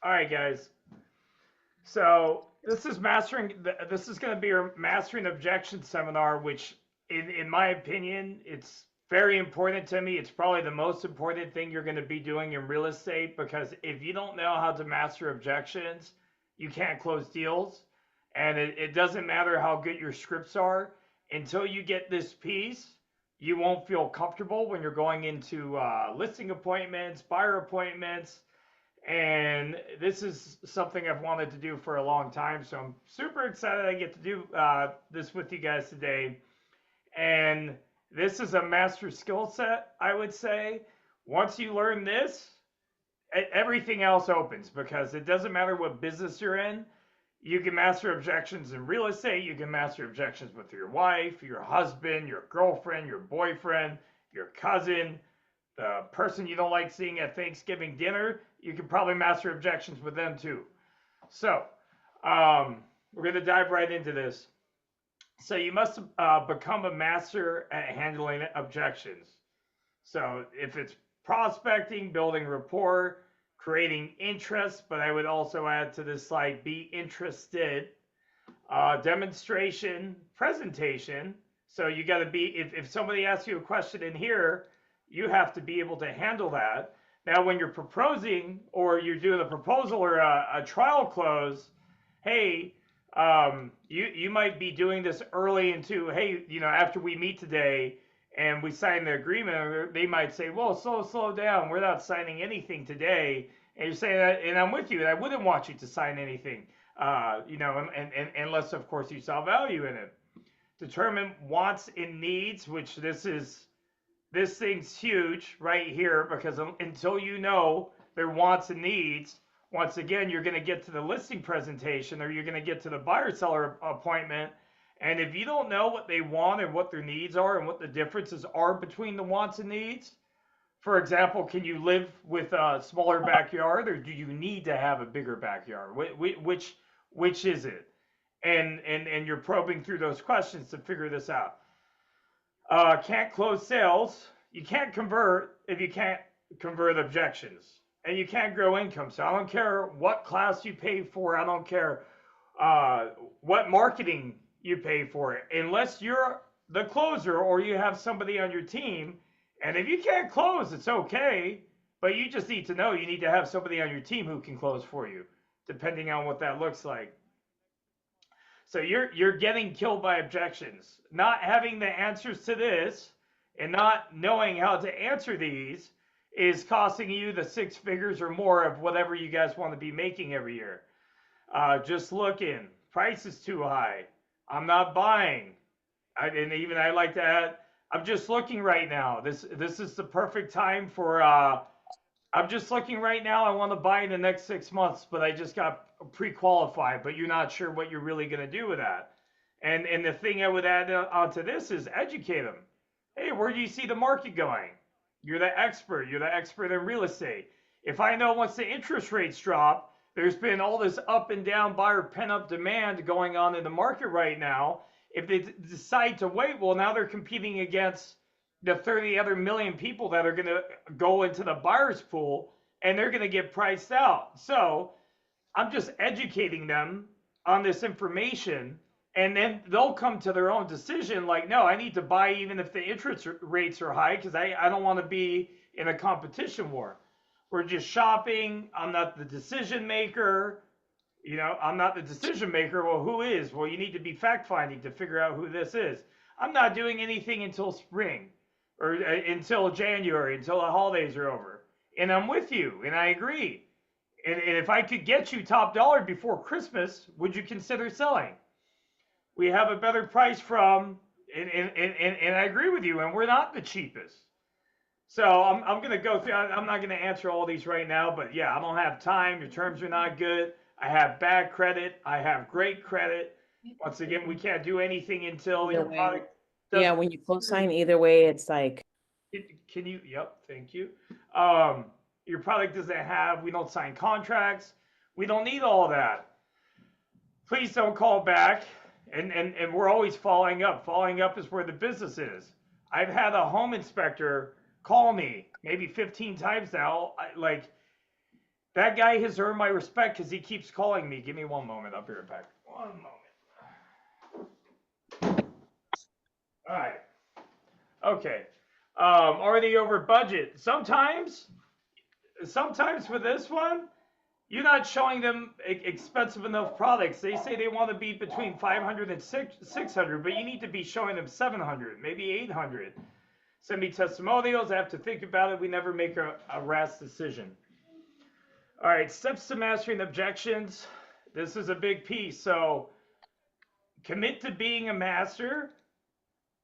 All right, guys. So this is mastering. This is going to be your mastering objection seminar, which, in my opinion, it's very important to me. It's probably the most important thing you're going to be doing in real estate because if you don't know how to master objections, you can't close deals, and it doesn't matter how good your scripts are until you get this piece. You won't feel comfortable when you're going into listing appointments, buyer appointments, and this is something I've wanted to do for a long time. So I'm super excited I get to do this with you guys today. And this is a master skill set, I would say. Once you learn this, everything else opens because it doesn't matter what business you're in. You can master objections in real estate. You can master objections with your wife, your husband, your girlfriend, your boyfriend, your cousin, the person you don't like seeing at Thanksgiving dinner. You can probably master objections with them too. So we're going to dive right into this. So you must become a master at handling objections. So if it's prospecting, building rapport, creating interest, but I would also add to this slide, be interested, demonstration, presentation. So you got to be, if somebody asks you a question in here, you have to be able to handle that. Now, when you're proposing or you're doing a proposal or a trial close, hey, you might be doing this early into, hey, after we meet today and we sign the agreement, they might say, well, slow down. We're not signing anything today. And you're saying that, and I'm with you, and I wouldn't want you to sign anything, and unless, of course, you saw value in it. Determine wants and needs, which this thing's huge right here because until you know their wants and needs, once again, you're going to get to the listing presentation or you're going to get to the buyer seller appointment. And if you don't know what they want and what their needs are and what the differences are between the wants and needs, for example, can you live with a smaller backyard or do you need to have a bigger backyard? Which is it? And you're probing through those questions to figure this out. Can't close sales. You can't convert if you can't convert objections. And you can't grow income. So I don't care what class you pay for. I don't care what marketing you pay for it. Unless you're the closer or you have somebody on your team. And if you can't close, it's okay. But you just need to know you need to have somebody on your team who can close for you, depending on what that looks like. So you're getting killed by objections. Not having the answers to this and not knowing how to answer these is costing you the 6 figures or more of whatever you guys want to be making every year. Just looking. Price is too high. I'm not buying. And even I like to add, I'm just looking right now. This is the perfect time for I'm just looking right now. I want to buy in the next 6 months, but I just got pre-qualified, but you're not sure what you're really going to do with that. And the thing I would add onto this is educate them. Hey, where do you see the market going? You're the expert. You're the expert in real estate. If I know once the interest rates drop, there's been all this up and down buyer pent-up demand going on in the market right now. If they decide to wait, well, now they're competing against the 30 other million people that are going to go into the buyer's pool, and they're going to get priced out. So I'm just educating them on this information, and then they'll come to their own decision like, no, I need to buy even if the interest rates are high because I don't want to be in a competition war. We're just shopping. I'm not the decision maker. I'm not the decision maker. Well, who is? Well, you need to be fact finding to figure out who this is. I'm not doing anything until spring or until January, until the holidays are over. And I'm with you, and I agree. And if I could get you top dollar before Christmas, would you consider selling? We have a better price from, and I agree with you, and we're not the cheapest. So I'm going to go through, I'm not going to answer all these right now, but yeah, I don't have time. Your terms are not good. I have bad credit. I have great credit. Once again, we can't do anything until your product does. Yeah, when you co-sign either way, it's like. Can you, yep, thank you. Your product doesn't have, we don't sign contracts. We don't need all of that. Please don't call back. And we're always following up. Following up is where the business is. I've had a home inspector call me maybe 15 times now. That guy has earned my respect because he keeps calling me. Give me one moment. I'll be right back. One moment. All right. Okay. Already over budget. Sometimes with this one, you're not showing them expensive enough products. They say they want to be between 500 and 600, but you need to be showing them 700, maybe 800. Send me testimonials. I have to think about it. We never make a rash decision. All right, steps to mastering objections. This is a big piece. So commit to being a master.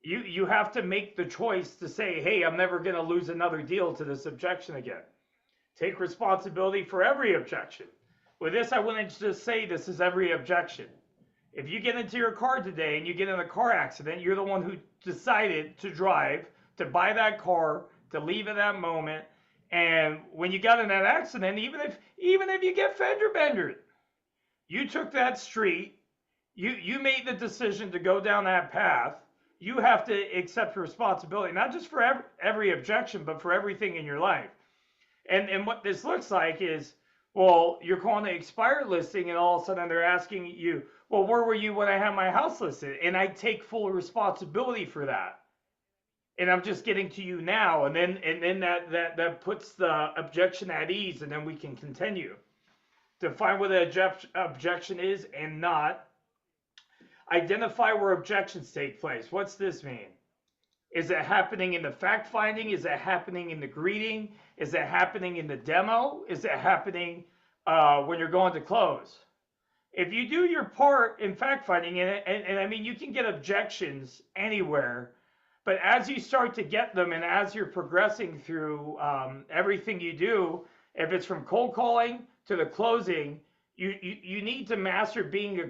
You have to make the choice to say, hey, I'm never going to lose another deal to this objection again. Take responsibility for every objection. With this, I wouldn't just say this is every objection. If you get into your car today and you get in a car accident, you're the one who decided to drive, to buy that car, to leave at that moment. And when you got in that accident, even if you get fender bendered, you took that street, you made the decision to go down that path. You have to accept responsibility, not just for every objection, but for everything in your life. And what this looks like is, well, you're calling the expired listing, and all of a sudden they're asking you, well, where were you when I had my house listed? And I take full responsibility for that. And I'm just getting to you now, and then that puts the objection at ease, and then we can continue. Define what the objection is and not. Identify where objections take place. What's this mean? Is it happening in the fact finding? Is it happening in the greeting? Is it happening in the demo? Is it happening when you're going to close? If you do your part in fact finding, and I mean, you can get objections anywhere, but as you start to get them and as you're progressing through everything you do, if it's from cold calling to the closing, you need to master being a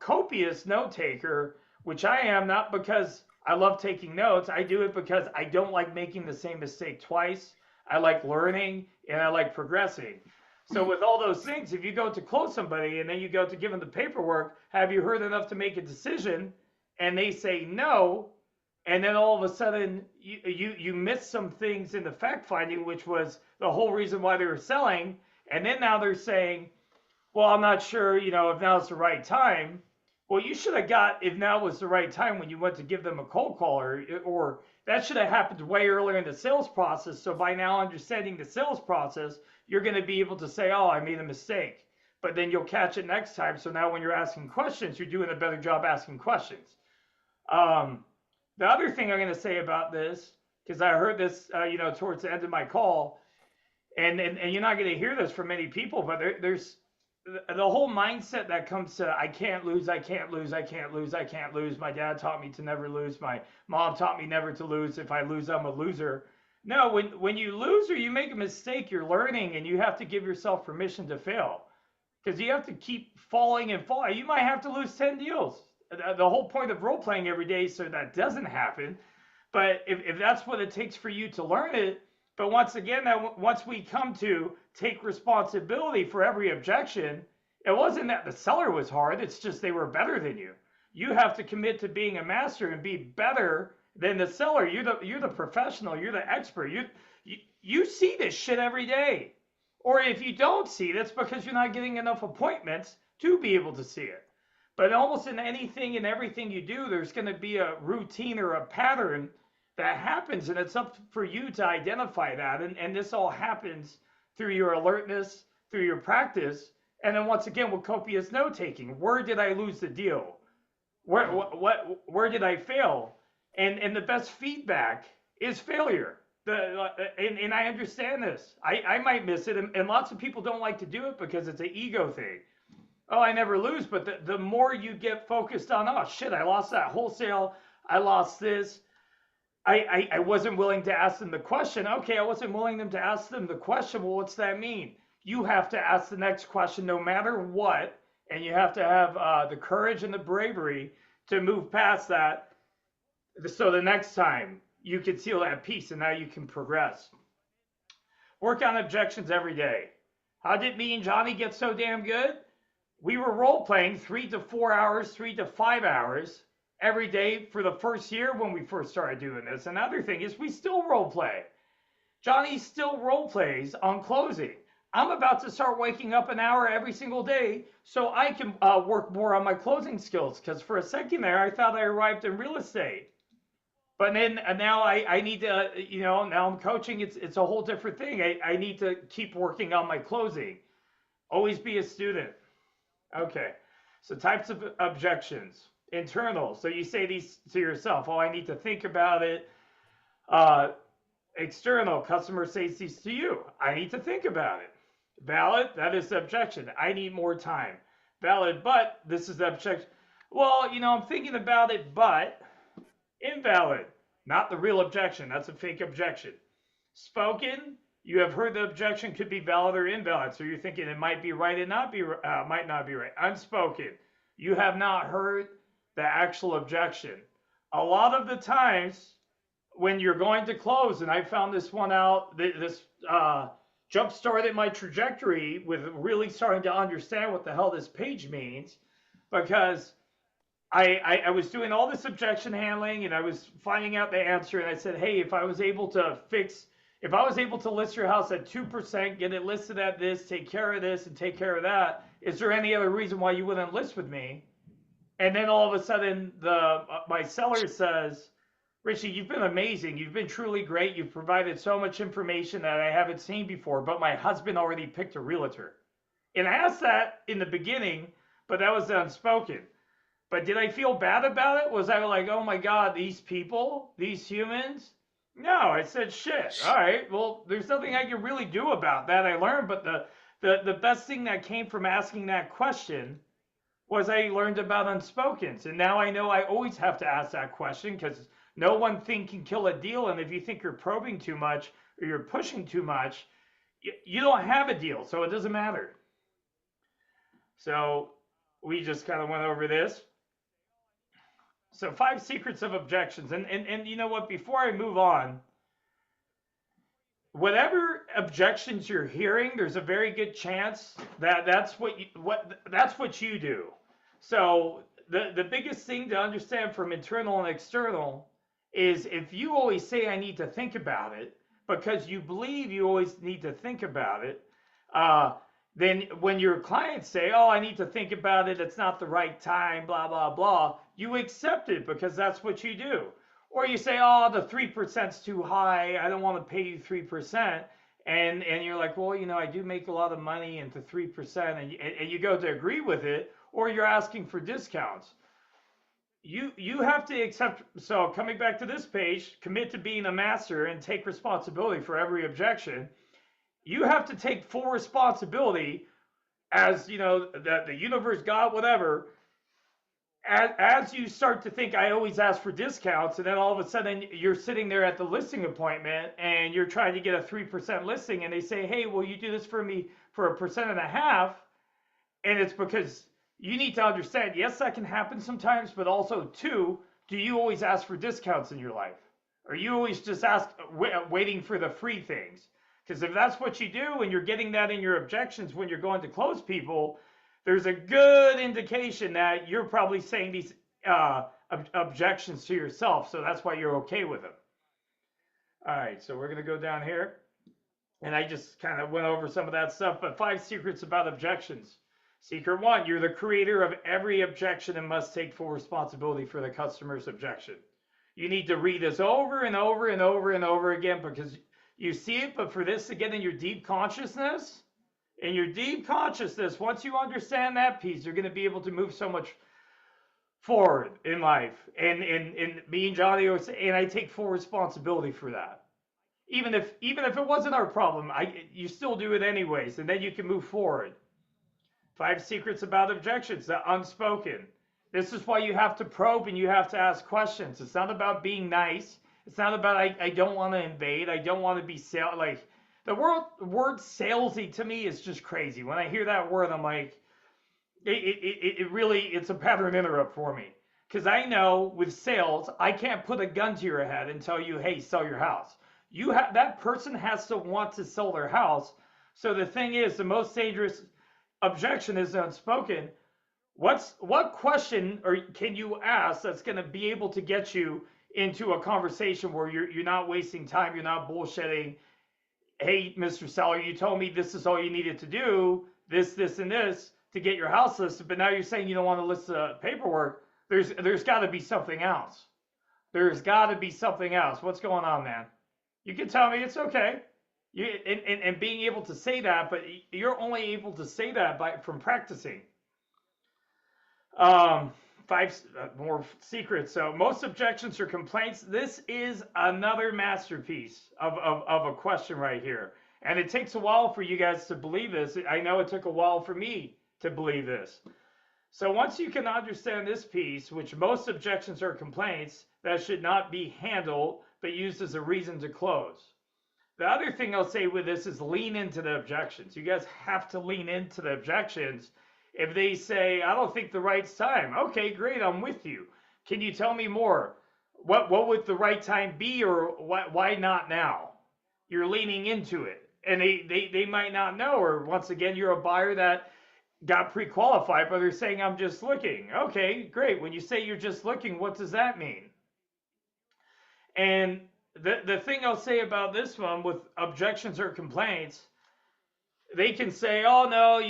copious note taker, which I am, not because I love taking notes. I do it because I don't like making the same mistake twice. I like learning and I like progressing. So with all those things, if you go to close somebody and then you go to give them the paperwork, have you heard enough to make a decision? And they say no. And then all of a sudden you miss some things in the fact finding, which was the whole reason why they were selling. And then now they're saying, well, I'm not sure, if now's the right time. Well, you should have got if now was the right time when you went to give them a cold call, or that should have happened way earlier in the sales process. So by now understanding the sales process, you're going to be able to say, oh, I made a mistake. But then you'll catch it next time. So now when you're asking questions, you're doing a better job asking questions. The other thing I'm going to say about this, because I heard this, towards the end of my call, and you're not going to hear this from many people, but there's the whole mindset that comes to I can't lose, I can't lose, I can't lose, I can't lose. My dad taught me to never lose. My mom taught me never to lose. If I lose, I'm a loser. No, when you lose or you make a mistake, you're learning, and you have to give yourself permission to fail, because you have to keep falling and falling. You might have to lose 10 deals. The whole point of role playing every day is so that doesn't happen. But if that's what it takes for you to learn it, but once again, once we come to take responsibility for every objection, it wasn't that the seller was hard. It's just they were better than you. You have to commit to being a master and be better than the seller. You're the professional. You're the expert. You see this shit every day. Or if you don't see it, it's because you're not getting enough appointments to be able to see it. But almost in anything and everything you do, there's going to be a routine or a pattern that happens, and it's up for you to identify that. And this all happens through your alertness, through your practice, and then once again with copious note taking. Where did I lose the deal? Where did I fail? And the best feedback is failure. And I understand this. I might miss it, and lots of people don't like to do it because it's an ego thing. Oh, I never lose, but the more you get focused on, oh shit, I lost that wholesale, I lost this. I wasn't willing to ask them the question. Okay, I wasn't willing to ask them the question. Well, what's that mean? You have to ask the next question no matter what, and you have to have the courage and the bravery to move past that. So the next time you can seal that piece, and now you can progress. Work on objections every day. How did me and Johnny get so damn good? We were role playing 3 to 4 hours, 3 to 5 hours every day for the first year when we first started doing this. Another thing is we still role play. Johnny still role plays on closing. I'm about to start waking up an hour every single day so I can work more on my closing skills. Because for a second there, I thought I arrived in real estate. But then now I need to, now I'm coaching. It's a whole different thing. I need to keep working on my closing. Always be a student. Okay. So types of objections. Internal. So you say these to yourself. Oh, I need to think about it. Uh, External. Customer says these to you. I need to think about it. Valid. That is the objection. I need more time. Valid. But this is the objection. Well, I'm thinking about it, but invalid. Not the real objection. That's a fake objection. Spoken. You have heard the objection could be valid or invalid. So you're thinking it might be right and might not be right. Unspoken. You have not heard the actual objection. A lot of the times when you're going to close, and I found this one out, this jump started my trajectory with really starting to understand what the hell this page means, because I was doing all this objection handling and I was finding out the answer, and I said, hey, if I was able to list your house at 2%, get it listed at this, take care of this and take care of that, is there any other reason why you wouldn't list with me? And then all of a sudden my seller says, Richie, you've been amazing. You've been truly great. You've provided so much information that I haven't seen before, but my husband already picked a realtor. And I asked that in the beginning, but that was unspoken. But did I feel bad about it? Was I like, oh my God, these people, these humans? No, I said, shit. All right, well, there's nothing I can really do about that. I learned, but the best thing that came from asking that question was I learned about unspokens. And now I know I always have to ask that question, because no one thing can kill a deal. And if you think you're probing too much or you're pushing too much, you don't have a deal. So it doesn't matter. So we just kind of went over this. So 5 secrets of objections. And you know what? Before I move on, whatever objections you're hearing, there's a very good chance that that's what you do. So the biggest thing to understand from internal and external is, if you always say I need to think about it because you believe you always need to think about it, then when your clients say, oh, I need to think about it, it's not the right time, blah, blah, blah, you accept it because that's what you do. Or you say, oh, the 3%'s too high, I don't want to pay you 3%. And you're like, well, I do make a lot of money into 3%, and you go to agree with it, or you're asking for discounts. You have to accept. So coming back to this page, commit to being a master and take responsibility for every objection. You have to take full responsibility as, the universe, God, whatever. As you start to think, I always ask for discounts, and then all of a sudden you're sitting there at the listing appointment and you're trying to get a 3% listing, and they say, hey, will you do this for me for 1.5%? And it's because you need to understand, yes, that can happen sometimes, but also, 2, do you always ask for discounts in your life? Or you always just waiting for the free things? Because if that's what you do and you're getting that in your objections when you're going to close people, there's a good indication that you're probably saying these objections to yourself. So that's why you're okay with them. All right, so we're going to go down here. And I just kind of went over some of that stuff, but 5 secrets about objections. Secret 1, you're the creator of every objection and must take full responsibility for the customer's objection. You need to read this over and over and over and over again, because you see it, but for this to get in your deep consciousness, once you understand that piece, you're going to be able to move so much forward in life. And me and Johnny always say, and I take full responsibility for that. Even if it wasn't our problem, you still do it anyways, and then you can move forward. 5 secrets about objections, the unspoken. This is why you have to probe and you have to ask questions. It's not about being nice. It's not about I don't want to invade. I don't want to be like, the word salesy to me is just crazy. When I hear that word, I'm like, it's a pattern interrupt for me. Because I know with sales, I can't put a gun to your head and tell you, hey, sell your house. That person has to want to sell their house. So the thing is, the most dangerous objection is unspoken. What question can you ask that's going to be able to get you into a conversation where you're not wasting time, you're not bullshitting, hey, Mr. Seller, you told me this is all you needed to do, this, and this to get your house listed, but now you're saying you don't want to list the paperwork. There's got to be something else. There's got to be something else. What's going on, man? You can tell me, it's okay. And being able to say that, but you're only able to say that from practicing. Five more secrets. So most objections or complaints. This is another masterpiece of a question right here. And it takes a while for you guys to believe this. I know it took a while for me to believe this. So once you can understand this piece, which most objections or complaints that should not be handled, but used as a reason to close. The other thing I'll say with this is lean into the objections. You guys have to lean into the objections. If they say, I don't think the right's time. Okay, great, I'm with you. Can you tell me more? What would the right time be, or why not now? You're leaning into it. And they might not know, or once again, you're a buyer that got pre-qualified, but they're saying, I'm just looking. Okay, great. When you say you're just looking, what does that mean? And the thing I'll say about this one with objections or complaints, they can say, oh no,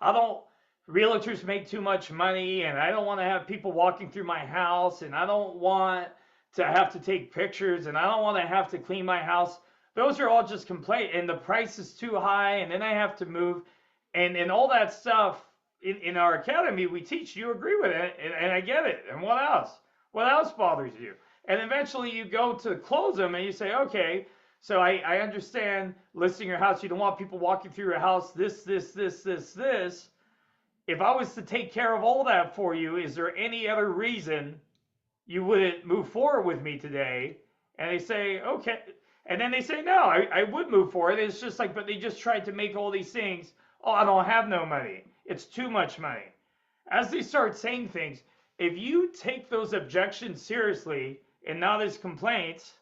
I don't, realtors make too much money, and I don't want to have people walking through my house, and I don't want to have to take pictures, and I don't want to have to clean my house. Those are all just complaints, and the price is too high, and then I have to move, and all that stuff. In our academy, we teach, you agree with it, and I get it. And what else? What else bothers you? And eventually you go to close them and you say, okay, so I understand listing your house. You don't want people walking through your house, this. If I was to take care of all that for you, is there any other reason you wouldn't move forward with me today? And they say, okay. And then they say, no, I would move forward. It's just like, but they just tried to make all these things. Oh, I don't have no money. It's too much money. As they start saying things, if you take those objections seriously and not as complaints,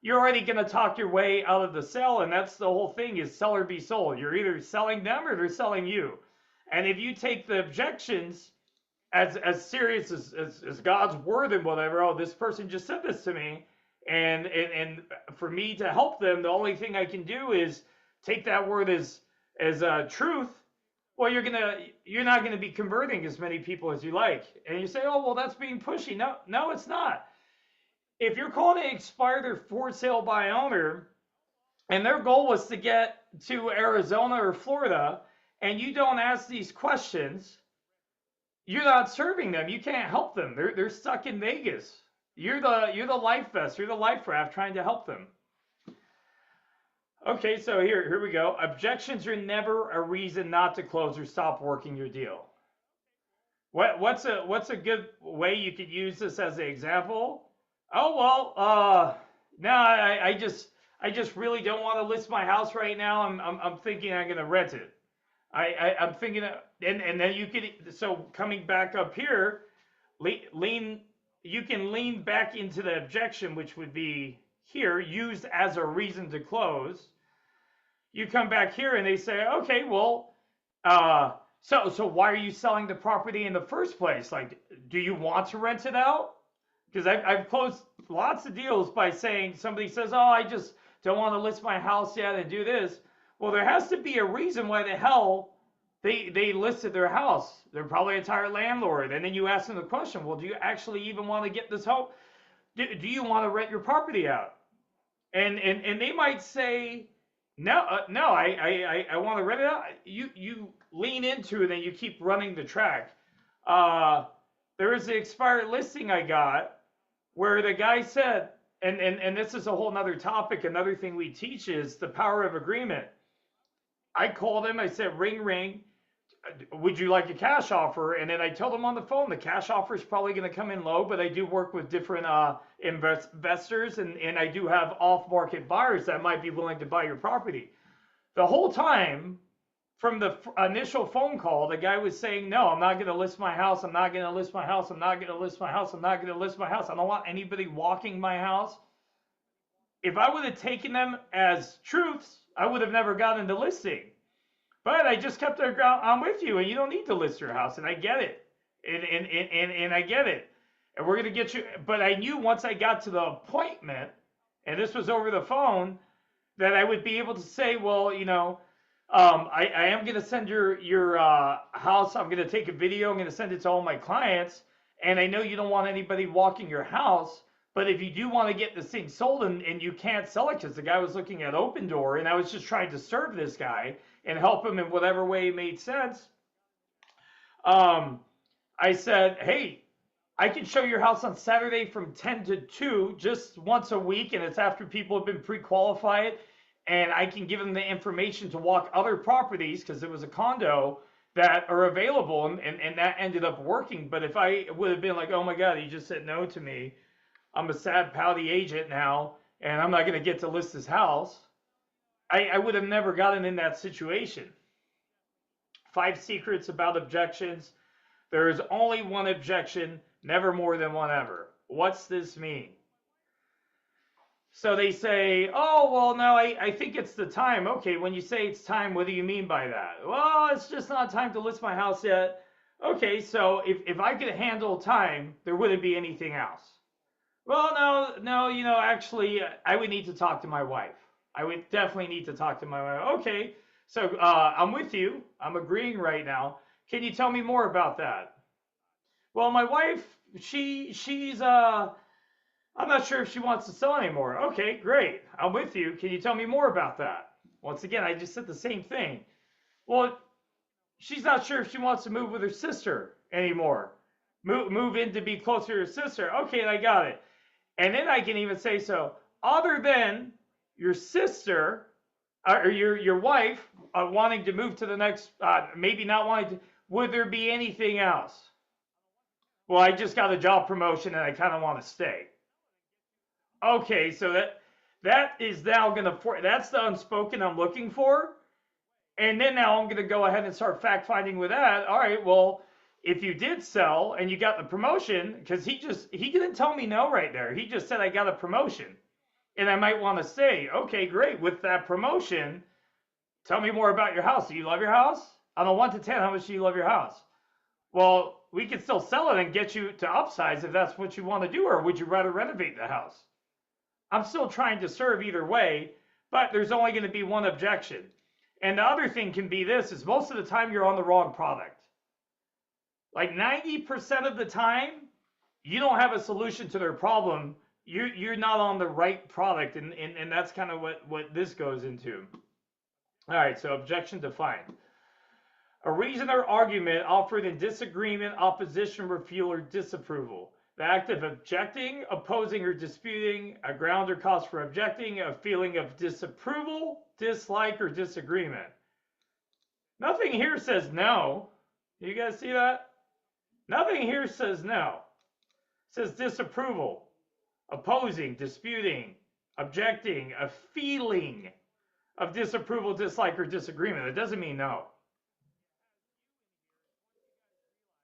you're already going to talk your way out of the sale. And that's the whole thing, is sell or be sold. You're either selling them or they're selling you. And if you take the objections as serious as God's word and whatever, oh, this person just said this to me, and for me to help them, the only thing I can do is take that word as truth. Well, you're not gonna be converting as many people as you like. And you say, oh, well, that's being pushy. No, it's not. If you're calling to expire their for sale by owner, and their goal was to get to Arizona or Florida, and you don't ask these questions, you're not serving them. You can't help them. They're stuck in Vegas. You're the life vest. You're the life raft trying to help them. Okay, so here we go. Objections are never a reason not to close or stop working your deal. What's a good way you could use this as an example? Oh, well, no, I just really don't want to list my house right now. I'm thinking I'm gonna rent it. I'm thinking, and then you could, so coming back up here, you can lean back into the objection, which would be here, used as a reason to close. You come back here and they say, okay, well, so why are you selling the property in the first place? Like, do you want to rent it out? Because I've closed lots of deals by saying, somebody says, oh, I just don't want to list my house yet and do this. Well, there has to be a reason why the hell they listed their house. They're probably a tired landlord. And then you ask them the question, well, do you actually even want to get this home? Do you want to rent your property out? And they might say, no, I want to rent it out. You lean into it and you keep running the track. There is an expired listing I got where the guy said, and this is a whole nother topic, another thing we teach is the power of agreement. I called him, I said, ring, would you like a cash offer? And then I told him on the phone, the cash offer is probably going to come in low, but I do work with different investors, and I do have off-market buyers that might be willing to buy your property. The whole time, from the initial phone call, the guy was saying, no, I'm not going to list my house. I'm not going to list my house. I'm not going to list my house. I'm not going to list my house. I don't want anybody walking my house. If I would have taken them as truths, I would have never gotten the listing. But I just kept it, I'm with you, and you don't need to list your house, and I get it. And I get it. And we're going to get you. But I knew once I got to the appointment, and this was over the phone, that I would be able to say, well, I am going to send your house. I'm going to take a video. I'm going to send it to all my clients. And I know you don't want anybody walking your house. But if you do want to get this thing sold and you can't sell it because the guy was looking at Open Door and I was just trying to serve this guy and help him in whatever way made sense. I said, hey, I can show your house on Saturday from 10 to 2, just once a week, and it's after people have been pre-qualified, and I can give them the information to walk other properties, because it was a condo, that are available, and that ended up working. But if I would have been like, oh my God, he just said no to me, I'm a sad, pouty agent now, and I'm not going to get to list his house, I would have never gotten in that situation. 5 secrets about objections. There is only one objection, never more than one ever. What's this mean? So they say, oh, well, no, I think it's the time. Okay, when you say it's time, what do you mean by that? Well, it's just not time to list my house yet. Okay, so if I could handle time, there wouldn't be anything else. Well, no, actually, I would need to talk to my wife. I would definitely need to talk to my wife. Okay, so I'm with you. I'm agreeing right now. Can you tell me more about that? Well, my wife, she's I'm not sure if she wants to sell anymore. Okay, great. I'm with you. Can you tell me more about that? Once again, I just said the same thing. Well, she's not sure if she wants to move with her sister anymore. Move in to be closer to her sister. Okay, I got it. And then I can even say, so other than your sister or your wife wanting to move to the next, maybe not wanting to, would there be anything else? Well, I just got a job promotion and I kind of want to stay. Okay, so that is now going to, that's the unspoken I'm looking for. And then now I'm going to go ahead and start fact finding with that. All right, well, if you did sell and you got the promotion, because he didn't tell me no right there. He just said I got a promotion and I might want to stay. Okay, great. With that promotion, tell me more about your house. Do you love your house? On a 1 to 10, how much do you love your house? Well, we could still sell it and get you to upsize if that's what you want to do, or would you rather renovate the house? I'm still trying to serve either way, but there's only going to be one objection. And the other thing can be this, is most of the time you're on the wrong product. Like 90% of the time, you don't have a solution to their problem. You're not on the right product, and that's kind of what this goes into. All right, so objection defined. A reason or argument offered in disagreement, opposition, refusal, or disapproval. The act of objecting, opposing, or disputing, a ground or cause for objecting, a feeling of disapproval, dislike, or disagreement. Nothing here says no. You guys see that? Nothing here says no. It says disapproval, opposing, disputing, objecting, a feeling of disapproval, dislike, or disagreement. It doesn't mean no.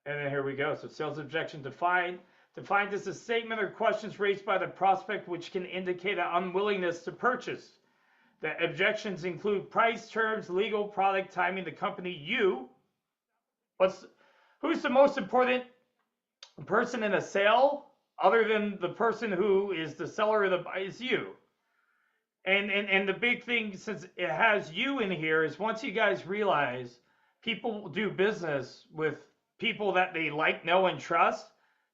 And then here we go. So sales objection defined. Defined as a statement or questions raised by the prospect which can indicate an unwillingness to purchase. The objections include price, terms, legal, product, timing, the company, you. Who's the most important person in a sale other than the person who is the seller of the buy is you. And the big thing, since it has you in here, is once you guys realize people do business with people that they like, know, and trust,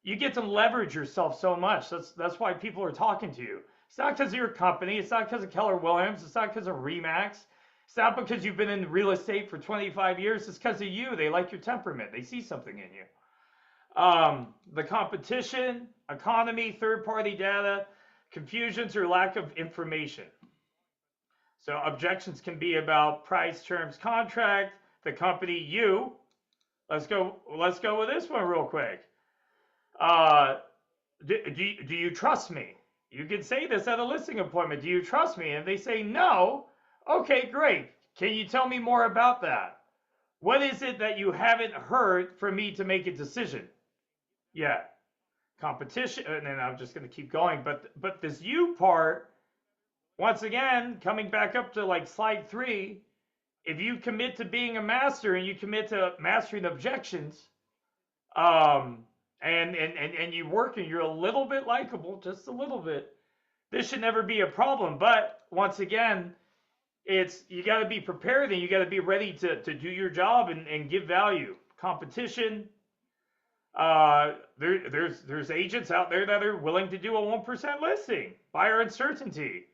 you get to leverage yourself so much. That's why people are talking to you. It's not because of your company. It's not because of Keller Williams. It's not because of Remax. It's not because you've been in real estate for 25 years. It's because of you. They like your temperament. They see something in you. The competition, economy, third-party data, confusions, or lack of information. So objections can be about price, terms, contract, the company, you. Let's go with this one real quick. Do you trust me? You can say this at a listing appointment. Do you trust me? And they say no. Okay, great. Can you tell me more about that? What is it that you haven't heard for me to make a decision? Yeah. Competition, and then I'm just going to keep going. But this you part, once again, coming back up to like slide 3, if you commit to being a master and you commit to mastering objections, and you work and you're a little bit likable, just a little bit, this should never be a problem. But once again, you got to be prepared and you got to be ready to do your job and give value. Competition. There's agents out there that are willing to do a 1% listing. Buyer uncertainty.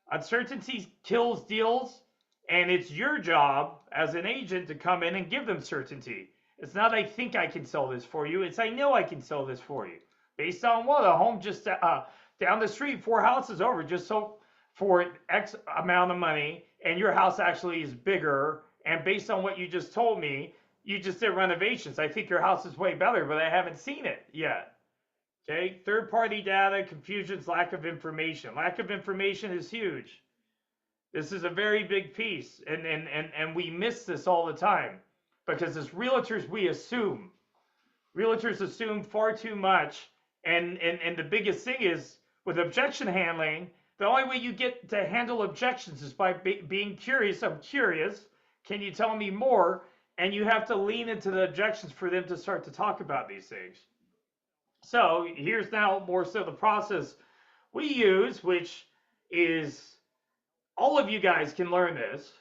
Uncertainty kills deals, and it's your job as an agent to come in and give them certainty. It's not I think I can sell this for you. It's I know I can sell this for you. Based on what? A home just down the street, 4 houses over, just so for X amount of money, and your house actually is bigger. And based on what you just told me, you just did renovations. I think your house is way better, but I haven't seen it yet. Okay, third-party data, confusions, lack of information. Lack of information is huge. This is a very big piece, and we miss this all the time because as realtors, we assume. Realtors assume far too much, and the biggest thing is with objection handling, the only way you get to handle objections is by being curious. I'm curious. Can you tell me more? And you have to lean into the objections for them to start to talk about these things. So here's now more so the process we use, which is all of you guys can learn this.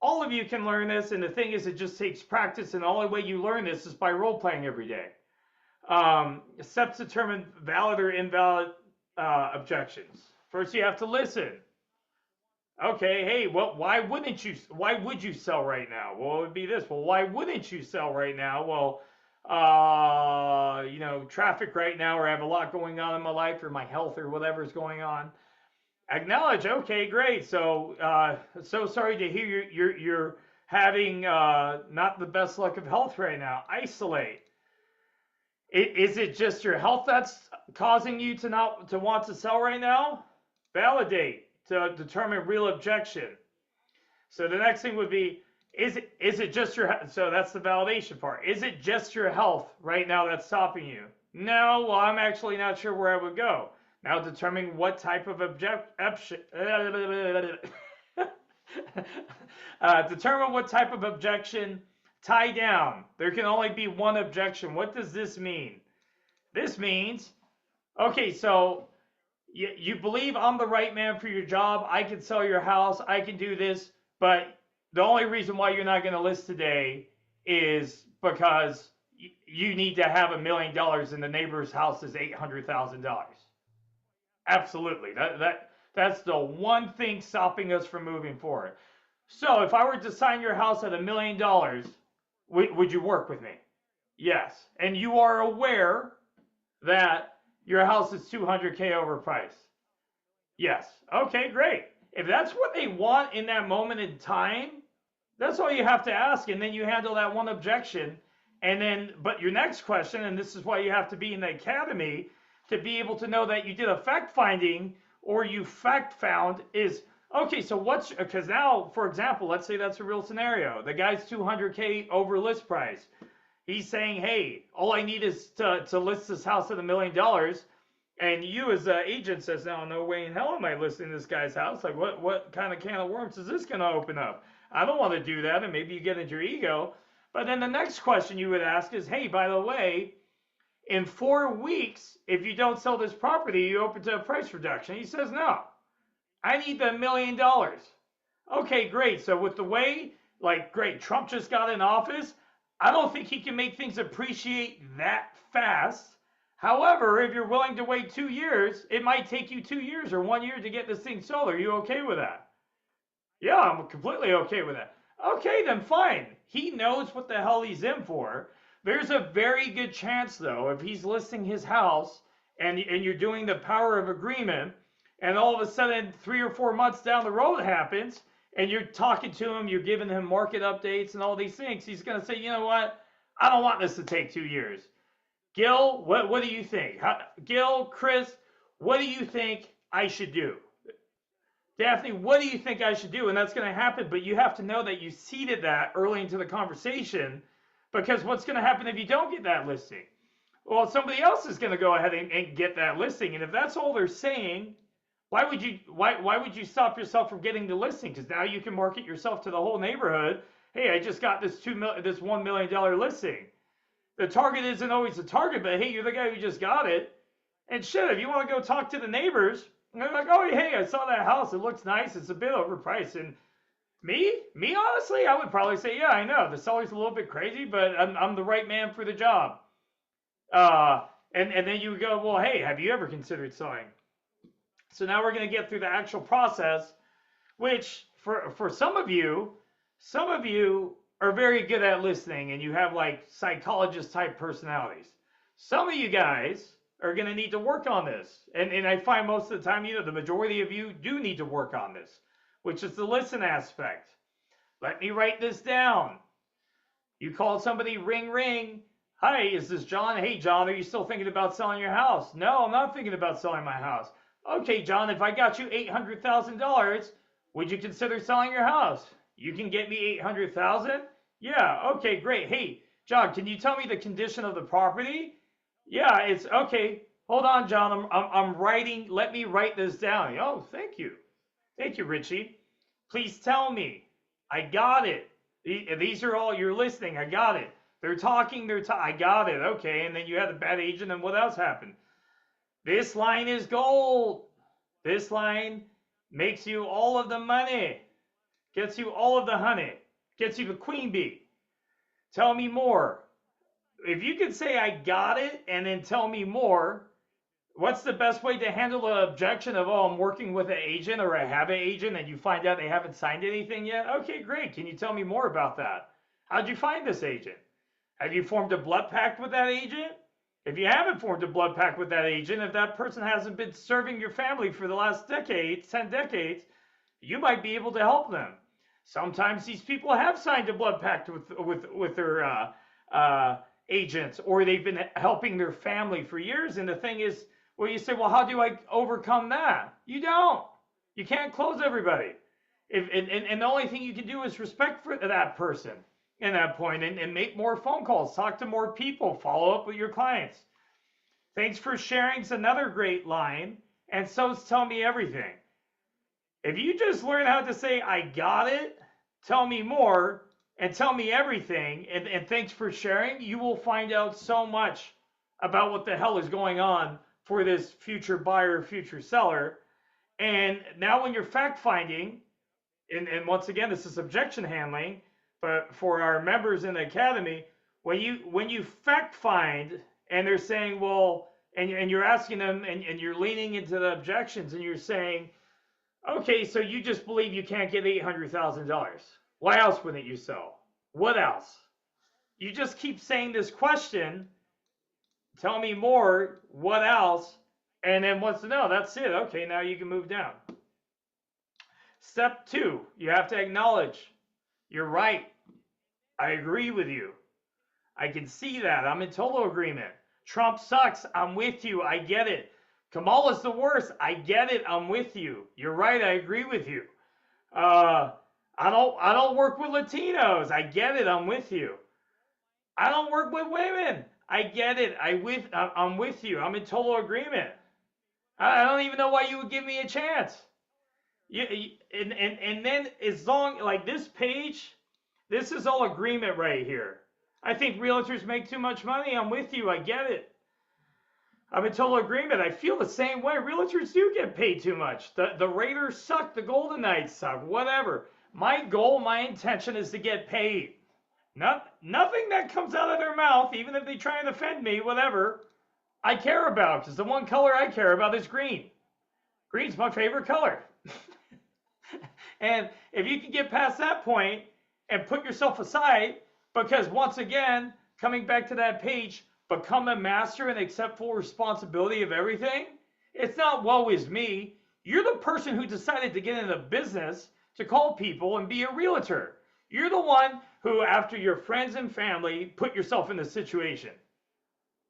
All of you can learn this, and the thing is, it just takes practice, and the only way you learn this is by role-playing every day. Steps to determine valid or invalid objections. First, you have to listen. Okay, hey, well, why would you sell right now? Well, it would be this. Well, why wouldn't you sell right now? Well, traffic right now, or I have a lot going on in my life, or my health, or whatever's going on. Acknowledge. Okay, great. So, so sorry to hear you're having not the best luck of health right now. Isolate. Is it just your health that's causing you to want to sell right now? Validate to determine real objection. So the next thing would be, is it just your, so that's the validation part. Is it just your health right now that's stopping you? No, well, I'm actually not sure where I would go. Now determine what type of determine what type of objection. Tie down. There can only be one objection. What does this mean? This means, okay, so you believe I'm the right man for your job. I can sell your house. I can do this. But the only reason why you're not going to list today is because you need to have $1 million and the neighbor's house is $800,000. Absolutely. That's the one thing stopping us from moving forward. So if I were to sign your house at $1 million, would you work with me? Yes. And you are aware that your house is $200K overpriced? Yes. Okay, great. If that's what they want in that moment in time, that's all you have to ask, and then you handle that one objection. And then, but your next question, and this is why you have to be in the academy, to be able to know that you did a fact finding or you fact found is, okay, so what's, because now, for example, let's say that's a real scenario. The guy's $200K over list price. He's saying, hey, all I need is to list this house at $1 million. And you as an agent says, no way in hell am I listing this guy's house. Like, what kind of can of worms is this going to open up? I don't want to do that. And maybe you get into your ego. But then the next question you would ask is, hey, by the way, in 4 weeks, if you don't sell this property, you open to a price reduction. He says, no, I need the $1 million. Okay, great. So with the way, like, great, Trump just got in office, I don't think he can make things appreciate that fast. However, if you're willing to wait 2 years, it might take you 2 years or 1 year to get this thing sold. Are you okay with that? Yeah, I'm completely okay with that. Okay, then fine. He knows what the hell he's in for. There's a very good chance, though, if he's listing his house and you're doing the power of agreement, and all of a sudden 3 or 4 months down the road happens, and you're talking to him, you're giving him market updates and all these things, he's going to say, you know what? I don't want this to take 2 years. Gil, what do you think? Gil, Chris, what do you think I should do? Daphne, what do you think I should do? And that's going to happen, but you have to know that you seeded that early into the conversation, because what's going to happen if you don't get that listing? Well, somebody else is going to go ahead and get that listing, and if that's all they're saying, why would you stop yourself from getting the listing? Because now you can market yourself to the whole neighborhood. Hey, I just got this $1 million listing. The target isn't always the target, but hey, you're the guy who just got it. And shit, if you want to go talk to the neighbors, and they're like, oh, hey, I saw that house. It looks nice. It's a bit overpriced. And Me, honestly, I would probably say, yeah, I know the seller's a little bit crazy, but I'm the right man for the job. Uh, and then you go, well, hey, have you ever considered selling? So now we're going to get through the actual process, which for some of you are very good at listening, and you have like psychologist type personalities. Some of you guys are going to need to work on this, and I find most of the time, the majority of you do need to work on this, which is the listen aspect. Let me write this down. You call somebody, ring, ring. Hi, is this John? Hey, John, are you still thinking about selling your house? No, I'm not thinking about selling my house. Okay, John, if I got you $800,000, would you consider selling your house? You can get me $800,000? Yeah, okay, great. Hey, John, can you tell me the condition of the property? Yeah, it's okay. Hold on, John. I'm writing. Let me write this down. Oh, thank you. Thank you, Richie. Please tell me. I got it. These are all you're listening. I got it. They're talking. I got it. Okay. And then you had the bad agent. And what else happened? This line is gold. This line makes you all of the money. Gets you all of the honey. Gets you the queen bee. Tell me more. If you could say I got it and then tell me more, what's the best way to handle the objection of, oh, I'm working with an agent or I have an agent and you find out they haven't signed anything yet? Okay, great. Can you tell me more about that? How'd you find this agent? Have you formed a blood pact with that agent? If you haven't formed a blood pact with that agent, if that person hasn't been serving your family for the last decades, 10 decades, you might be able to help them. Sometimes these people have signed a blood pact with their agents, or they've been helping their family for years. And the thing is, well, you say, well, how do I overcome that? You don't. You can't close everybody. And the only thing you can do is respect for that person in that point, and make more phone calls, talk to more people, follow up with your clients. Thanks for sharing is another great line. And so's tell me everything. If you just learn how to say, I got it, tell me more, and tell me everything, and thanks for sharing, you will find out so much about what the hell is going on for this future buyer, future seller. And now when you're fact finding, and once again, this is objection handling, but for our members in the academy, when you fact find and they're saying, well, and you're asking them and you're leaning into the objections and you're saying, okay, so you just believe you can't get $800,000. Why else wouldn't you sell? What else? You just keep saying this question, tell me more, what else? And then wants to know, that's it. Okay, now you can move down. Step 2, you have to acknowledge, you're right. I agree with you. I can see that. I'm in total agreement. Trump sucks. I'm with you. I get it. Kamala's the worst. I get it. I'm with you. You're right. I agree with you. I don't work with Latinos. I get it. I'm with you. I don't work with women. I get it. I'm with you. I'm in total agreement. I don't even know why you would give me a chance. And then as long like this page, this is all agreement right here. I think realtors make too much money. I'm with you. I get it. I'm in total agreement. I feel the same way. Realtors do get paid too much. The Raiders suck. The Golden Knights suck. Whatever. My goal, my intention is to get paid. Nothing that comes out of their mouth, even if they try and offend me, whatever, I care about. Because the one color I care about is green. Green's my favorite color. And if you can get past that point and put yourself aside, because once again, coming back to that page, become a master and accept full responsibility of everything. It's not woe is me. You're the person who decided to get into business to call people and be a realtor. You're the one who, after your friends and family, put yourself in the situation.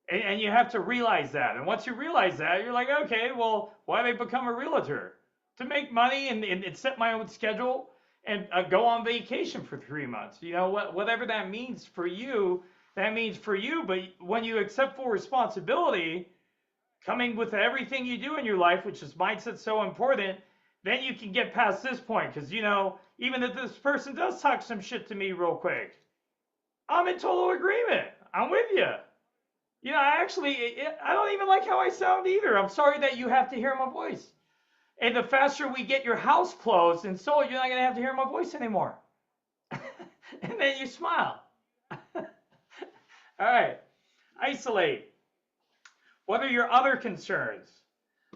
And you have to realize that. And once you realize that, you're like, okay, well, why did I become a realtor? To make money and set my own schedule and go on vacation for 3 months. You know, whatever that means for you, that means for you. But when you accept full responsibility, coming with everything you do in your life, which is mindset so important, then you can get past this point. Because, you know, even if this person does talk some shit to me real quick, I'm in total agreement. I'm with you. You know, I don't even like how I sound either. I'm sorry that you have to hear my voice. And the faster we get your house closed and sold, you're not going to have to hear my voice anymore. And then you smile. All right. Isolate. What are your other concerns?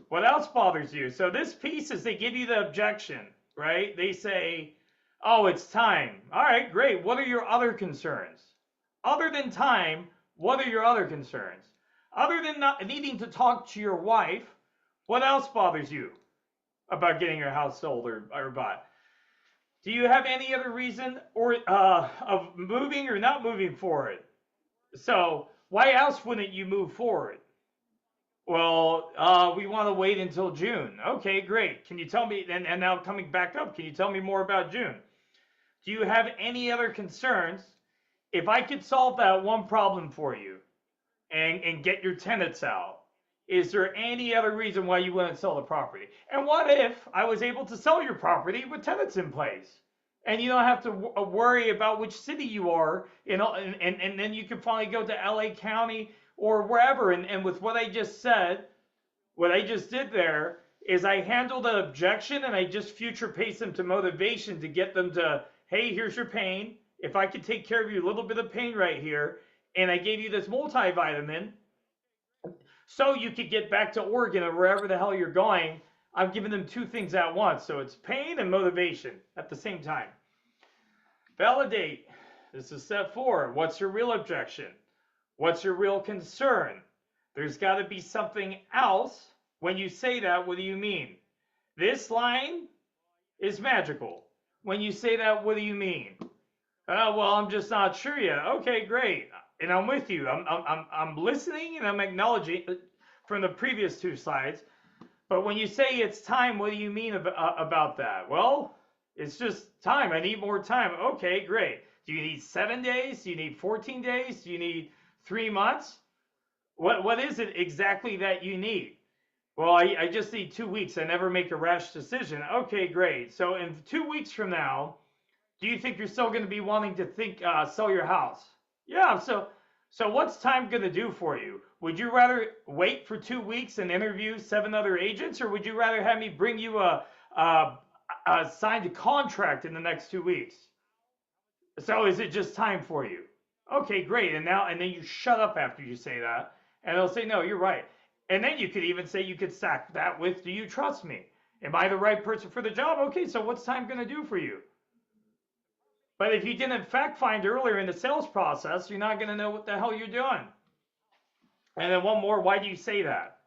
What else bothers you? So this piece is they give you the objection, right? They say, oh, it's time. All right, great. What are your other concerns? Other than time, what are your other concerns? Other than not needing to talk to your wife, what else bothers you about getting your house sold or bought? Do you have any other reason or of moving or not moving forward? So why else wouldn't you move forward? Well, we want to wait until June. Okay, great. Can you tell me, and now coming back up, can you tell me more about June? Do you have any other concerns? If I could solve that one problem for you and get your tenants out, is there any other reason why you wouldn't sell the property? And what if I was able to sell your property with tenants in place? And you don't have to worry about which city you are, you know, and then you can finally go to LA County or wherever. And with what I just said, what I just did there is I handled an objection and I just future paced them to motivation to get them to, hey, here's your pain. If I could take care of you a little bit of pain right here, and I gave you this multivitamin, so you could get back to Oregon or wherever the hell you're going. I'm giving them two things at once. So it's pain and motivation at the same time. Validate. This is step 4. What's your real objection? What's your real concern? There's got to be something else. When you say that, what do you mean? This line is magical. When you say that, what do you mean? Well, I'm just not sure yet. Okay, great. And I'm with you. I'm listening and I'm acknowledging from the previous 2 slides. But when you say it's time, what do you mean about that? Well, it's just time. I need more time. Okay, great. Do you need 7 days? Do you need 14 days? Do you need 3 months? What is it exactly that you need? Well, I just need 2 weeks. I never make a rash decision. Okay, great. So in 2 weeks from now, do you think you're still going to be wanting to sell your house? Yeah. So what's time going to do for you? Would you rather wait for 2 weeks and interview 7 other agents, or would you rather have me bring you a signed contract in the next 2 weeks? So is it just time for you? Okay, great. And then you shut up after you say that, and they'll say, no, you're right. And then you could even say, you could stack that with, do you trust me? Am I the right person for the job? Okay, so what's time going to do for you? But if you didn't fact find earlier in the sales process, you're not going to know what the hell you're doing. And then one more, why do you say that?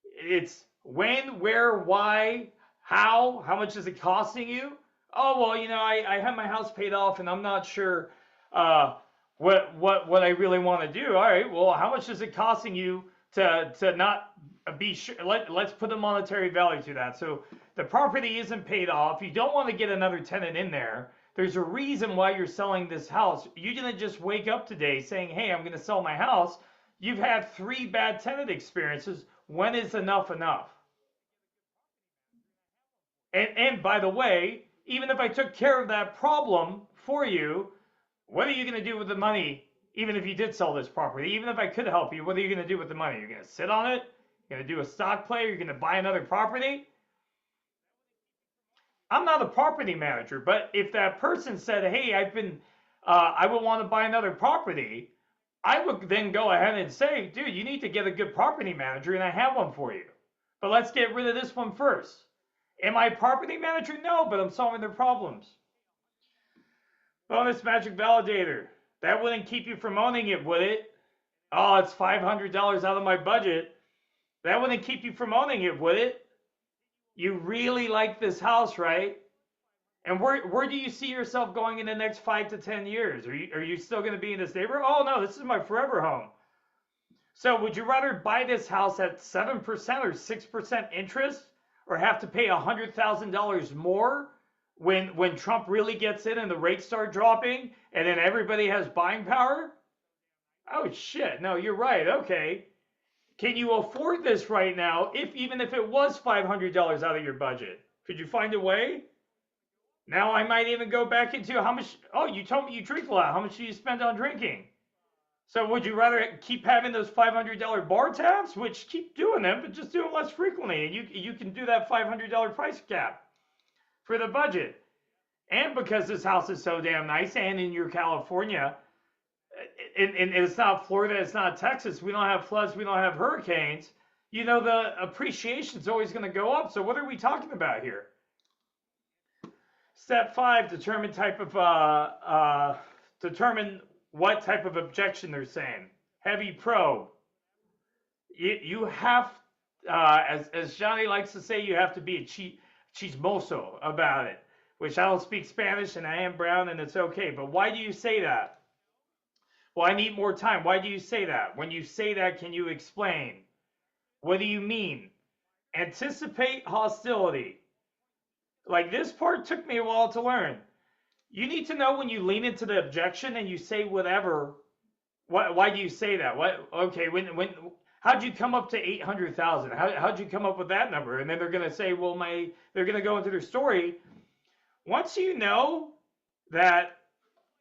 It's when, where, why, how much is it costing you? Oh, well, you know, I have my house paid off and I'm not sure what I really want to do. All right, well, how much is it costing you to not be sure? Let's put a monetary value to that. So the property isn't paid off. You don't want to get another tenant in there. There's a reason why you're selling this house. You didn't just wake up today saying, hey, I'm going to sell my house. You've had 3 bad tenant experiences. When is enough enough? And by the way, even if I took care of that problem for you, what are you going to do with the money? Even if you did sell this property, even if I could help you, what are you going to do with the money? You're going to sit on it? You're going to do a stock play? You're going to buy another property? I'm not a property manager, but if that person said, hey, I would want to buy another property, I would then go ahead and say, dude, you need to get a good property manager, and I have one for you. But let's get rid of this one first. Am I a property manager? No, but I'm solving their problems. Bonus magic validator. That wouldn't keep you from owning it, would it? Oh, it's $500 out of my budget. That wouldn't keep you from owning it, would it? You really like this house, right? And where do you see yourself going in the next 5 to 10 years? Are you still going to be in this neighborhood? Oh, no, this is my forever home. So would you rather buy this house at 7% or 6% interest, or have to pay $100,000 more when Trump really gets in and the rates start dropping and then everybody has buying power? Oh, shit. No, you're right. Okay. Can you afford this right now, even if it was $500 out of your budget? Could you find a way? Now I might even go back into how much. Oh, you told me you drink a lot. How much do you spend on drinking? So would you rather keep having those $500 bar tabs, which keep doing them, but just do them less frequently, and you can do that $500 price cap for the budget. And because this house is so damn nice, and in your California, and it's not Florida, it's not Texas, we don't have floods, we don't have hurricanes. You know, the appreciation is always going to go up. So what are we talking about here? Step 5, determine what type of objection they're saying. Heavy probe. You have, as Johnny likes to say, you have to be a chismoso about it, which I don't speak Spanish and I am brown and it's okay. But why do you say that? Well, I need more time. Why do you say that? When you say that, can you explain? What do you mean? Anticipate hostility. Like, this part took me a while to learn. You need to know when you lean into the objection and you say whatever. Why do you say that? Okay, how'd you come up to 800,000? How'd you come up with that number? And then they're gonna say, well, they're gonna go into their story. Once you know that,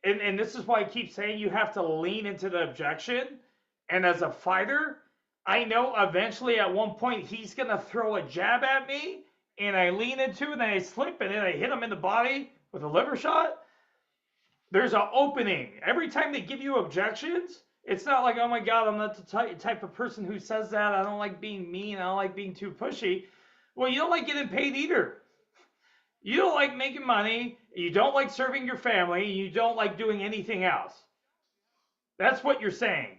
and this is why I keep saying you have to lean into the objection. And as a fighter, I know eventually at one point he's gonna throw a jab at me, and I lean into it, and I slip, and then I hit him in the body with a liver shot. There's an opening. Every time they give you objections, it's not like, oh my God, I'm not the type of person who says that. I don't like being mean. I don't like being too pushy. Well, you don't like getting paid either. You don't like making money. You don't like serving your family. You don't like doing anything else. That's what you're saying.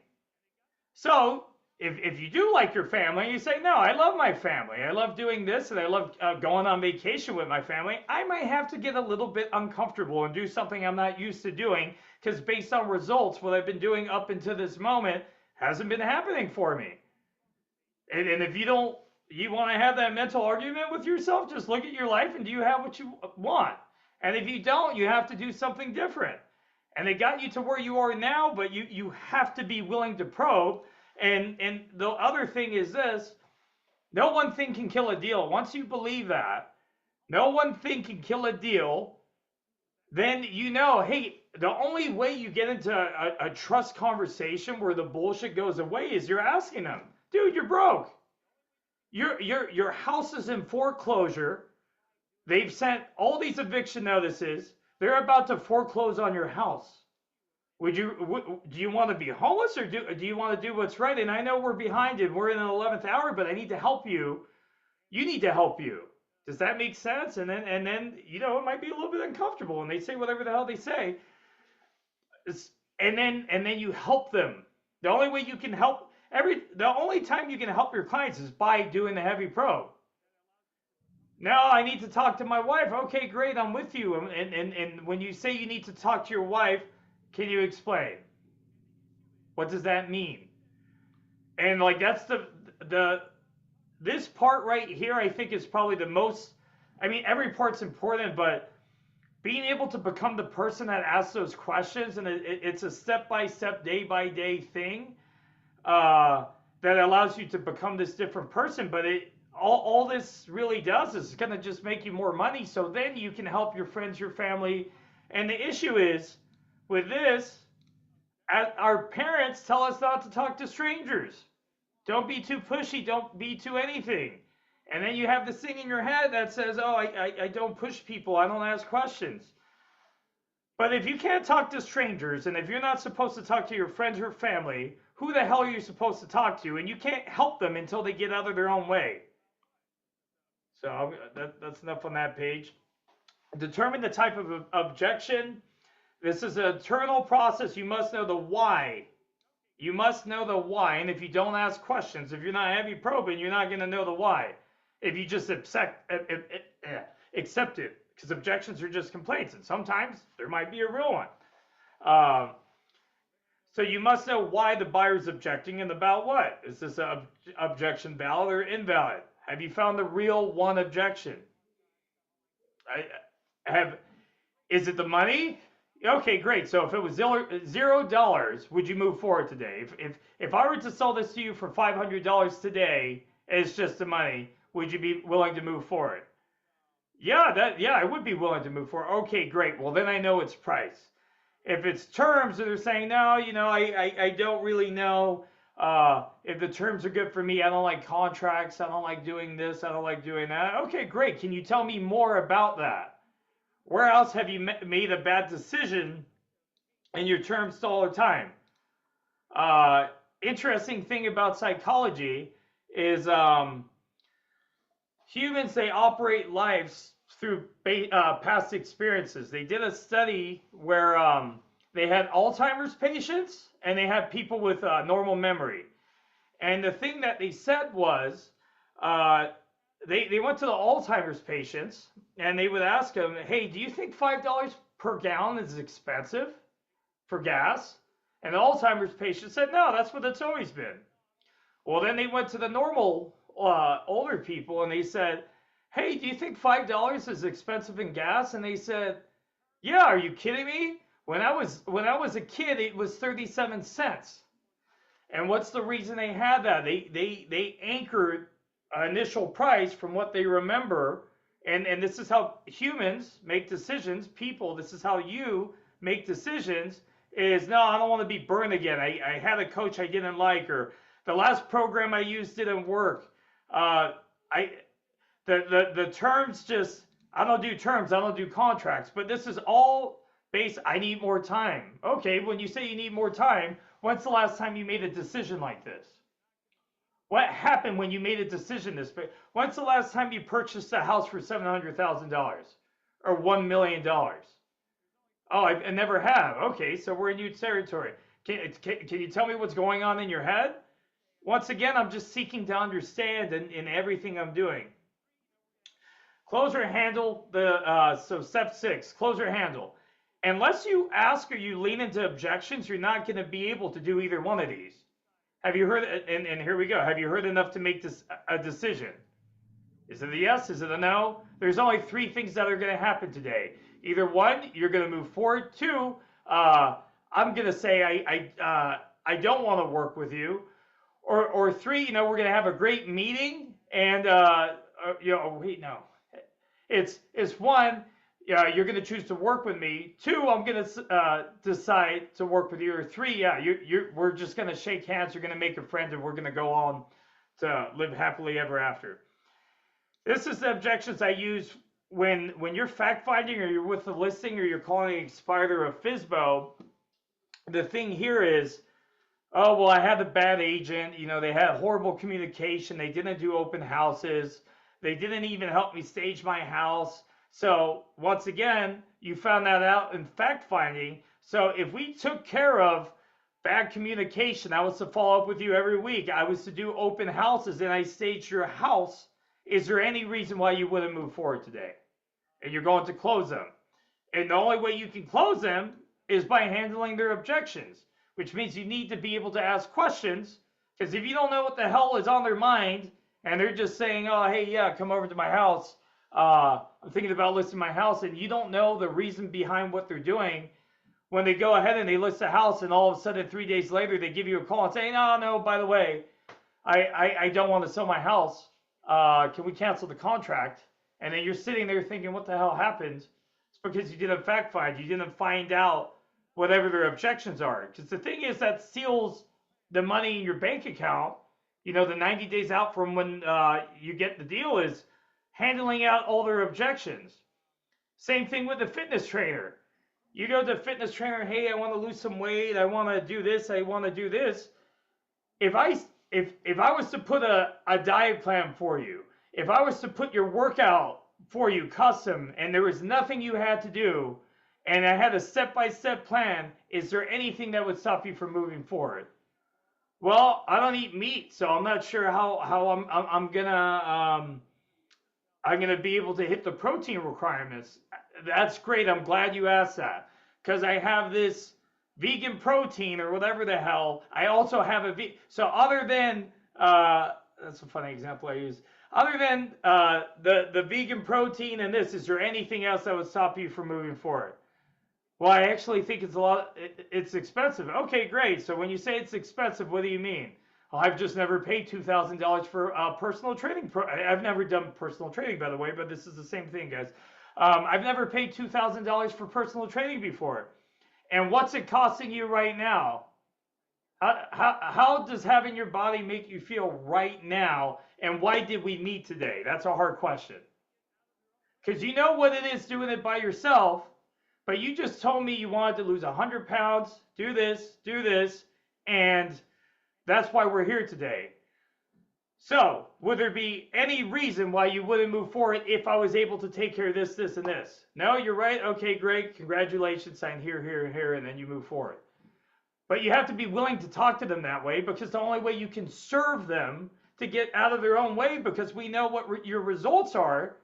So if you do like your family, you say, no, I love my family. I love doing this, and I love going on vacation with my family. I might have to get a little bit uncomfortable and do something I'm not used to doing, because based on results, what I've been doing up until this moment hasn't been happening for me. And if you want to have that mental argument with yourself, just look at your life and do you have what you want? And if you don't, you have to do something different. And they got you to where you are now, but you have to be willing to probe. And the other thing is this: no one thing can kill a deal. Once you believe that, no one thing can kill a deal, then you know, hey, the only way you get into a trust conversation where the bullshit goes away is you're asking them, dude, you're broke. Your house is in foreclosure. They've sent all these eviction notices. They're about to foreclose on your house. Do you want to be homeless, or do you want to do what's right? And I know we're behind and we're in an 11th hour, but I need to help you. You need to help you. Does that make sense? And then you know, it might be a little bit uncomfortable, and they say whatever the hell they say. And then you help them. The only way you can help the only time you can help your clients is by doing the heavy probe. Now I need to talk to my wife. Okay, great, I'm with you. And when you say you need to talk to your wife, can you explain? What does that mean? And like, that's this part right here, I think, is probably the most, I mean, every part's important, but being able to become the person that asks those questions, and it's a step-by-step, day-by-day thing that allows you to become this different person. But all this really does is going to just make you more money, so then you can help your friends, your family. And the issue is, with this, our parents tell us not to talk to strangers. Don't be too pushy. Don't be too anything. And then you have this thing in your head that says, oh, I don't push people. I don't ask questions. But if you can't talk to strangers, and if you're not supposed to talk to your friends or family, who the hell are you supposed to talk to? And you can't help them until they get out of their own way. So that's enough on that page. Determine the type of objection. This is an internal process. You must know the why. You must know the why. And if you don't ask questions, if you're not heavy probing, you're not going to know the why. If you just accept it, because objections are just complaints, and sometimes there might be a real one. So you must know why the buyer's objecting, and about what. Is this an objection valid or invalid? Have you found the real one objection? Is it the money? Okay, great. So if it was $0, would you move forward today? If I were to sell this to you for $500 today, it's just the money, would you be willing to move forward? Yeah, I would be willing to move forward. Okay, great. Well, then I know its price. If it's terms, they're saying, no, I don't really know if the terms are good for me. I don't like contracts. I don't like doing this. I don't like doing that. Okay, great. Can you tell me more about that? Where else have you made a bad decision and your terms all the time? Interesting thing about psychology is humans, they operate lives through past experiences. They did a study where they had Alzheimer's patients and they had people with normal memory. And the thing that they said was they went to the Alzheimer's patients and they would ask them, hey, do you think $5 per gallon is expensive for gas? And the Alzheimer's patient said, no, that's what it's always been. Well, then they went to the normal older people and they said, hey, do you think $5 is expensive in gas? And they said, yeah, are you kidding me? When I was a kid, it was 37 cents. And what's the reason they had that? They anchored initial price from what they remember. And this is how humans make decisions. People, this is how you make decisions. Is no, I don't want to be burned again. I had a coach I didn't like, or the last program I used didn't work. The terms just, I don't do terms, I don't do contracts, but this is all based, I need more time. Okay, when you say you need more time, when's the last time you made a decision like this? What happened when you made a decision this big? When's the last time you purchased a house for $700,000 or $1 million? Oh, I never have. Okay, so we're in new territory. Can you tell me what's going on in your head? Once again, I'm just seeking to understand in everything I'm doing. Close or handle so step 6, close or handle. Unless you ask or you lean into objections, you're not going to be able to do either one of these. Have you heard, and here we go, have you heard enough to make a decision? Is it a yes? Is it a no? There's only 3 things that are going to happen today. Either 1, you're going to move forward. 2, I'm going to say I don't want to work with you. Or 3, we're going to have a great meeting and wait, no. It's 1, you're going to choose to work with me. 2, I'm going to decide to work with you. Or 3, we're just going to shake hands. You're going to make a friend, and we're going to go on to live happily ever after. This is the objections I use when you're fact finding, or you're with a listing, or you're calling an expired or a FSBO. The thing here is, oh, well, I had a bad agent. They had horrible communication. They didn't do open houses. They didn't even help me stage my house. So once again, you found that out in fact finding. So if we took care of bad communication, I was to follow up with you every week, I was to do open houses, and I staged your house, is there any reason why you wouldn't move forward today? And you're going to close them. And the only way you can close them is by handling their objections, which means you need to be able to ask questions, because if you don't know what the hell is on their mind, and they're just saying, oh, hey, yeah, come over to my house, I'm thinking about listing my house, and you don't know the reason behind what they're doing, when they go ahead and they list a house, and all of a sudden 3 days later they give you a call and say, no, by the way, I don't want to sell my house. Can we cancel the contract? And then you're sitting there thinking, what the hell happened? It's because you didn't fact find. You didn't find out whatever their objections are. Because the thing is, that seals the money in your bank account. The 90 days out from when you get the deal is handling out all their objections. Same thing with the fitness trainer. You go to the fitness trainer, hey, I want to lose some weight. I want to do this. I want to do this. If I was to put a diet plan for you, if I was to put your workout for you custom, and there was nothing you had to do, and I had a step-by-step plan, is there anything that would stop you from moving forward? Well, I don't eat meat, so I'm not sure how I'm gonna be able to hit the protein requirements. That's great. I'm glad you asked that, because I have this vegan protein or whatever the hell. I also have a so other than that's a funny example I use. Other than the vegan protein and this, is there anything else that would stop you from moving forward? Well, I actually think it's expensive. Okay, great. So when you say it's expensive, what do you mean? Well, I've just never paid $2,000 for personal training. I've never done personal training, by the way, but this is the same thing, guys. I've never paid $2,000 for personal training before. And what's it costing you right now? How does having your body make you feel right now? And why did we meet today? That's a hard question. Because you know what it is doing it by yourself, but you just told me you wanted to lose 100 pounds, do this, and that's why we're here today. So, would there be any reason why you wouldn't move forward if I was able to take care of this, this, and this? No, you're right. Okay, great. Congratulations. Sign here, here, here, and then you move forward. But you have to be willing to talk to them that way, because the only way you can serve them to get out of their own way, because we know what your results are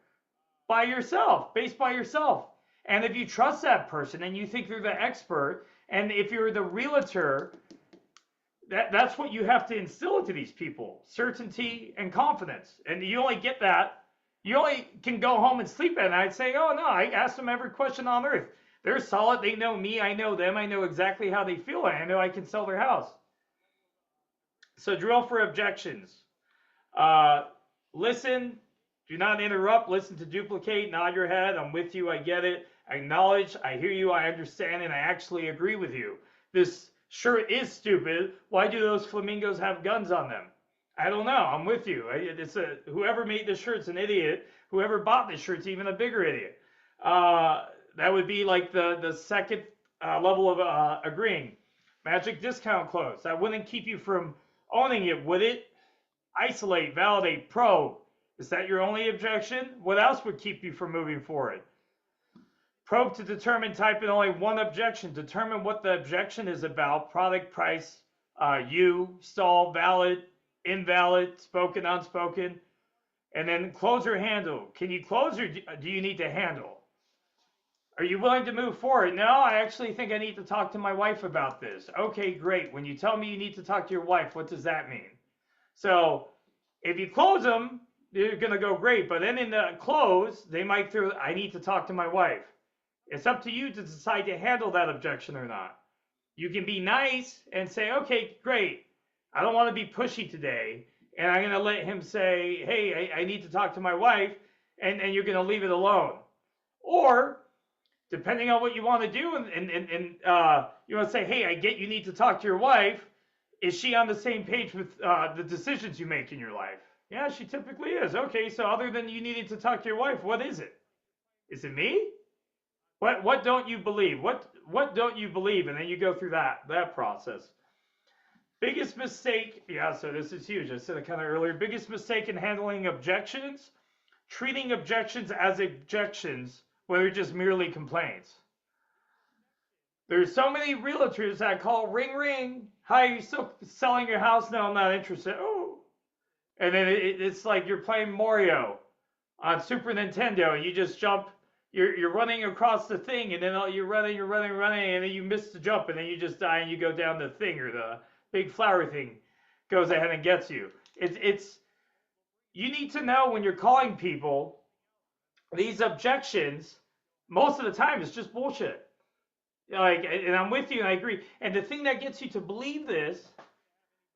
by yourself, based by yourself. And if you trust that person and you think they're the expert, and if you're the realtor, that's what you have to instill into these people: certainty and confidence. And you only get that, you only can go home and sleep at night saying, oh no, I asked them every question on earth. They're solid. They know me. I know them. I know exactly how they feel. I know I can sell their house. So drill for objections. Listen. Do not interrupt. Listen to duplicate. Nod your head. I'm with you. I get it. Acknowledge. I hear you. I understand. And I actually agree with you. This shirt is stupid. Why do those flamingos have guns on them? I don't know. I'm with you. Whoever made this shirt's an idiot. Whoever bought this shirt's even a bigger idiot. That would be like the second level of agreeing. Magic discount close. That wouldn't keep you from owning it, would it? Isolate, validate, probe. Is that your only objection? What else would keep you from moving forward? Probe to determine, type in only one objection. Determine what the objection is about: product, price, you, stall, valid, invalid, spoken, unspoken. And then close or handle. Can you close, or do you need to handle? Are you willing to move forward? No, I actually think I need to talk to my wife about this. Okay, great. When you tell me you need to talk to your wife, what does that mean? So if you close them, they're going to go great. But then in the close, they might throw, I need to talk to my wife. It's up to you to decide to handle that objection or not. You can be nice and say, okay, great. I don't want to be pushy today. And I'm going to let him say, hey, I need to talk to my wife. And you're going to leave it alone. Or, depending on what you want to do, and you want to say, hey, I get you need to talk to your wife. Is she on the same page with the decisions you make in your life? Yeah, she typically is. Okay, so other than you needing to talk to your wife, what is it? Is it me? What don't you believe? What don't you believe? And then you go through that process. Biggest mistake, yeah, so this is huge. I said it kind of earlier. Biggest mistake in handling objections: treating objections as objections when they're just merely complaints. There's so many realtors that call, ring, ring. Hi, are you still selling your house? No, I'm not interested. Oh. And then it's like you're playing Mario on Super Nintendo, and you just jump. You're running across the thing, and then you're running, and then you miss the jump, and then you just die, and you go down the thing, or the big flower thing goes ahead and gets you. You need to know when you're calling people, these objections, most of the time, it's just bullshit. Like, and I'm with you, and I agree. And the thing that gets you to believe this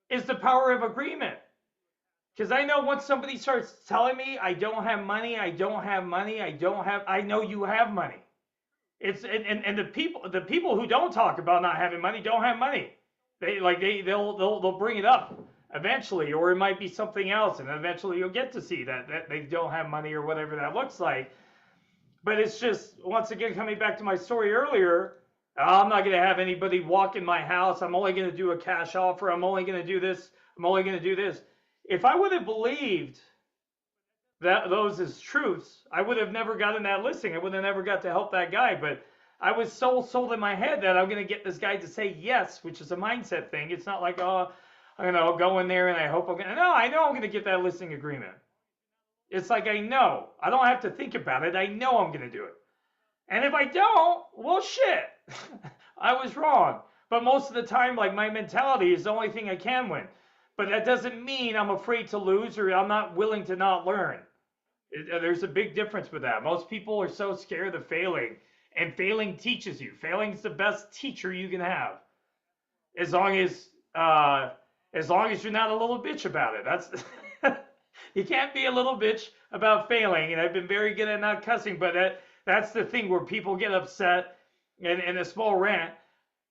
is the power of agreement. Because I know once somebody starts telling me I don't have money, I know you have money. And the people who don't talk about not having money don't have money. They'll bring it up eventually, or it might be something else, and eventually you'll get to see that they don't have money or whatever that looks like. But it's just, once again, coming back to my story earlier, I'm not going to have anybody walk in my house. I'm only going to do a cash offer. I'm only going to do this. I'm only going to do this. If I would have believed that those as truths, I would have never gotten that listing. I would have never got to help that guy. But I was so sold in my head that I'm going to get this guy to say yes, which is a mindset thing. It's not like, oh, I'm going to go in there and I hope I'm going to. No, I know I'm going to get that listing agreement. It's like, I know. I don't have to think about it. I know I'm going to do it. And if I don't, well, shit. I was wrong. But most of the time, like, my mentality is the only thing I can win. But that doesn't mean I'm afraid to lose or I'm not willing to not learn. There's a big difference with that. Most people are so scared of failing. And failing teaches you. Failing is the best teacher you can have. As long as you're not a little bitch about it. That's you can't be a little bitch about failing. And I've been very good at not cussing, but that's the thing where people get upset and a small rant.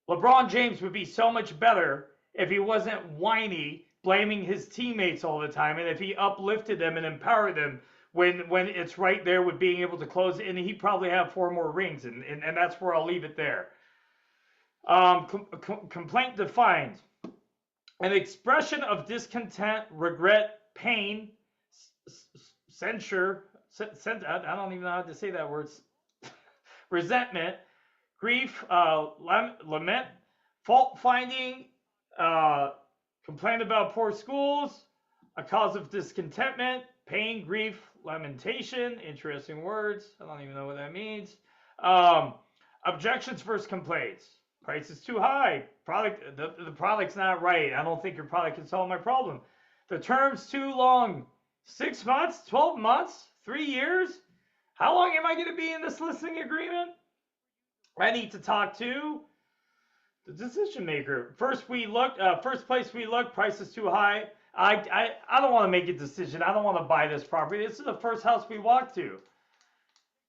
LeBron James would be so much better if he wasn't whiny, blaming his teammates all the time, and if he uplifted them and empowered them when it's right there with being able to close, and he'd probably have 4 more rings, and that's where I'll leave it there. Complaint defined: an expression of discontent, regret, pain, censure, I don't even know how to say that word, resentment, grief, lament, fault finding, complaint about poor schools, a cause of discontentment, pain, grief, lamentation, interesting words. I don't even know what that means. Objections versus complaints. Price is too high. The product's not right. I don't think your product can solve my problem. The term's too long. 6 months, 12 months, 3 years? How long am I going to be in this listing agreement? I need to talk to the decision maker. First place we look, price is too high. I don't want to make a decision. I don't want to buy this property. This is the first house we walked to.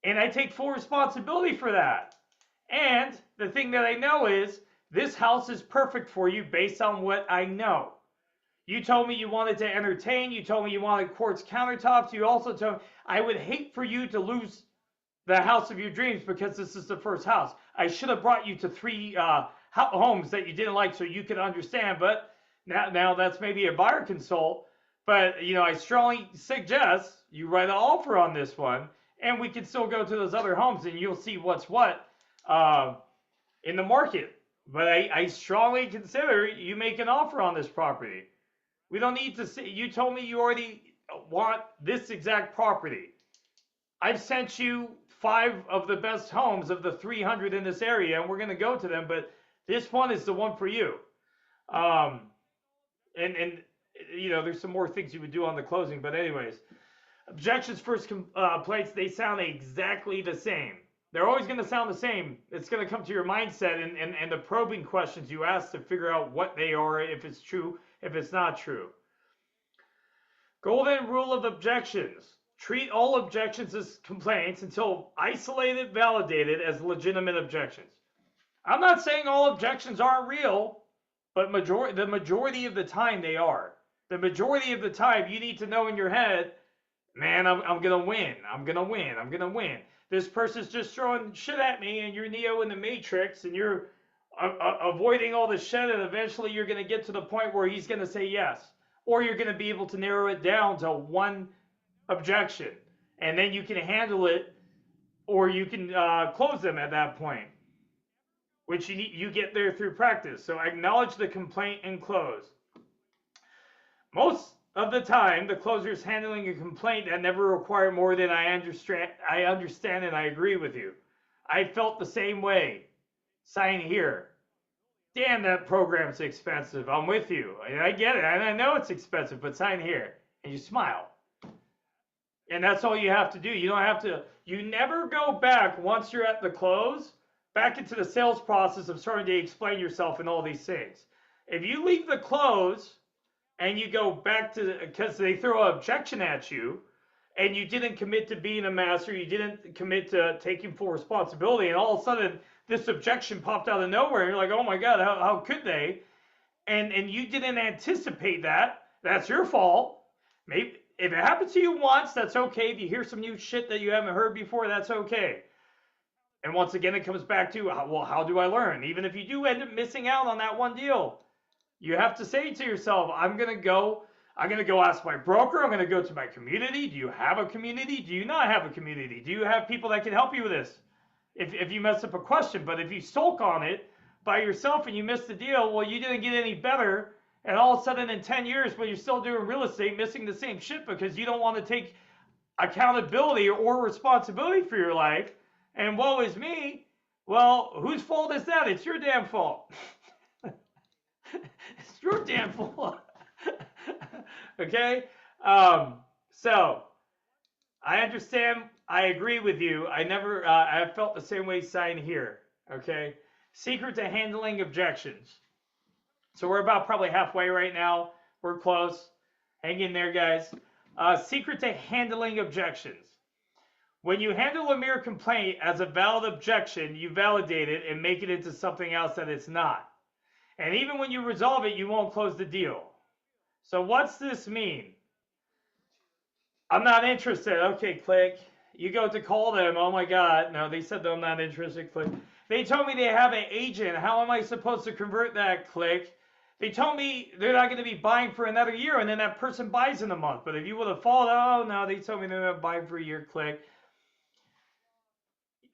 And I take full responsibility for that. And the thing that I know is this house is perfect for you based on what I know. You told me you wanted to entertain. You told me you wanted quartz countertops. You also told me I would hate for you to lose the house of your dreams because this is the first house. I should have brought you to 3 homes that you didn't like so you could understand. But now that's maybe a buyer consult. But I strongly suggest you write an offer on this one, and we can still go to those other homes, and you'll see what's what in the market. But I strongly consider you make an offer on this property. We don't need to see. You told me you already want this exact property. I've sent you 5 of the best homes of the 300 in this area, and we're going to go to them. But this one is the one for you. And there's some more things you would do on the closing. But anyways, objections first complaints, they sound exactly the same. They're always going to sound the same. It's going to come to your mindset and the probing questions you ask to figure out what they are, if it's true, if it's not true. Golden rule of objections. Treat all objections as complaints until isolated, validated as legitimate objections. I'm not saying all objections aren't real, but the majority of the time they are. The majority of the time you need to know in your head, man, I'm going to win. I'm going to win. I'm going to win. This person's just throwing shit at me, and you're Neo in the Matrix, and you're avoiding all the shit, and eventually you're going to get to the point where he's going to say yes. Or you're going to be able to narrow it down to one objection, and then you can handle it, or you can close them at that point, which you get there through practice. So acknowledge the complaint and close. Most of the time, the closer is handling a complaint that never required more than I understand and I agree with you. I felt the same way. Sign here. Damn, that program's expensive. I'm with you. I get it. And I know it's expensive, but sign here. And you smile. And that's all you have to do. You don't have to, you never go back once you're at the close, back into the sales process of starting to explain yourself and all these things. If you leave the close and you go back to, because they throw an objection at you, and you didn't commit to being a master, you didn't commit to taking full responsibility, and all of a sudden this objection popped out of nowhere, and you're like, oh my God, how could they? And you didn't anticipate that. That's your fault. Maybe if it happens to you once, that's okay. If you hear some new shit that you haven't heard before, that's okay. And once again, it comes back to, well, how do I learn? Even if you do end up missing out on that one deal, you have to say to yourself, I'm going to go ask my broker. I'm going to go to my community. Do you have a community? Do you not have a community? Do you have people that can help you with this? If you mess up a question, but if you sulk on it by yourself and you miss the deal, well, you didn't get any better. And all of a sudden in 10 years, but you're still doing real estate, missing the same shit because you don't want to take accountability or responsibility for your life. And woe is me. Well, whose fault is that? It's your damn fault. It's your damn fault. Okay? So, I understand. I agree with you. I felt the same way sign here. Okay? Secret to handling objections. So we're about probably halfway right now. We're close. Hang in there, guys. Secret to handling objections. When you handle a mere complaint as a valid objection, you validate it and make it into something else that it's not. And even when you resolve it, you won't close the deal. So what's this mean? I'm not interested. Okay, click. You go to call them. Oh my God. No, they said I'm not interested. Click. They told me they have an agent. How am I supposed to convert that? Click. They told me they're not going to be buying for another year, and then that person buys in a month. But if you would have followed, oh no, they told me they're not buying for a year. Click.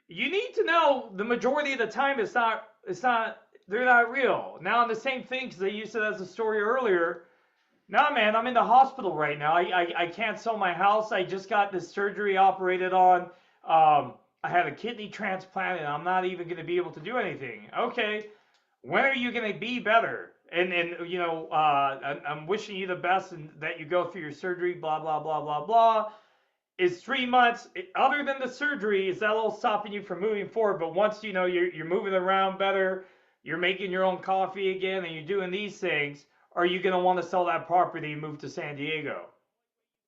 You need to know the majority of the time they're not real. Now, the same thing, because I used it as a story earlier. No, man, I'm in the hospital right now. I can't sell my house. I just got this surgery operated on. I had a kidney transplant, and I'm not even going to be able to do anything. Okay, when are you going to be better? And you know, I'm wishing you the best and that you go through your surgery, blah, blah, blah, blah, blah. Is 3 months, other than the surgery, is that a little stopping you from moving forward? But once you know you're moving around better, you're making your own coffee again, and you're doing these things, are you going to want to sell that property and move to San Diego?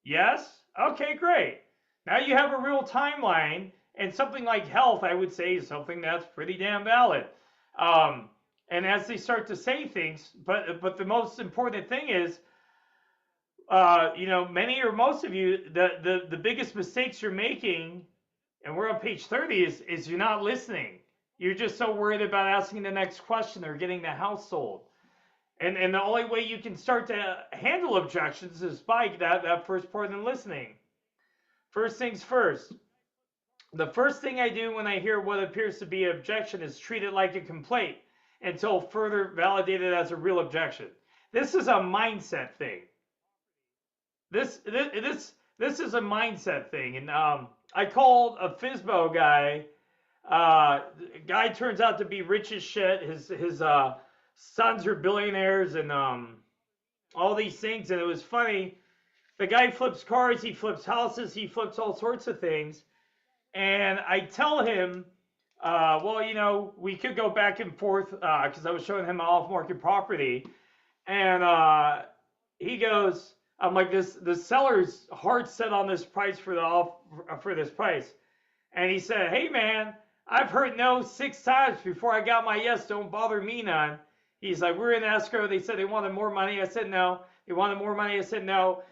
Yes? Okay, great. Now you have a real timeline, and something like health, I would say, is something that's pretty damn valid. And as they start to say things, but the most important thing is, you know, many or most of you, the biggest mistakes you're making, and we're on page 30, is you're not listening. You're just so worried about asking the next question or getting the house sold. And the only way you can start to handle objections is by that first part in listening. First things first. The first thing I do when I hear what appears to be an objection is treat it like a complaint until further validated as a real objection. This is a mindset thing. This is a mindset thing. And I called a FISBO guy. Guy turns out to be rich as shit. His sons are billionaires and all these things. And it was funny. The guy flips cars, he flips houses, he flips all sorts of things. And I tell him, well, you know, we could go back and forth because I was showing him off-market property. And he goes, I'm like, the seller's heart set on this price for this price. And he said, hey, man, I've heard no 6 times before I got my yes. Don't bother me none. He's like, we're in escrow. They said they wanted more money. I said no. They wanted more money. I said no.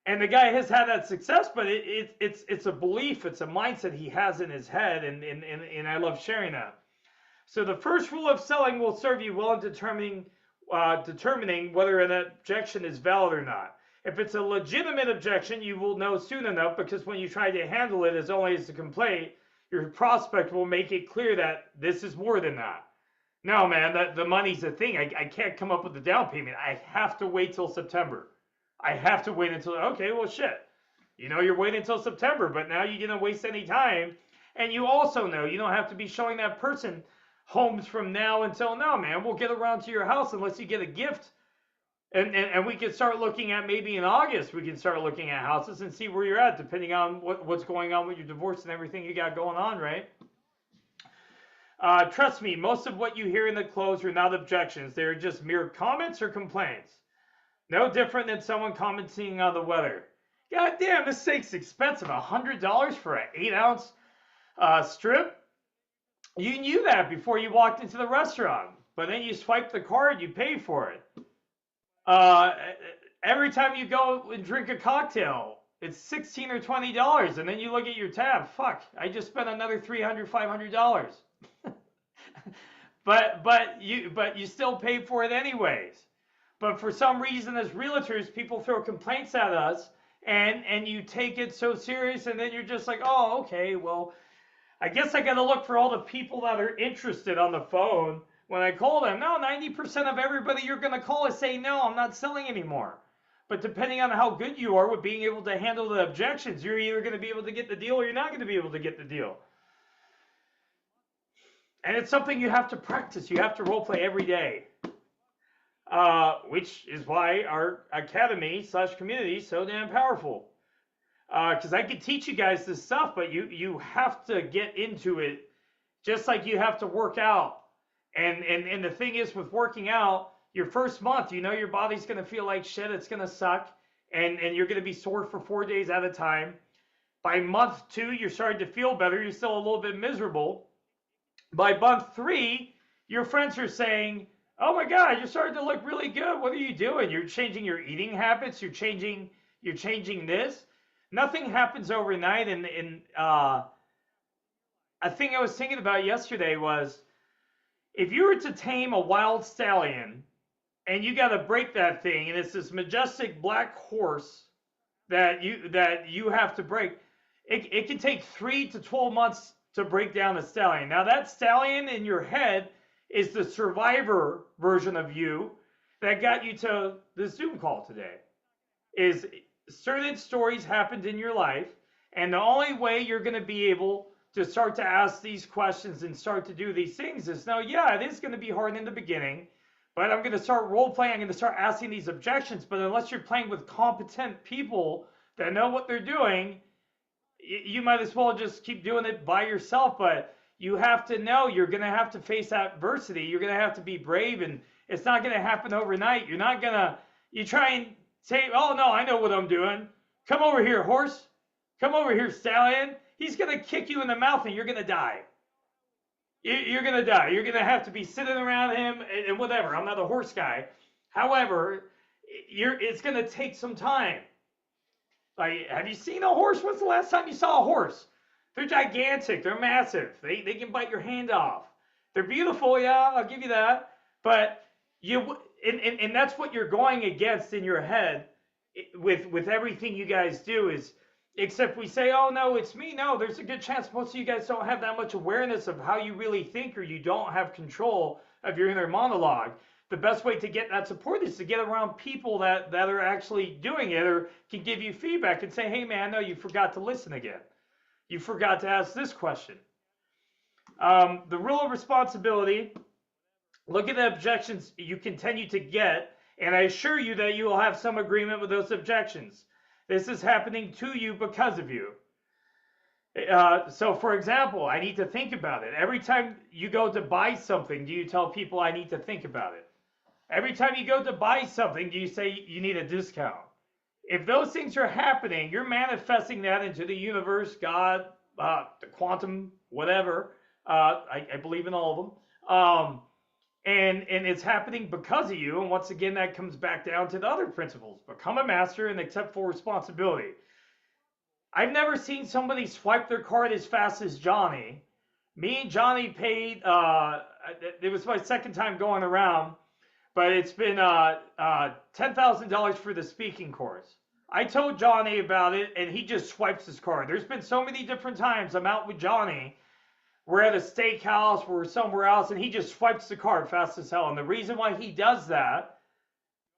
And the guy has had that success, but it's a belief, it's a mindset he has in his head, and I love sharing that. So the first rule of selling will serve you well in determining whether an objection is valid or not. If it's a legitimate objection, you will know soon enough, because when you try to handle it as only as a complaint, your prospect will make it clear that this is more than that. No, man, the money's a thing. I can't come up with the down payment. I have to wait till September. I have to wait until, okay, well, shit. You know, you're waiting until September, but now you didn't waste any time. And you also know you don't have to be showing that person homes from now until now, man. We'll get around to your house unless you get a gift. And we can start looking at, maybe in August, we can start looking at houses and see where you're at, depending on what's going on with your divorce and everything you got going on, right? Trust me, most of what you hear in the close are not objections. They're just mere comments or complaints. No different than someone commenting on the weather. God damn, this steak's expensive. $100 for an 8-ounce strip? You knew that before you walked into the restaurant. But then you swipe the card, you pay for it. Every time you go and drink a cocktail, it's $16 or $20. And then you look at your tab. Fuck, I just spent another $300, $500. but you still pay for it anyways. But for some reason, as realtors, people throw complaints at us, and you take it so serious, and then you're just like, oh, okay, well, I guess I got to look for all the people that are interested on the phone when I call them. No, 90% of everybody you're going to call is saying, no, I'm not selling anymore. But depending on how good you are with being able to handle the objections, you're either going to be able to get the deal or you're not going to be able to get the deal. And it's something you have to practice. You have to role play every day. Which is why our academy/community is so damn powerful. Because I could teach you guys this stuff, but you have to get into it, just like you have to work out. And the thing is, with working out, your first month, you know your body's going to feel like shit. It's going to suck. And you're going to be sore for 4 days at a time. By month 2, you're starting to feel better. You're still a little bit miserable. By month 3, your friends are saying, "Oh my God, you're starting to look really good. What are you doing? You're changing your eating habits. You're changing this." Nothing happens overnight. And a thing I was thinking about yesterday was, if you were to tame a wild stallion and you got to break that thing, and it's this majestic black horse that you have to break, it can take 3 to 12 months to break down a stallion. Now that stallion in your head is the survivor version of you that got you to the Zoom call today. Is certain stories happened in your life, and the only way you're going to be able to start to ask these questions and start to do these things is, now, yeah, it is going to be hard in the beginning, but I'm going to start role playing. I'm going to start asking these objections. But unless you're playing with competent people that know what they're doing, you might as well just keep doing it by yourself. But you have to know you're going to have to face adversity. You're going to have to be brave, and it's not going to happen overnight. You're not going to, you try and say, "Oh no, I know what I'm doing. Come over here, horse. Come over here, stallion." He's going to kick you in the mouth and you're going to die. You're going to die. You're going to have to be sitting around him and whatever. I'm not a horse guy. However, it's going to take some time. Like, have you seen a horse? When's the last time you saw a horse? They're gigantic. They're massive. They can bite your hand off. They're beautiful, yeah, I'll give you that. But and that's what you're going against in your head with everything you guys do is, except we say, "Oh no, it's me." No, there's a good chance most of you guys don't have that much awareness of how you really think, or you don't have control of your inner monologue. The best way to get that support is to get around people that are actually doing it, or can give you feedback and say, "Hey man, no, you forgot to listen again. You forgot to ask this question." The rule of responsibility: look at the objections you continue to get, and I assure you that you will have some agreement with those objections. This is happening to you because of you. So for example, I need to think about it. Every time you go to buy something, do you tell people, "I need to think about it"? Every time you go to buy something, do you say you need a discount? If those things are happening, you're manifesting that into the universe, God, the quantum, whatever. I believe in all of them. And it's happening because of you. And once again, that comes back down to the other principles. Become a master and accept full responsibility. I've never seen somebody swipe their card as fast as Johnny. Me and Johnny paid, it was my second time going around, but it's been $10,000 for the speaking course. I told Johnny about it, and he just swipes his card. There's been so many different times I'm out with Johnny. We're at a steakhouse, we're somewhere else, and he just swipes the card fast as hell. And the reason why he does that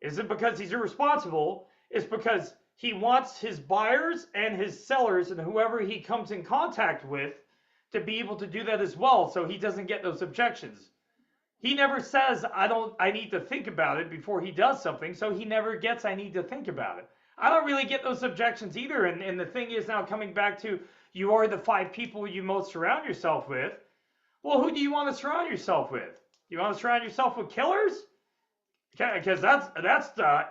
isn't because he's irresponsible. It's because he wants his buyers and his sellers and whoever he comes in contact with to be able to do that as well, so he doesn't get those objections. He never says, I need to think about it before he does something, so he never gets, "I need to think about it." I don't really get those objections either. And the thing is, now coming back to, you are the 5 people you most surround yourself with. Well, who do you want to surround yourself with? You want to surround yourself with killers? Because that's the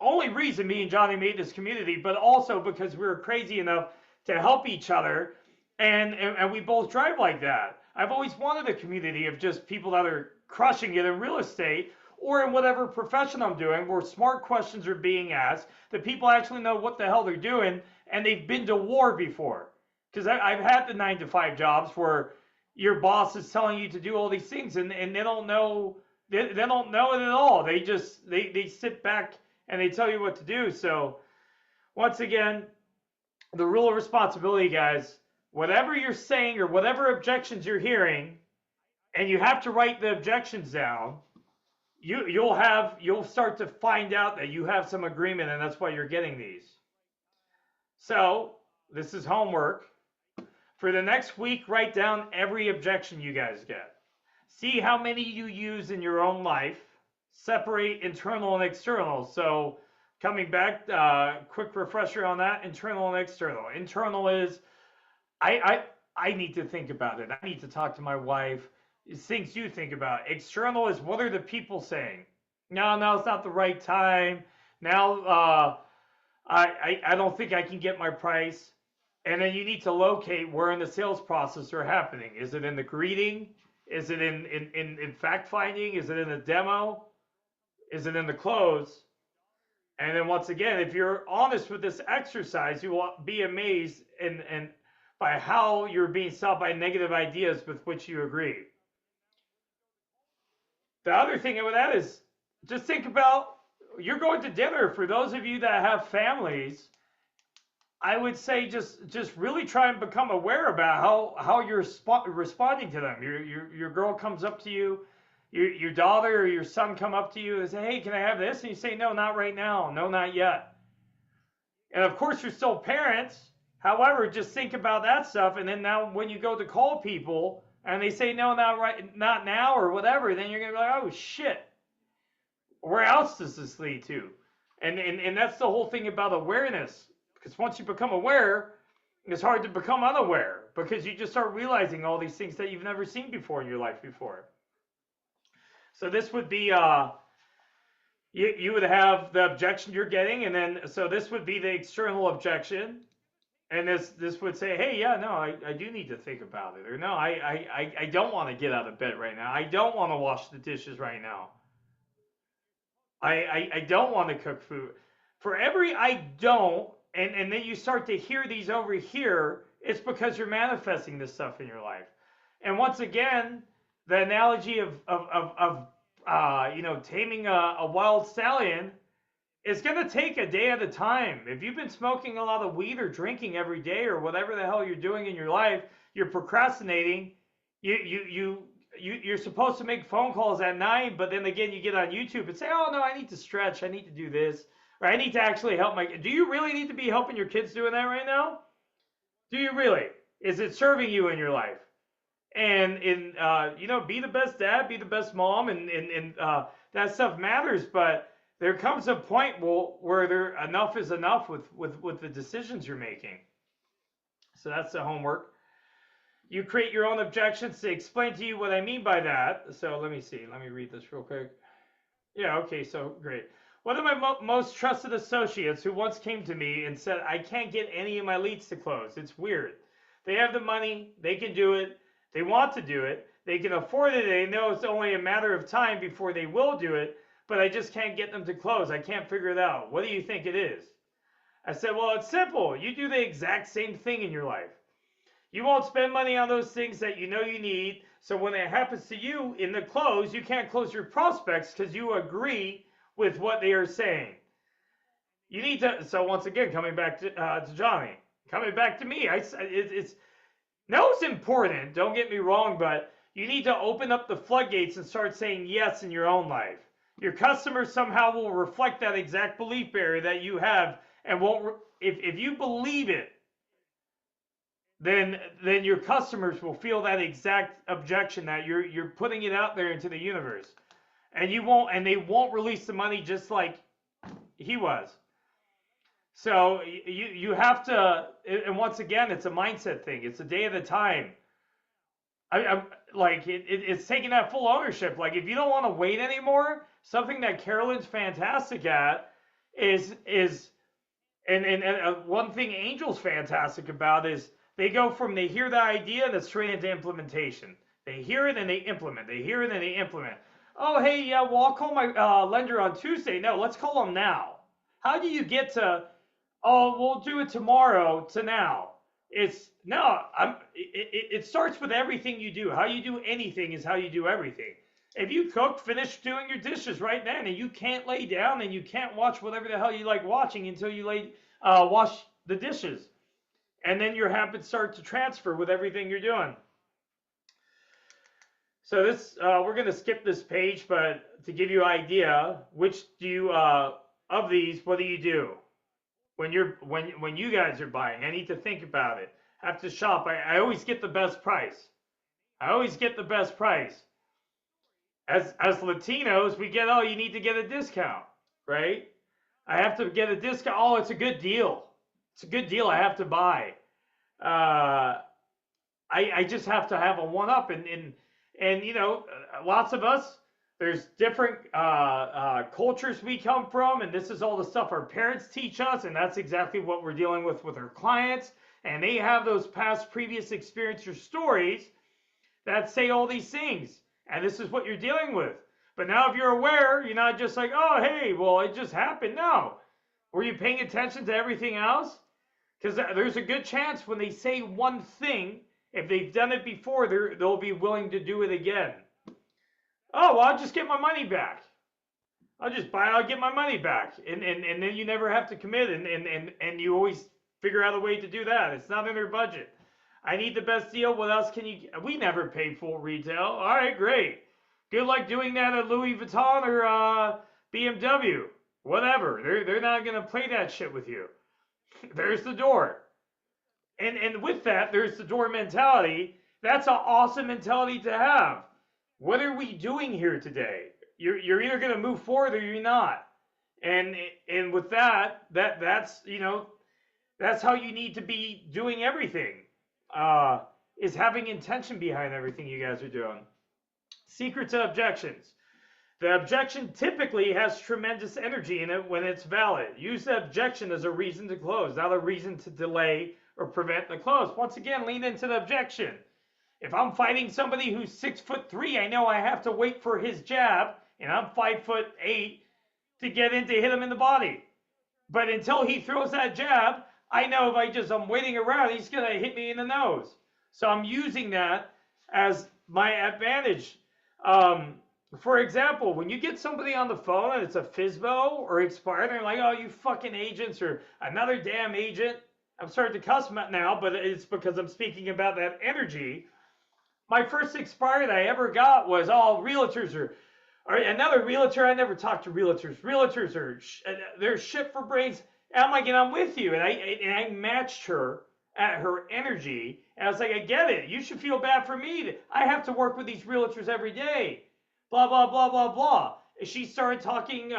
only reason me and Johnny made this community, but also because we were crazy enough to help each other, and we both drive like that. I've always wanted a community of just people that are crushing it in real estate or in whatever profession I'm doing, where smart questions are being asked, that people actually know what the hell they're doing, and they've been to war before. Because I've had the 9-to-5 jobs where your boss is telling you to do all these things, and they don't know they don't know it at all. They just they sit back and they tell you what to do. So once again, the rule of responsibility, guys: whatever you're saying or whatever objections you're hearing, and you have to write the objections down, you'll start to find out that you have some agreement, and that's why you're getting these. So this is homework. For the next week, write down every objection you guys get. See how many you use in your own life. Separate internal and external. So coming back, quick refresher on that: internal and external. Internal is, I need to think about it. I need to talk to my wife. It's things you think about. External is, what are the people saying? No, it's not the right time. Now, I don't think I can get my price. And then you need to locate where in the sales process they're happening. Is it in the greeting? Is it in fact finding? Is it in the demo? Is it in the close? And then once again, if you're honest with this exercise, you will be amazed and by how you're being stopped by negative ideas with which you agree. The other thing with that is just think about you're going to dinner. For those of you that have families, I would say just really try and become aware about how you're responding to them. Your girl comes up to you, your daughter or your son come up to you and say, "Hey, can I have this?" And you say, "No, not right now. No, not yet." And of course, you're still parents. However, just think about that stuff. And then now, when you go to call people and they say, "No, not right, not now," or whatever, then you're gonna be like, "Oh shit, where else does this lead to?" And that's the whole thing about awareness. Because once you become aware, it's hard to become unaware because you just start realizing all these things that you've never seen before in your life before. So this would be you would have the objection you're getting, and then so this would be the external objection, and this would say, hey, yeah, no, I do need to think about it, or no, I don't want to get out of bed right now. I don't want to wash the dishes right now. I don't want to cook food. For every I don't, and then you start to hear these over here, it's because you're manifesting this stuff in your life. And once again, the analogy of taming a wild stallion is going to take a day at a time. If you've been smoking a lot of weed or drinking every day or whatever the hell you're doing in your life, you're procrastinating. You're supposed to make phone calls at 9, but then again you get on YouTube and say, "Oh no, I need to stretch. I need to do this." Or I need to actually help my. Do you really need to be helping your kids doing that right now? Do you really? Is it serving you in your life? And be the best dad, be the best mom, and that stuff matters. But there comes a point where enough is enough with the decisions you're making. So that's the homework. You create your own objections to explain to you what I mean by that. So let me see. Let me read this real quick. Yeah, okay, so great. One of my most trusted associates who once came to me and said, "I can't get any of my leads to close. It's weird. They have the money, they can do it, they want to do it, they can afford it, they know it's only a matter of time before they will do it, but I just can't get them to close. I can't figure it out. What do you think it is?" I said, "Well, it's simple. You do the exact same thing in your life. You won't spend money on those things that you know you need, so when it happens to you in the close, you can't close your prospects because you agree with what they are saying. You need to." So once again, coming back to Johnny, coming back to me, it's important. Don't get me wrong, but you need to open up the floodgates and start saying yes in your own life. Your customers somehow will reflect that exact belief barrier that you have, and won't. If you believe it, then your customers will feel that exact objection that you're putting it out there into the universe. And they won't release the money just like he was. So you have to, and once again, it's a mindset thing. It's a day at a time. I'm like it's taking that full ownership. Like if you don't want to wait anymore, something that Carolyn's fantastic at is and one thing Angel's fantastic about is they go from they hear the idea and it's straight into implementation. They hear it and they implement. They hear it and they implement. "Oh, hey, yeah, well, I'll call my lender on Tuesday." No, let's call them now. How do you get to, "Oh, we'll do it tomorrow," to now? It's no. It starts with everything you do. How you do anything is how you do everything. If you cook, finish doing your dishes right then, and you can't lay down and you can't watch whatever the hell you like watching until you wash the dishes, and then your habits start to transfer with everything you're doing. So this we're going to skip this page, but to give you an idea, which do you of these, what do you do when you guys are buying? I need to think about it. I have to shop. I always get the best price. I always get the best price. As Latinos, we get, "Oh, you need to get a discount," right? I have to get a discount. "Oh, it's a good deal. It's a good deal. I have to buy." I just have to have a one up, and lots of us, there's different cultures we come from, and this is all the stuff our parents teach us, and that's exactly what we're dealing with our clients. and they have those past previous experience or stories that say all these things, and this is what you're dealing with. But now if you're aware, you're not just like, oh, hey, well, it just happened. No. Were you paying attention to everything else? Because there's a good chance when they say one thing, if they've done it before, they'll be willing to do it again. Oh, well, I'll just get my money back. I'll just buy it, I'll get my money back. And then you never have to commit, and you always figure out a way to do that. It's not in their budget. I need the best deal. What else can you? We never pay full retail. All right, great. Good luck doing that at Louis Vuitton or BMW. Whatever. They're not going to play that shit with you. There's the door. And with that, there's the door mentality. That's an awesome mentality to have. What are we doing here today? You're either going to move forward or you're not. And with that's that's how you need to be doing everything. Is having intention behind everything you guys are doing. Secret to objections. The objection typically has tremendous energy in it when it's valid. Use the objection as a reason to close, not a reason to delay or prevent the close. Once again, lean into the objection. If I'm fighting somebody who's 6'3", I know I have to wait for his jab, and I'm 5'8" to get in to hit him in the body. But until he throws that jab, I know if I'm waiting around, he's going to hit me in the nose. So I'm using that as my advantage. For example, when you get somebody on the phone and it's a FISBO or expired, they're like, oh, you fucking agents or another damn agent. I'm starting to cuss now, but it's because I'm speaking about that energy. My first expired I ever got was, oh, realtors or another realtor. I never talked to realtors. Realtors are they're shit for brains. And I'm like, and I'm with you. And I matched her at her energy. And I was like, I get it. You should feel bad for me. I have to work with these realtors every day. Blah, blah, blah, blah, blah. She started talking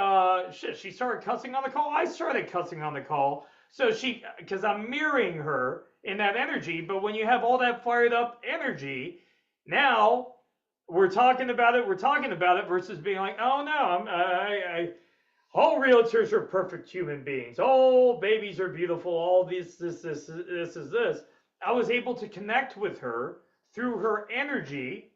shit. She started cussing on the call. I started cussing on the call. So because I'm mirroring her in that energy. But when you have all that fired up energy, now we're talking about it versus being like, oh no, all realtors are perfect human beings. All babies are beautiful. All this is this. I was able to connect with her through her energy,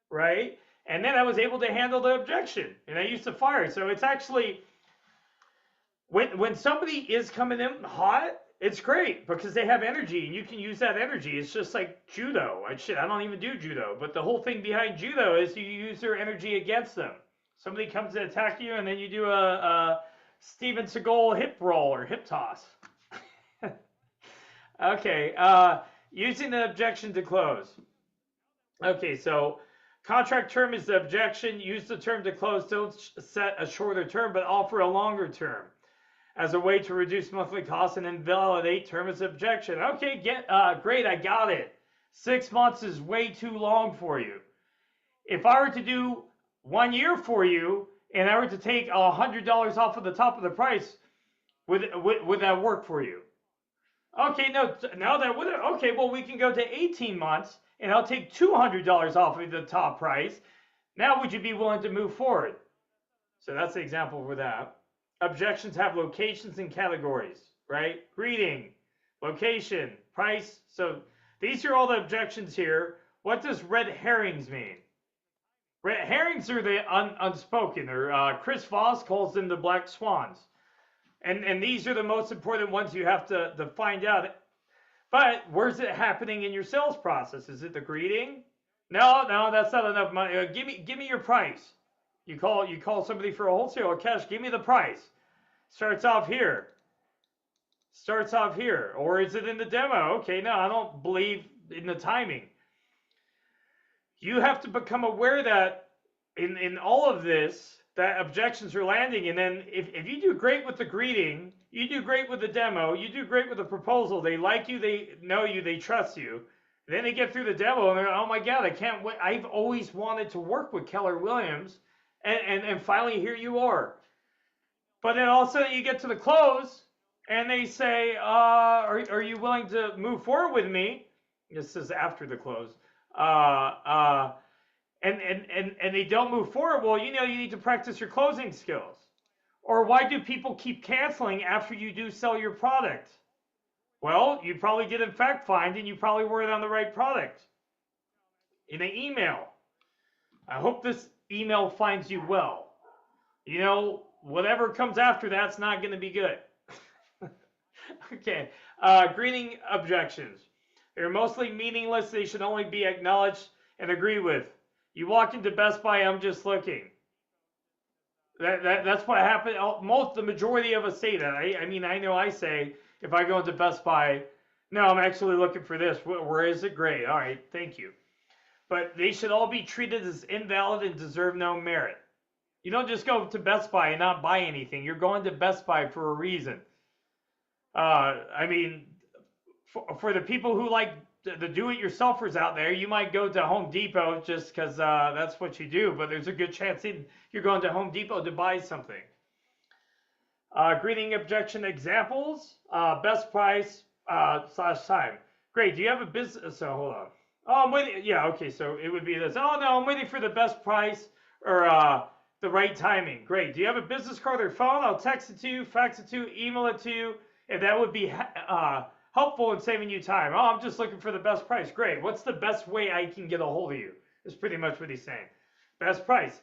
right? And then I was able to handle the objection. And I used to fire. So it's actually, when somebody is coming in hot, it's great because they have energy and you can use that energy. It's just like judo. I don't even do judo. But the whole thing behind judo is you use their energy against them. Somebody comes to attack you, and then you do a Steven Seagal hip roll or hip toss. Okay, using the objection to close. Okay, so contract term is the objection. Use the term to close. Don't set a shorter term, but offer a longer term as a way to reduce monthly costs and invalidate term as objection. Okay, great, I got it. 6 months is way too long for you. If I were to do 1 year for you, and I were to take $100 off of the top of the price, would that work for you? Okay, no, that would. Okay, well, we can go to 18 months, and I'll take $200 off of the top price. Now, would you be willing to move forward? So that's the example for that. Objections have locations and categories, right? Greeting, location, price. So these are all the objections here. What does red herrings mean? Red herrings are the unspoken, or Chris Voss calls them the black swans. And these are the most important ones you have to find out. But where's it happening in your sales process? Is it the greeting? No, that's not enough money. Give me your price. You call somebody for a wholesale or cash. Give me the price. Starts off here. Or is it in the demo? Okay, no, I don't believe in the timing. You have to become aware that in all of this, that objections are landing. And then if you do great with the greeting, you do great with the demo, you do great with the proposal, they like you, they know you, they trust you. Then they get through the demo and they're, oh my God, I can't wait. I've always wanted to work with Keller Williams. And finally, here you are. But then all of a sudden you get to the close and they say, are you willing to move forward with me? This is after the close. And they don't move forward. Well, you need to practice your closing skills. Or why do people keep canceling after you do sell your product? Well, you probably didn't fact find and you probably weren't on the right product. In an email, I hope this email finds you well. You know, whatever comes after that's not going to be good. Okay. Greeting objections. They're mostly meaningless. They should only be acknowledged and agreed with. You walk into Best Buy, I'm just looking. That's what happened. The majority of us say that. I mean, I know I say, if I go into Best Buy, no, I'm actually looking for this. Where is it? Great. All right. Thank you. But they should all be treated as invalid and deserve no merit. You don't just go to Best Buy and not buy anything. You're going to Best Buy for a reason. I mean, for the people who like the do-it-yourselfers out there, you might go to Home Depot just because that's what you do. But there's a good chance you're going to Home Depot to buy something. Greeting objection examples. Best price / time. Great. Do you have a business? So hold on. Oh, I'm waiting. Yeah. Okay. So it would be this. Oh no, I'm waiting for the best price or the right timing. Great. Do you have a business card or phone? I'll text it to you, fax it to you, email it to you, and that would be helpful in saving you time. Oh, I'm just looking for the best price. Great. What's the best way I can get a hold of you? Is pretty much what he's saying. Best price.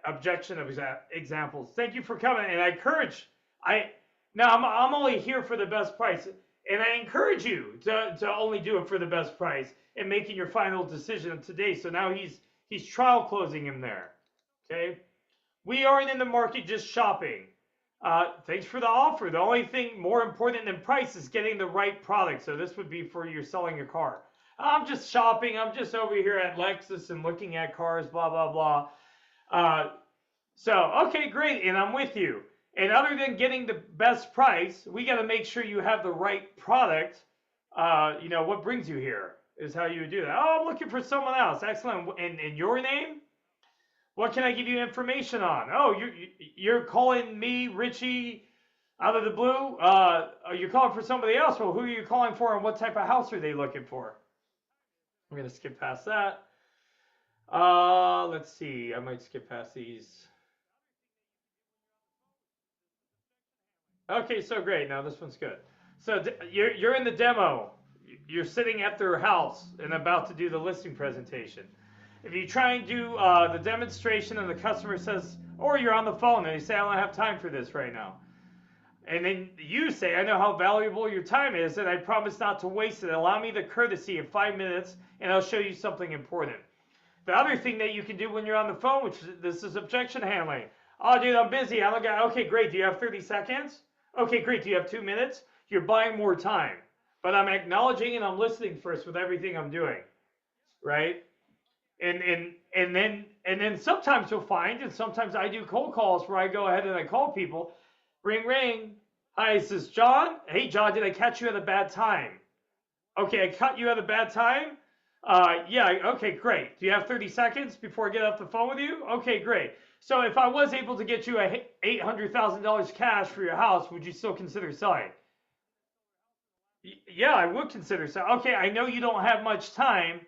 Objection of examples. Thank you for coming, and I encourage. I'm only here for the best price, and I encourage you to only do it for the best price and making your final decision today. So now he's trial closing him there. Okay, we aren't in the market just shopping. Thanks for the offer. The only thing more important than price is getting the right product. So this would be for you're selling a car. I'm just shopping. I'm just over here at Lexus and looking at cars, blah, blah, blah. Okay, great. And I'm with you. And other than getting the best price, we got to make sure you have the right product. What brings you here is how you would do that. Oh, I'm looking for someone else. Excellent. And your name? What can I give you information on? Oh, you're calling me, Richie, out of the blue? You're calling for somebody else. Well, who are you calling for and what type of house are they looking for? I'm going to skip past that. Let's see. I might skip past these. Okay, so great. Now this one's good. So you're in the demo. You're sitting at their house and about to do the listing presentation. If you try and do the demonstration and the customer says, or you're on the phone and they say, I don't have time for this right now. And then you say, I know how valuable your time is and I promise not to waste it. Allow me the courtesy of 5 minutes and I'll show you something important. The other thing that you can do when you're on the phone, this is objection handling. Oh, dude, I'm busy. Okay, great. Do you have 30 seconds? Okay, great. Do you have 2 minutes? You're buying more time. But I'm acknowledging and I'm listening first with everything I'm doing. Right? And then sometimes you'll find, and sometimes I do cold calls where I go ahead and I call people, ring, ring. Hi, this is John. Hey, John, did I catch you at a bad time? Okay, I caught you at a bad time? Yeah, okay, great. Do you have 30 seconds before I get off the phone with you? Okay, great. So if I was able to get you $800,000 cash for your house, would you still consider selling? Yeah, I would consider selling. Okay, I know you don't have much time.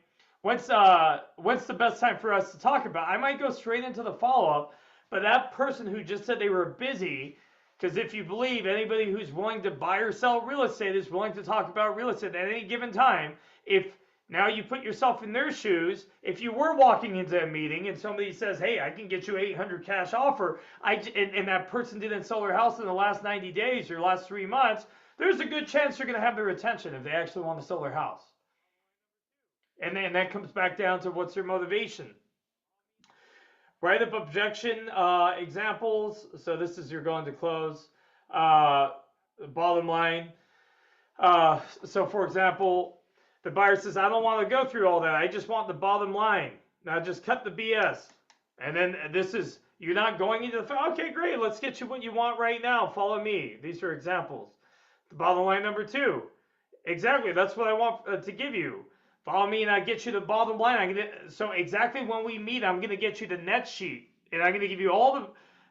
What's the best time for us to talk about? I might go straight into the follow-up, but that person who just said they were busy, because if you believe anybody who's willing to buy or sell real estate is willing to talk about real estate at any given time, if now you put yourself in their shoes, if you were walking into a meeting and somebody says, hey, I can get you 800 cash offer, and that person didn't sell their house in the last 90 days or last 3 months, there's a good chance you're going to have their attention if they actually want to sell their house. And then that comes back down to what's their motivation. Write up objection examples. So this is you're going to close. Bottom line. So for example, the buyer says, I don't want to go through all that. I just want the bottom line. Now just cut the BS. And then this is, you're not going into the, okay, great. Let's get you what you want right now. Follow me. These are examples. The bottom line number 2. Exactly. That's what I want to give you. Follow me and I get you the bottom line. So exactly when we meet, I'm going to get you the net sheet. And I'm going to give you all the,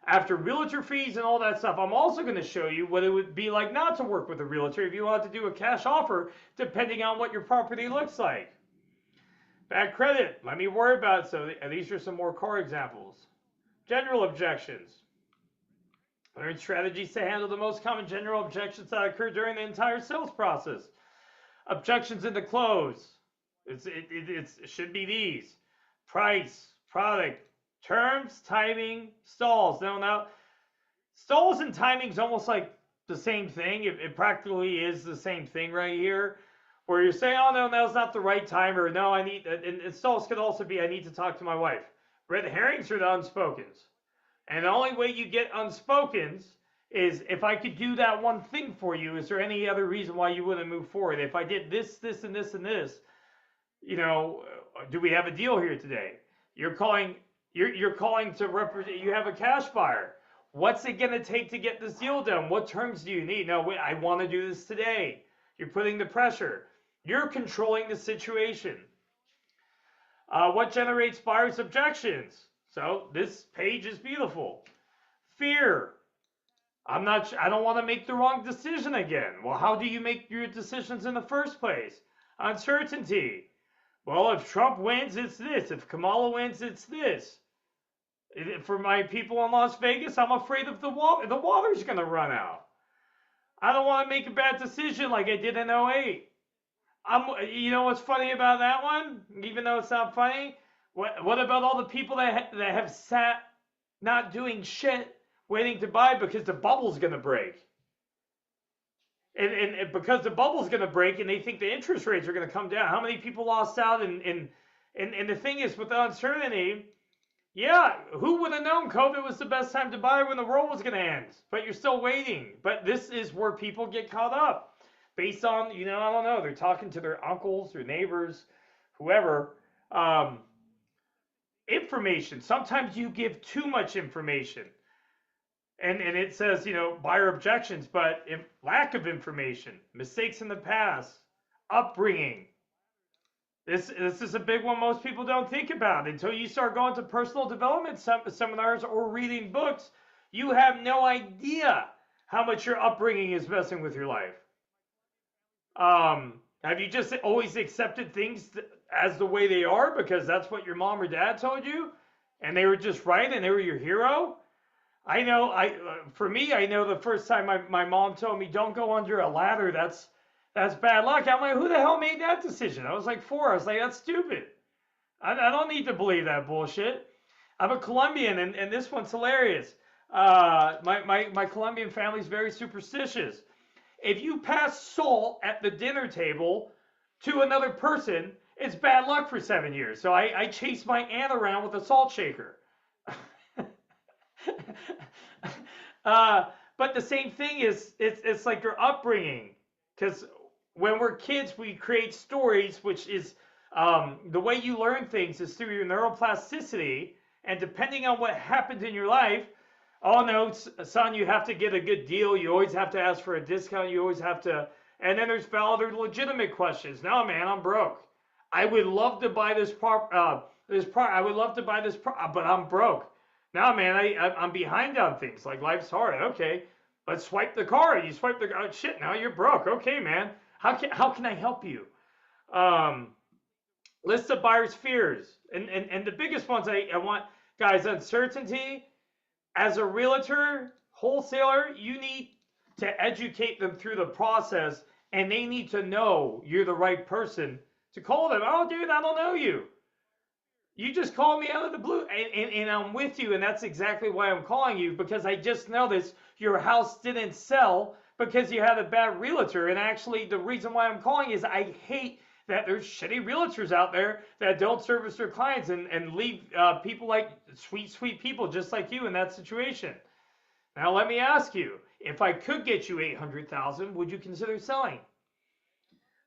after realtor fees and all that stuff. I'm also going to show you what it would be like not to work with a realtor if you want to do a cash offer, depending on what your property looks like. Bad credit. Let me worry about it. So these are some more car examples. General objections. Learn strategies to handle the most common general objections that occur during the entire sales process. Objections in the close. It should be these: price, product, terms, timing, stalls. Now, stalls and timing is almost like the same thing. It practically is the same thing right here, where you're saying, oh no, now's not the right time, or no, I need, and stalls could also be, I need to talk to my wife. Red herrings are the unspokens. And the only way you get unspokens is if I could do that one thing for you, is there any other reason why you wouldn't move forward? If I did this, this, and this, and this, you know, do we have a deal here today? You're calling to represent, you have a cash buyer. What's it going to take to get this deal done? What terms do you need? No, wait, I want to do this today. You're putting the pressure. You're controlling the situation. What generates buyers' objections? So this page is beautiful. Fear. I don't want to make the wrong decision again. Well, how do you make your decisions in the first place? Uncertainty. Well, if Trump wins, it's this. If Kamala wins, it's this. For my people in Las Vegas, I'm afraid of the water. The water's going to run out. I don't want to make a bad decision like I did in 08. You know what's funny about that one? Even though it's not funny, what about all the people that have sat not doing shit, waiting to buy because the bubble's going to break? And because the bubble's going to break and they think the interest rates are going to come down. How many people lost out? And the thing is, with the uncertainty, yeah, who would have known COVID was the best time to buy when the world was going to end? But you're still waiting. But this is where people get caught up. Based on, I don't know, they're talking to their uncles, their neighbors, whoever. Information. Sometimes you give too much information. And it says, buyer objections, but lack of information, mistakes in the past, upbringing. This is a big one most people don't think about. Until you start going to personal development seminars or reading books, you have no idea how much your upbringing is messing with your life. Have you just always accepted things as the way they are because that's what your mom or dad told you, and they were just right and they were your hero? I know. For me, I know the first time my mom told me don't go under a ladder. That's bad luck. I'm like, who the hell made that decision? I was like 4. I was like, that's stupid. I don't need to believe that bullshit. I'm a Colombian, and this one's hilarious. My Colombian family's very superstitious. If you pass salt at the dinner table to another person, it's bad luck for 7 years. So I chase my aunt around with a salt shaker. But the same thing is, it's like your upbringing. Because when we're kids, we create stories, which is the way you learn things is through your neuroplasticity. And depending on what happened in your life, oh no, son, you have to get a good deal. You always have to ask for a discount. You always have to. And then there's valid or legitimate questions. No, man, I'm broke. I would love to buy this I would love to buy this but I'm broke. No, man, I'm behind on things. Like, life's hard. Okay, let's swipe the card. You swipe the card. Shit, now you're broke. Okay, man. How can I help you? List of buyer's fears. And the biggest ones I want, guys, uncertainty. As a realtor, wholesaler, you need to educate them through the process, and they need to know you're the right person to call them. Oh, dude, I don't know you. You just called me out of the blue, and I'm with you, and that's exactly why I'm calling you, because I just noticed your house didn't sell because you had a bad realtor. And actually, the reason why I'm calling is I hate that there's shitty realtors out there that don't service their clients and leave people like sweet people just like you in that situation. Now, let me ask you, if I could get you $800,000, would you consider selling?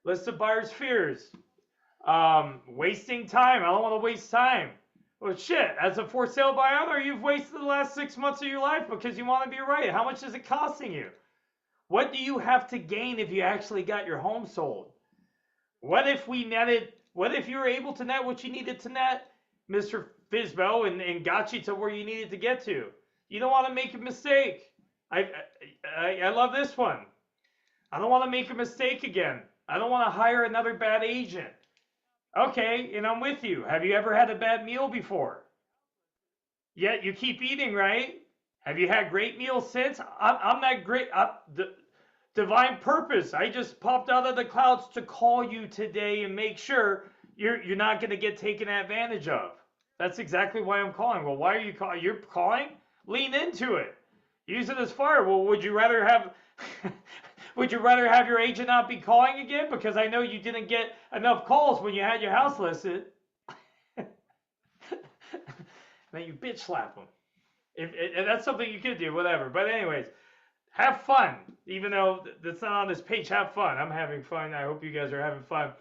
List of buyer's fears. Wasting time. I don't want to waste time. Well, shit, as a for sale by owner, you've wasted the last 6 months of your life because you want to be right. How much is it costing you? What do you have to gain if you actually got your home sold? What if you were able to net what you needed to net, Mr. Fizbo, and got you to where you needed to get to? You don't want to make a mistake. I love this one. I don't want to make a mistake again. I don't want to hire another bad agent. Okay, and I'm with you. Have you ever had a bad meal before? Yet you keep eating, right? Have you had great meals since? I'm not great. Divine purpose. I just popped out of the clouds to call you today and make sure you're not going to get taken advantage of. That's exactly why I'm calling. Well, why are you calling? You're calling? Lean into it. Use it as fire. Well, would you rather have would you rather have your agent not be calling again? Because I know you didn't get enough calls when you had your house listed. Then you bitch slap them. If that's something you could do, whatever. But anyways, have fun. Even though that's not on this page, have fun. I'm having fun. I hope you guys are having fun.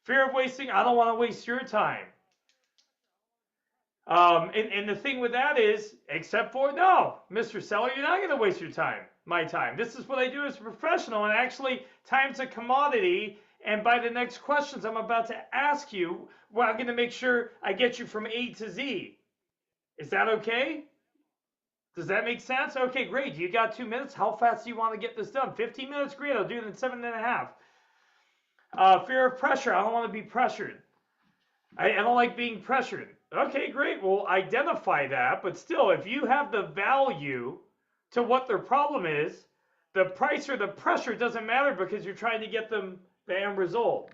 Fear of wasting. I don't want to waste your time. And the thing with that is, except for, no, Mr. Seller, you're not going to waste your time, my time. This is what I do as a professional, and actually, time's a commodity, and by the next questions I'm about to ask you, well, I'm going to make sure I get you from A to Z. Is that okay? Does that make sense? Okay, great. You got 2 minutes. How fast do you want to get this done? 15 minutes? Great. I'll do it in 7.5. Fear of pressure. I don't want to be pressured. I don't like being pressured. Okay, great. Well, identify that. But still, if you have the value to what their problem is, the price or the pressure doesn't matter because you're trying to get them the end result,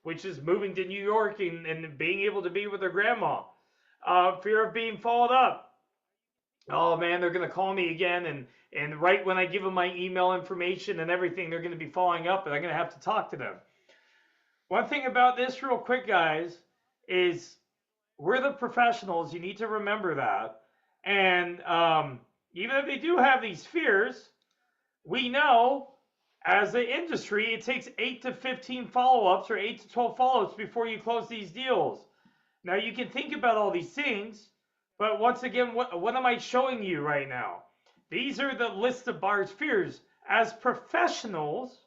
which is moving to New York and being able to be with their grandma. Fear of being followed up. Oh man, they're going to call me again, and right when I give them my email information and everything, they're going to be following up, and I'm going to have to talk to them. One thing about this real quick, guys, is we're the professionals. You need to remember that. And even if they do have these fears, we know as an industry, it takes 8 to 15 follow-ups or 8 to 12 follow-ups before you close these deals. Now, you can think about all these things, but once again, what am I showing you right now? These are the list of buyers' fears. As professionals,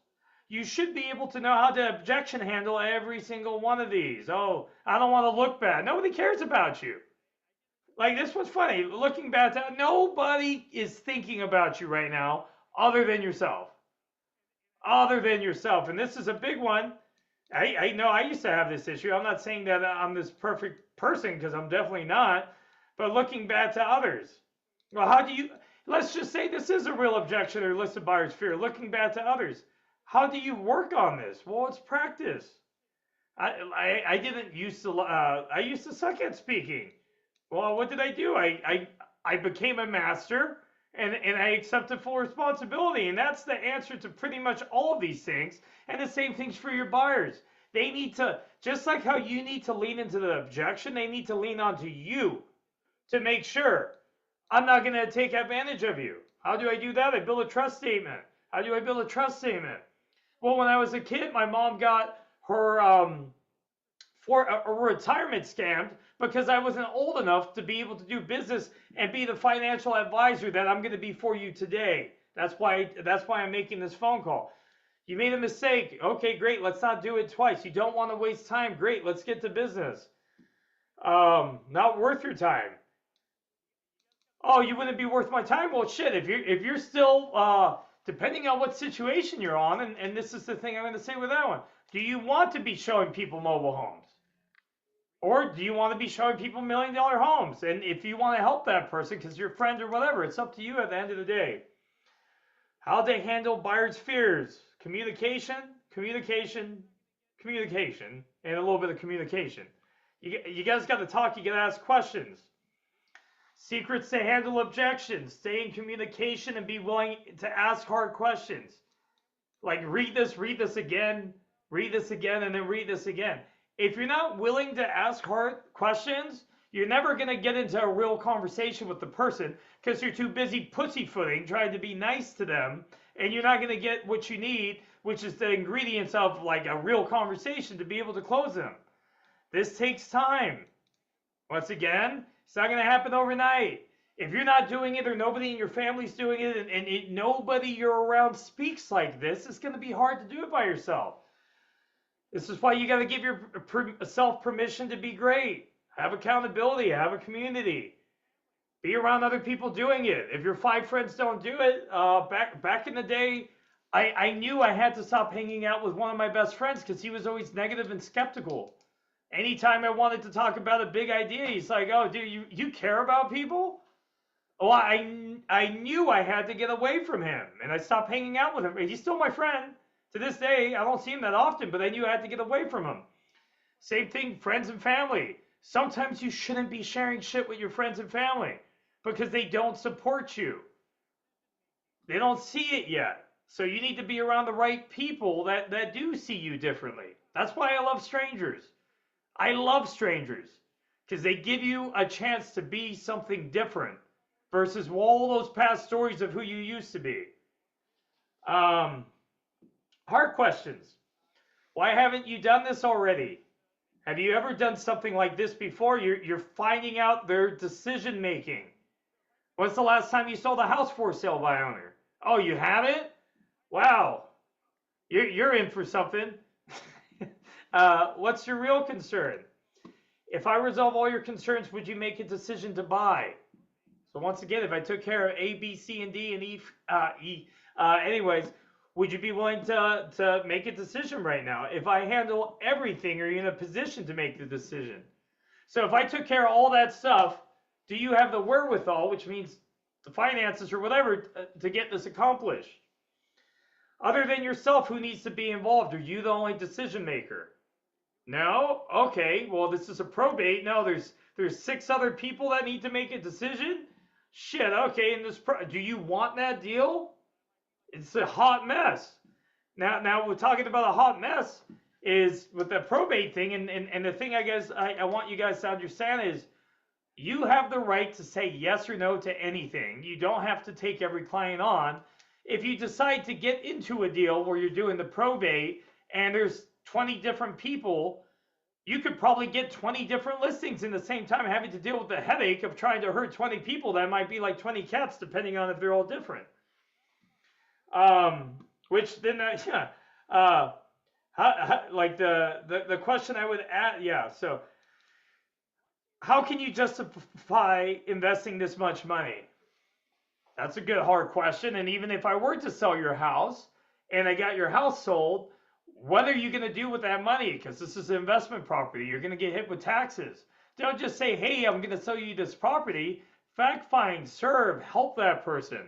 you should be able to know how to objection handle every single one of these. Oh, I don't want to look bad. Nobody cares about you. Like, this was funny. Looking back, nobody is thinking about you right now other than yourself. Other than yourself. And this is a big one. I know I used to have this issue. I'm not saying that I'm this perfect person because I'm definitely not. But looking back to others. Well, how do you, let's just say this is a real objection or list of buyer's fear. Looking back to others. How do you work on this? Well, it's practice. I didn't used to, I used to suck at speaking. Well, what did I do? I became a master and I accepted full responsibility. And that's the answer to pretty much all of these things. And the same things for your buyers. They need to, just like how you need to lean into the objection, they need to lean onto you to make sure I'm not going to take advantage of you. How do I do that? I build a trust statement. How do I build a trust statement? Well, when I was a kid, my mom got her for a retirement scammed because I wasn't old enough to be able to do business and be the financial advisor that I'm going to be for you today. That's why I'm making this phone call. You made a mistake. Okay, great. Let's not do it twice. You don't want to waste time. Great. Let's get to business. Not worth your time. Oh, you wouldn't be worth my time? Well, shit. If you're still depending on what situation you're on, and this is the thing I'm going to say with that one. Do you want to be showing people mobile homes? Or do you want to be showing people $1 million homes? And if you want to help that person because you're a friend or whatever, it's up to you at the end of the day. How they handle buyers' fears. Communication, communication, communication, and a little bit of communication. You guys got to talk. You got to ask questions. Secrets to handle objections. Stay in communication and be willing to ask hard questions. Like read this again, and then read this again. If you're not willing to ask hard questions, you're never going to get into a real conversation with the person because you're too busy pussyfooting, trying to be nice to them, and you're not going to get what you need, which is the ingredients of like a real conversation to be able to close them. This takes time. Once again, it's not going to happen overnight. If you're not doing it or nobody in your family's doing it and nobody you're around speaks like this, it's going to be hard to do it by yourself. This is why you got to give yourself permission to be great. Have accountability. Have a community. Be around other people doing it. If your 5 friends don't do it, back in the day, I knew I had to stop hanging out with one of my best friends because he was always negative and skeptical. Anytime I wanted to talk about a big idea, he's like, oh, dude, you care about people? Oh, I knew I had to get away from him, and I stopped hanging out with him. He's still my friend to this day. I don't see him that often, but I knew I had to get away from him. Same thing, friends and family. Sometimes you shouldn't be sharing shit with your friends and family because they don't support you. They don't see it yet. So you need to be around the right people that do see you differently. That's why I love strangers. I love strangers because they give you a chance to be something different versus all those past stories of who you used to be. Hard questions. Why haven't you done this already? Have you ever done something like this before? You're finding out their decision making. When's the last time you sold a house for sale by owner? Oh, you haven't? Wow. You're in for something. What's your real concern? If I resolve all your concerns, would you make a decision to buy? So once again, if I took care of A, B, C, and D, and anyways, would you be willing to make a decision right now? If I handle everything, are you in a position to make the decision? So if I took care of all that stuff, do you have the wherewithal, which means the finances or whatever, to get this accomplished? Other than yourself, who needs to be involved? Are you the only decision maker? No? Okay, well, this is a probate. No, there's 6 other people that need to make a decision? Shit, okay, do you want that deal? It's a hot mess. Now we're talking about a hot mess is with the probate thing, and the thing I guess I want you guys to understand is you have the right to say yes or no to anything. You don't have to take every client on. If you decide to get into a deal where you're doing the probate and there's 20 different people, you could probably get 20 different listings in the same time, having to deal with the headache of trying to herd 20 people. That might be like 20 cats, depending on if they're all different. Which then, like the question I would add, yeah. So, how can you justify investing this much money? That's a good hard question. And even if I were to sell your house and I got your house sold, what are you going to do with that money? Because this is an investment property. You're going to get hit with taxes. Don't just say, hey, I'm going to sell you this property. Fact find, serve, help that person.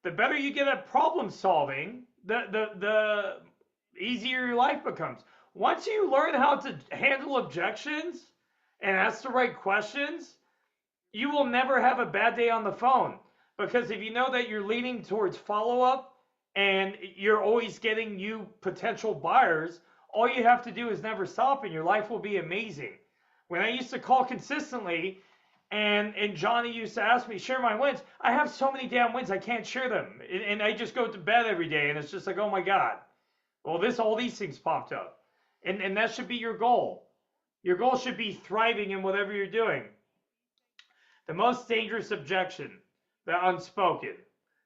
The better you get at problem solving, the easier your life becomes. Once you learn how to handle objections and ask the right questions, you will never have a bad day on the phone. Because if you know that you're leaning towards follow-up and you're always getting new potential buyers, all you have to do is never stop and your life will be amazing. When I used to call consistently and Johnny used to ask me, share my wins, I have so many damn wins, I can't share them. And I just go to bed every day and it's just like, oh my God. Well, all these things popped up. And that should be your goal. Your goal should be thriving in whatever you're doing. The most dangerous objection. The unspoken.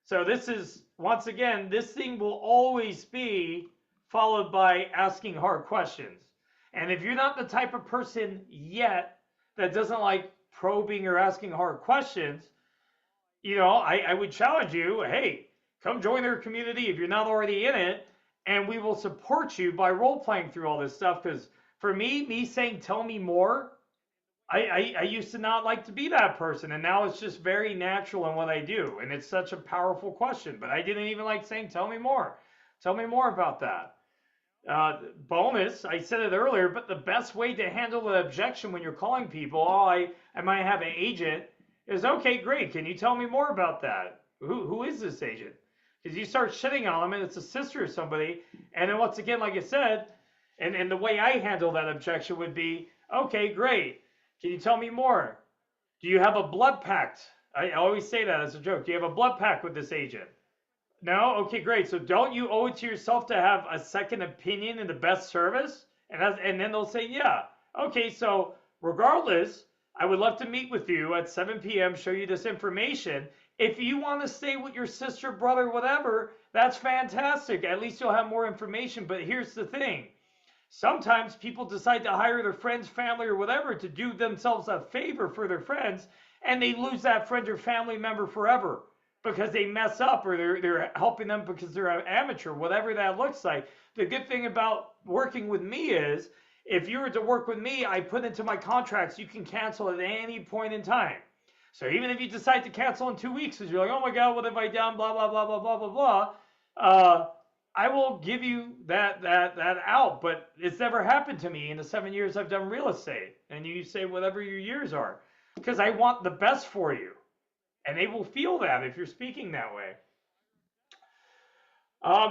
So this is, once again, this thing will always be followed by asking hard questions. And if you're not the type of person yet that doesn't like probing or asking hard questions, I would challenge you, hey, come join our community if you're not already in it, and we will support you by role-playing through all this stuff. Because for me saying, tell me more, I used to not like to be that person, and now it's just very natural in what I do, and it's such a powerful question, but I didn't even like saying, tell me more. Tell me more about that. Bonus, I said it earlier, but the best way to handle an objection when you're calling people, I might have an agent, is, okay, great, can you tell me more about that? Who is this agent? Because you start shitting on them, and it's a sister or somebody, and then once again, like I said, and the way I handle that objection would be, okay, great. Can you tell me more? Do you have a blood pact? I always say that as a joke. Do you have a blood pact with this agent? No? Okay, great. So don't you owe it to yourself to have a second opinion in the best service? And then they'll say, yeah. Okay, so regardless, I would love to meet with you at 7 p.m., show you this information. If you want to stay with your sister, brother, whatever, that's fantastic. At least you'll have more information. But here's the thing. Sometimes people decide to hire their friends, family, or whatever to do themselves a favor for their friends, and they lose that friend or family member forever because they mess up or they're helping them because they're an amateur, whatever that looks like. The good thing about working with me is if you were to work with me, I put into my contracts you can cancel at any point in time. So even if you decide to cancel in 2 weeks because you're like, oh my God, what have I done? Blah, blah, blah, blah, blah, blah, blah. I will give you that out, but it's never happened to me in the 7 years I've done real estate. And you say whatever your years are, because I want the best for you. And they will feel that if you're speaking that way.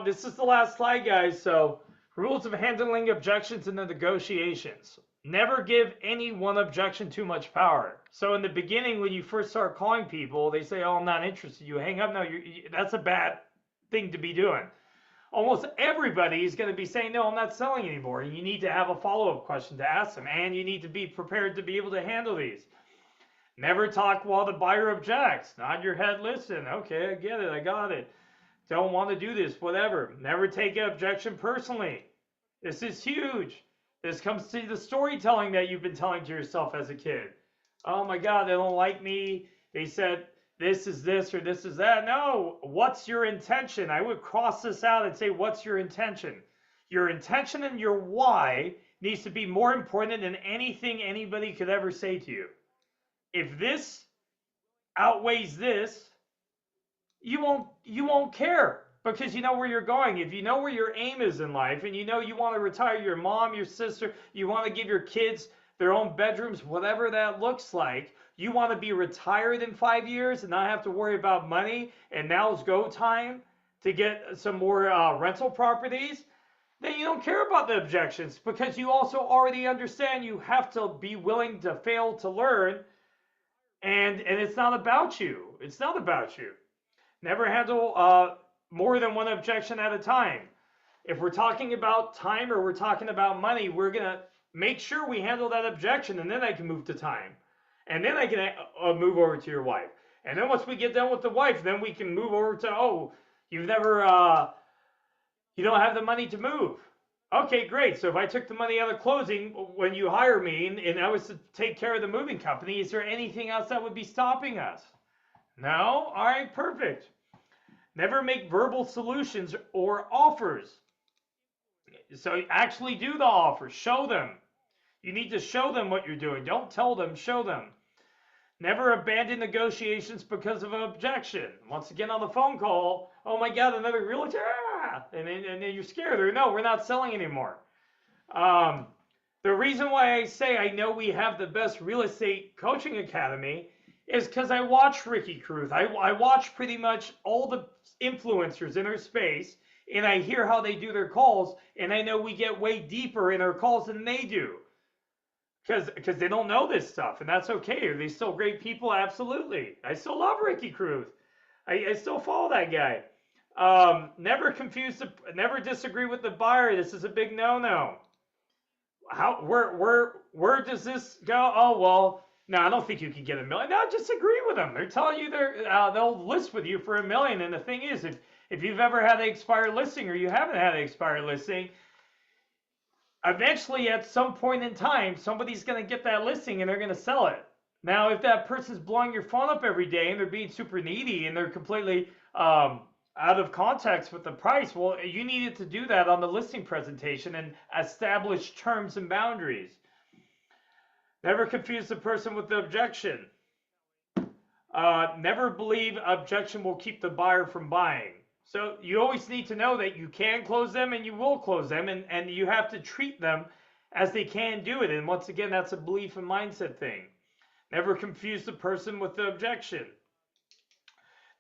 This is the last slide, guys. So, rules of handling objections in the negotiations. Never give any one objection too much power. So in the beginning, when you first start calling people, they say, oh, I'm not interested. You hang up. No, that's a bad thing to be doing. Almost everybody is going to be saying, no, I'm not selling anymore. And you need to have a follow-up question to ask them. And you need to be prepared to be able to handle these. Never talk while the buyer objects. Nod your head, listen. Okay, I get it. I got it. Don't want to do this, whatever. Never take an objection personally. This is huge. This comes to the storytelling that you've been telling to yourself as a kid. Oh my God, they don't like me. They said this is this or this is that. No, what's your intention? I would cross this out and say, what's your intention? Your intention and your why needs to be more important than anything anybody could ever say to you. If this outweighs this, you won't care, because you know where you're going. If you know where your aim is in life, and you know you want to retire your mom, your sister, you want to give your kids their own bedrooms, whatever that looks like, you want to be retired in 5 years and not have to worry about money, and now's go time to get some more rental properties, then you don't care about the objections, because you also already understand you have to be willing to fail to learn, and it's not about you. It's not about you. Never handle more than one objection at a time. If we're talking about time or we're talking about money, we're going to make sure we handle that objection, and then I can move to time. And then I can move over to your wife. And then once we get done with the wife, then we can move over to, oh, you don't have the money to move. Okay, great. So if I took the money out of closing when you hire me and I was to take care of the moving company, is there anything else that would be stopping us? No? All right, perfect. Never make verbal solutions or offers. So actually do the offer. Show them. You need to show them what you're doing. Don't tell them, show them. Never abandon negotiations because of an objection. Once again on the phone call, oh my God, another realtor, and then you're scared. Or no, we're not selling anymore. The reason why I say I know we have the best real estate coaching academy is because I watch Ricky Cruz. I watch pretty much all the influencers in our space, and I hear how they do their calls, and I know we get way deeper in our calls than they do. Because they don't know this stuff, and that's okay. Are they still great people? Absolutely. I still love Ricky Cruz. I still follow that guy. Never disagree with the buyer. This is a big no-no. Where does this go? Oh, well, no, I don't think you can get $1 million. No, just agree with them. They're telling you they'll list with you for $1 million. And the thing is, if you've ever had an expired listing or you haven't had an expired listing, eventually at some point in time, somebody's going to get that listing and they're going to sell it. Now, if that person's blowing your phone up every day and they're being super needy and they're completely out of context with the price, well, you needed to do that on the listing presentation and establish terms and boundaries. Never confuse the person with the objection. Never believe objection will keep the buyer from buying. So you always need to know that you can close them and you will close them, and you have to treat them as they can do it. And once again, that's a belief and mindset thing. Never confuse the person with the objection.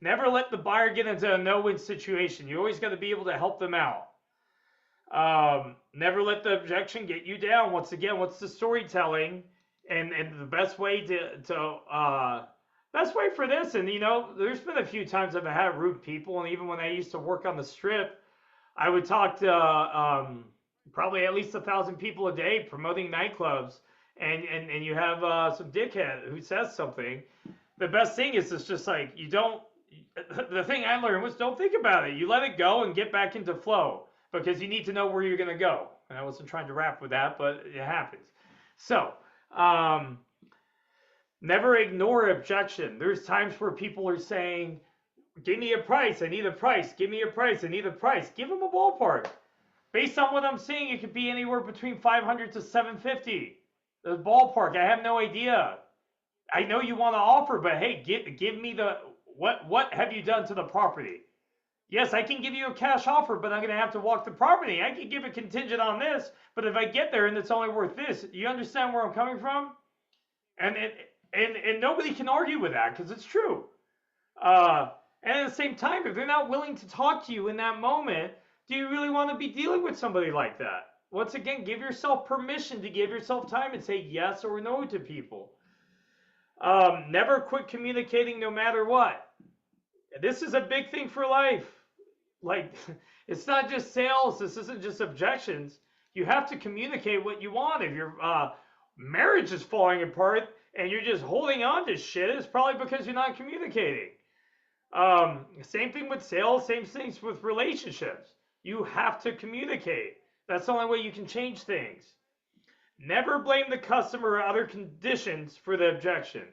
Never let the buyer get into a no-win situation. You always got to be able to help them out. Never let the objection get you down. Once again, what's the storytelling? And the best way best way for this, and there's been a few times I've had rude people, and even when I used to work on the strip, I would talk to probably at least 1,000 people a day promoting nightclubs, and you have some dickhead who says something. The best thing is it's just like the thing I learned was don't think about it. You let it go and get back into flow, because you need to know where you're going to go. And I wasn't trying to rap with that, but it happens. So, never ignore objection. There's times where people are saying, give me a price, I need a price. Give me a price, I need a price. Give them a ballpark. Based on what I'm seeing, it could be anywhere between $500 to $750. The ballpark, I have no idea. I know you want to offer, but hey, give me the what have you done to the property? Yes, I can give you a cash offer, but I'm going to have to walk the property. I can give a contingent on this, but if I get there and it's only worth this, you understand where I'm coming from? And and nobody can argue with that because it's true. Uh, and at the same time, if they're not willing to talk to you in that moment, do you really want to be dealing with somebody like that? Once again, give yourself permission to give yourself time and say yes or no to people. Never quit communicating no matter what. This is a big thing for life. Like, it's not just sales. This isn't just objections. You have to communicate what you want. If your marriage is falling apart and you're just holding on to shit, it's probably because you're not communicating. Same thing with sales, same things with relationships. You have to communicate. That's the only way you can change things. Never blame the customer or other conditions for the objection.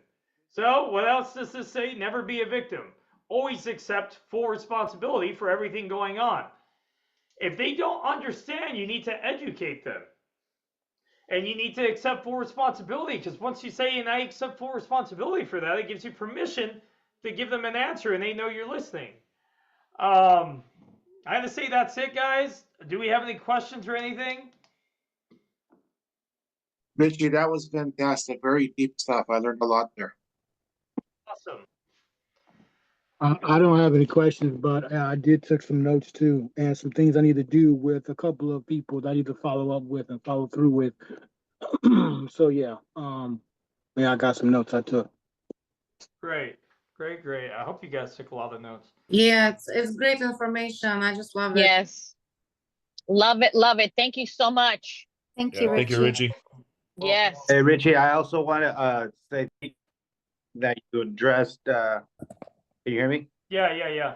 So, what else does this say? Never be a victim. Always accept full responsibility for everything going on. If they don't understand, you need to educate them. And you need to accept full responsibility because once you say, and I accept full responsibility for that, it gives you permission to give them an answer and they know you're listening. I have to say that's it, guys. Do we have any questions or anything? Richie, that was fantastic. Very deep stuff. I learned a lot there. Awesome. I don't have any questions, but I did take some notes too, and some things I need to do with a couple of people that I need to follow up with and follow through with. So yeah, I got some notes I took. Great. Great. I hope you guys took a lot of notes. Yeah, it's great information. I just love it. Yes. Love it. Love it. Thank you so much. Thank Yeah, you, thank you, Richie. Yes. Hey, Richie, I also want to say that you addressed, can you hear me? Yeah.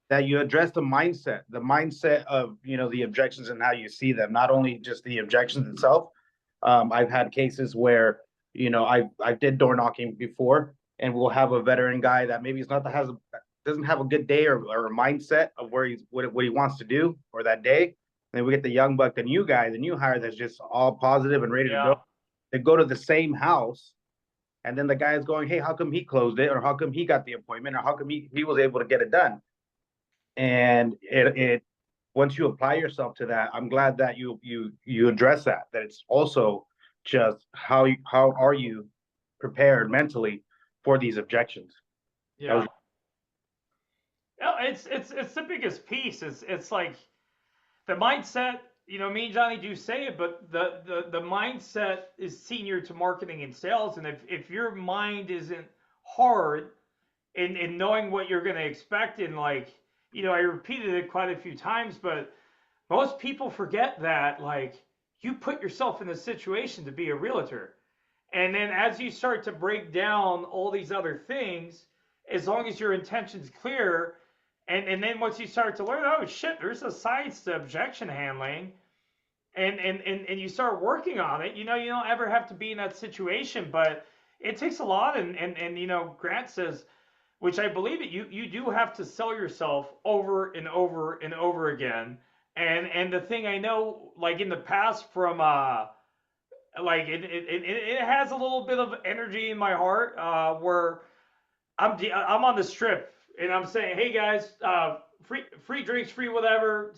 That you addressed the mindset of, the objections and how you see them, not only just the objections itself. I've had cases where, I did door knocking before, and we'll have a veteran guy that maybe doesn't have a good day or a mindset of where what he wants to do for that day. And then we get the young buck, the new guy, the new hire that's just all positive and ready to go. They go to the same house, and then the guy is going, hey, how come he closed it? Or how come he got the appointment? Or how come he was able to get it done? And it once you apply yourself to that, I'm glad that you address that it's also just how are you prepared mentally for these objections. Yeah. No, it's the biggest piece. It's like the mindset, me and Johnny do say it, but the mindset is senior to marketing and sales. And if your mind isn't hard in knowing what you're going to expect, and I repeated it quite a few times, but most people forget that, you put yourself in a situation to be a realtor. And then as you start to break down all these other things, as long as your intention's clear, and then once you start to learn, oh shit, there's a science to objection handling, and you start working on it, you don't ever have to be in that situation, but it takes a lot. And Grant says, which I believe it, you do have to sell yourself over and over and over again. And the thing I know, in the past from it has a little bit of energy in my heart, where I'm on the strip and I'm saying, hey guys, free drinks, free whatever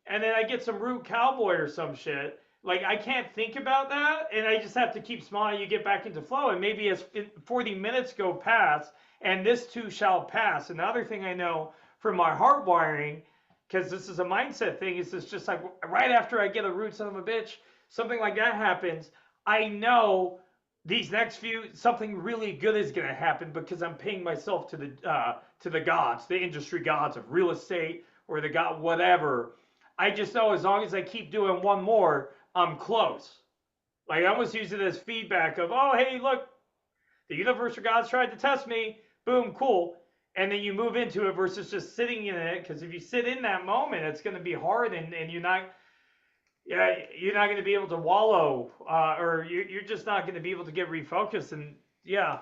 and then I get some rude cowboy or some shit. I can't think about that, and I just have to keep smiling. You get back into flow, and maybe as 40 minutes go past, and this too shall pass. Another thing I know from my heart wiring, because this is a mindset thing, is it's just like right after I get a rude son of a bitch, something like that happens, I know these next few, something really good is going to happen because I'm paying myself to the gods, the industry gods of real estate or the god whatever. I just know as long as I keep doing one more, I'm close. I almost use it as feedback of, oh, hey, look, the universe or God's tried to test me. Boom, cool. And then you move into it versus just sitting in it. Because if you sit in that moment, it's going to be hard, and you're not going to be able to wallow, or you're just not going to be able to get refocused. And yeah.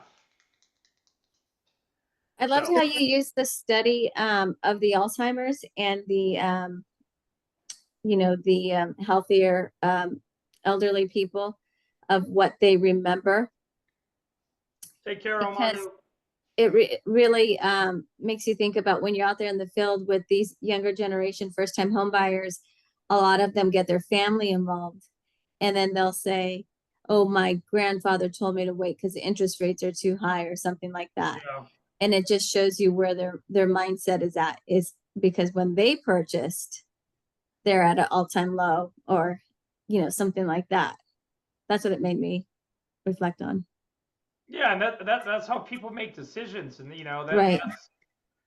I loved how you used the study of the Alzheimer's and the healthier elderly people, of what they remember. Take care, Because Armando. it really makes you think about when you're out there in the field with these younger generation first time home buyers. A lot of them get their family involved, and then they'll say, oh, my grandfather told me to wait because the interest rates are too high or something like that. Yeah. And it just shows you where their mindset is at, is because when they purchased, they're at an all-time low, or something like that. That's what it made me reflect on. Yeah, and that's how people make decisions, and Right.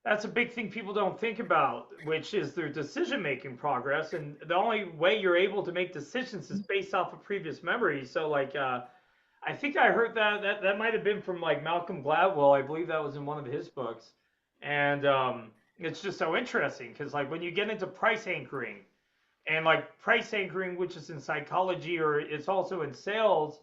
that's a big thing people don't think about, which is their decision-making progress. And the only way you're able to make decisions is based off of previous memories. So, like, I think I heard that might have been from like Malcolm Gladwell. I believe that was in one of his books, and it's just so interesting because like when you get into price anchoring, and like price anchoring, which is in psychology or it's also in sales,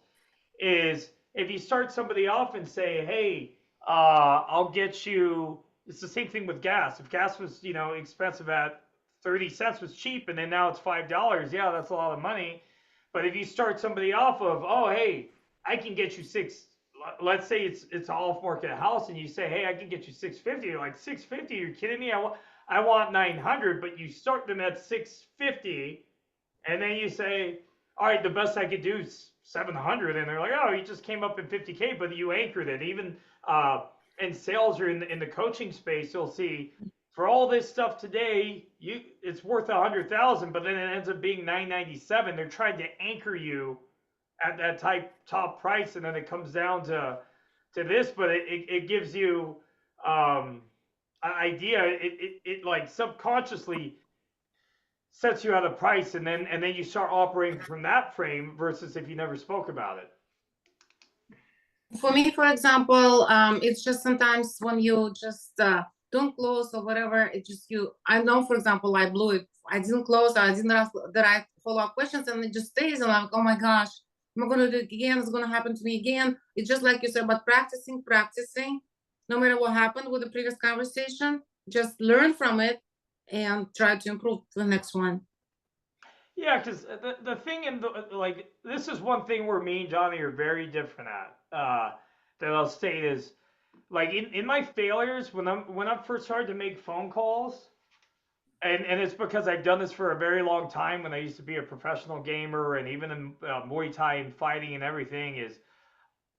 is if you start somebody off and say, hey, I'll get you, it's the same thing with gas. If gas was, expensive at 30 cents was cheap and then now it's $5, yeah, that's a lot of money. But if you start somebody off of, oh, hey, I can get you let's say it's an off market house and you say, hey, I can get you 650. You're like, 650? You're kidding me? I want 900, but you start them at 650 and then you say, all right, the best I could do is 700, and they're like, oh, you just came up in 50K, but you anchored it. Even in sales or in the coaching space, you'll see for all this stuff today, it's worth 100,000, but then it ends up being 997. They're trying to anchor you at that top price, and then it comes down to this, but it gives you an idea. It like subconsciously sets you at a price, and then you start operating from that frame versus if you never spoke about it. For me, for example, it's just sometimes when you just don't close or whatever, it just I know, for example, I blew it. I didn't close, I didn't ask the right follow-up questions, and it just stays, and I'm like, oh my gosh, am I gonna do it again? It's gonna happen to me again. It's just like you said, but practicing, no matter what happened with the previous conversation, just learn from it and try to improve for the next one. Yeah, because the thing like this is one thing where me and Johnny are very different at. That I'll state is like in my failures when I first started to make phone calls, and it's because I've done this for a very long time when I used to be a professional gamer and even in Muay Thai and fighting and everything, is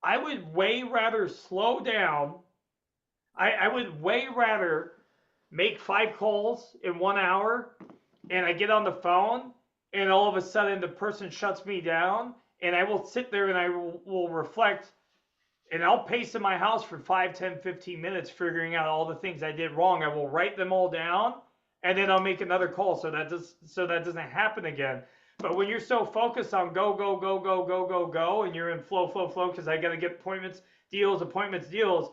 I would way rather slow down. I would way rather make 5 calls in 1 hour, and I get on the phone, and all of a sudden the person shuts me down, and I will sit there and I will reflect, and I'll pace in my house for 5, 10, 15 minutes figuring out all the things I did wrong. I will write them all down, and then I'll make another call so that doesn't happen again. But when you're so focused on go, and you're in flow, because I got to get appointments, deals,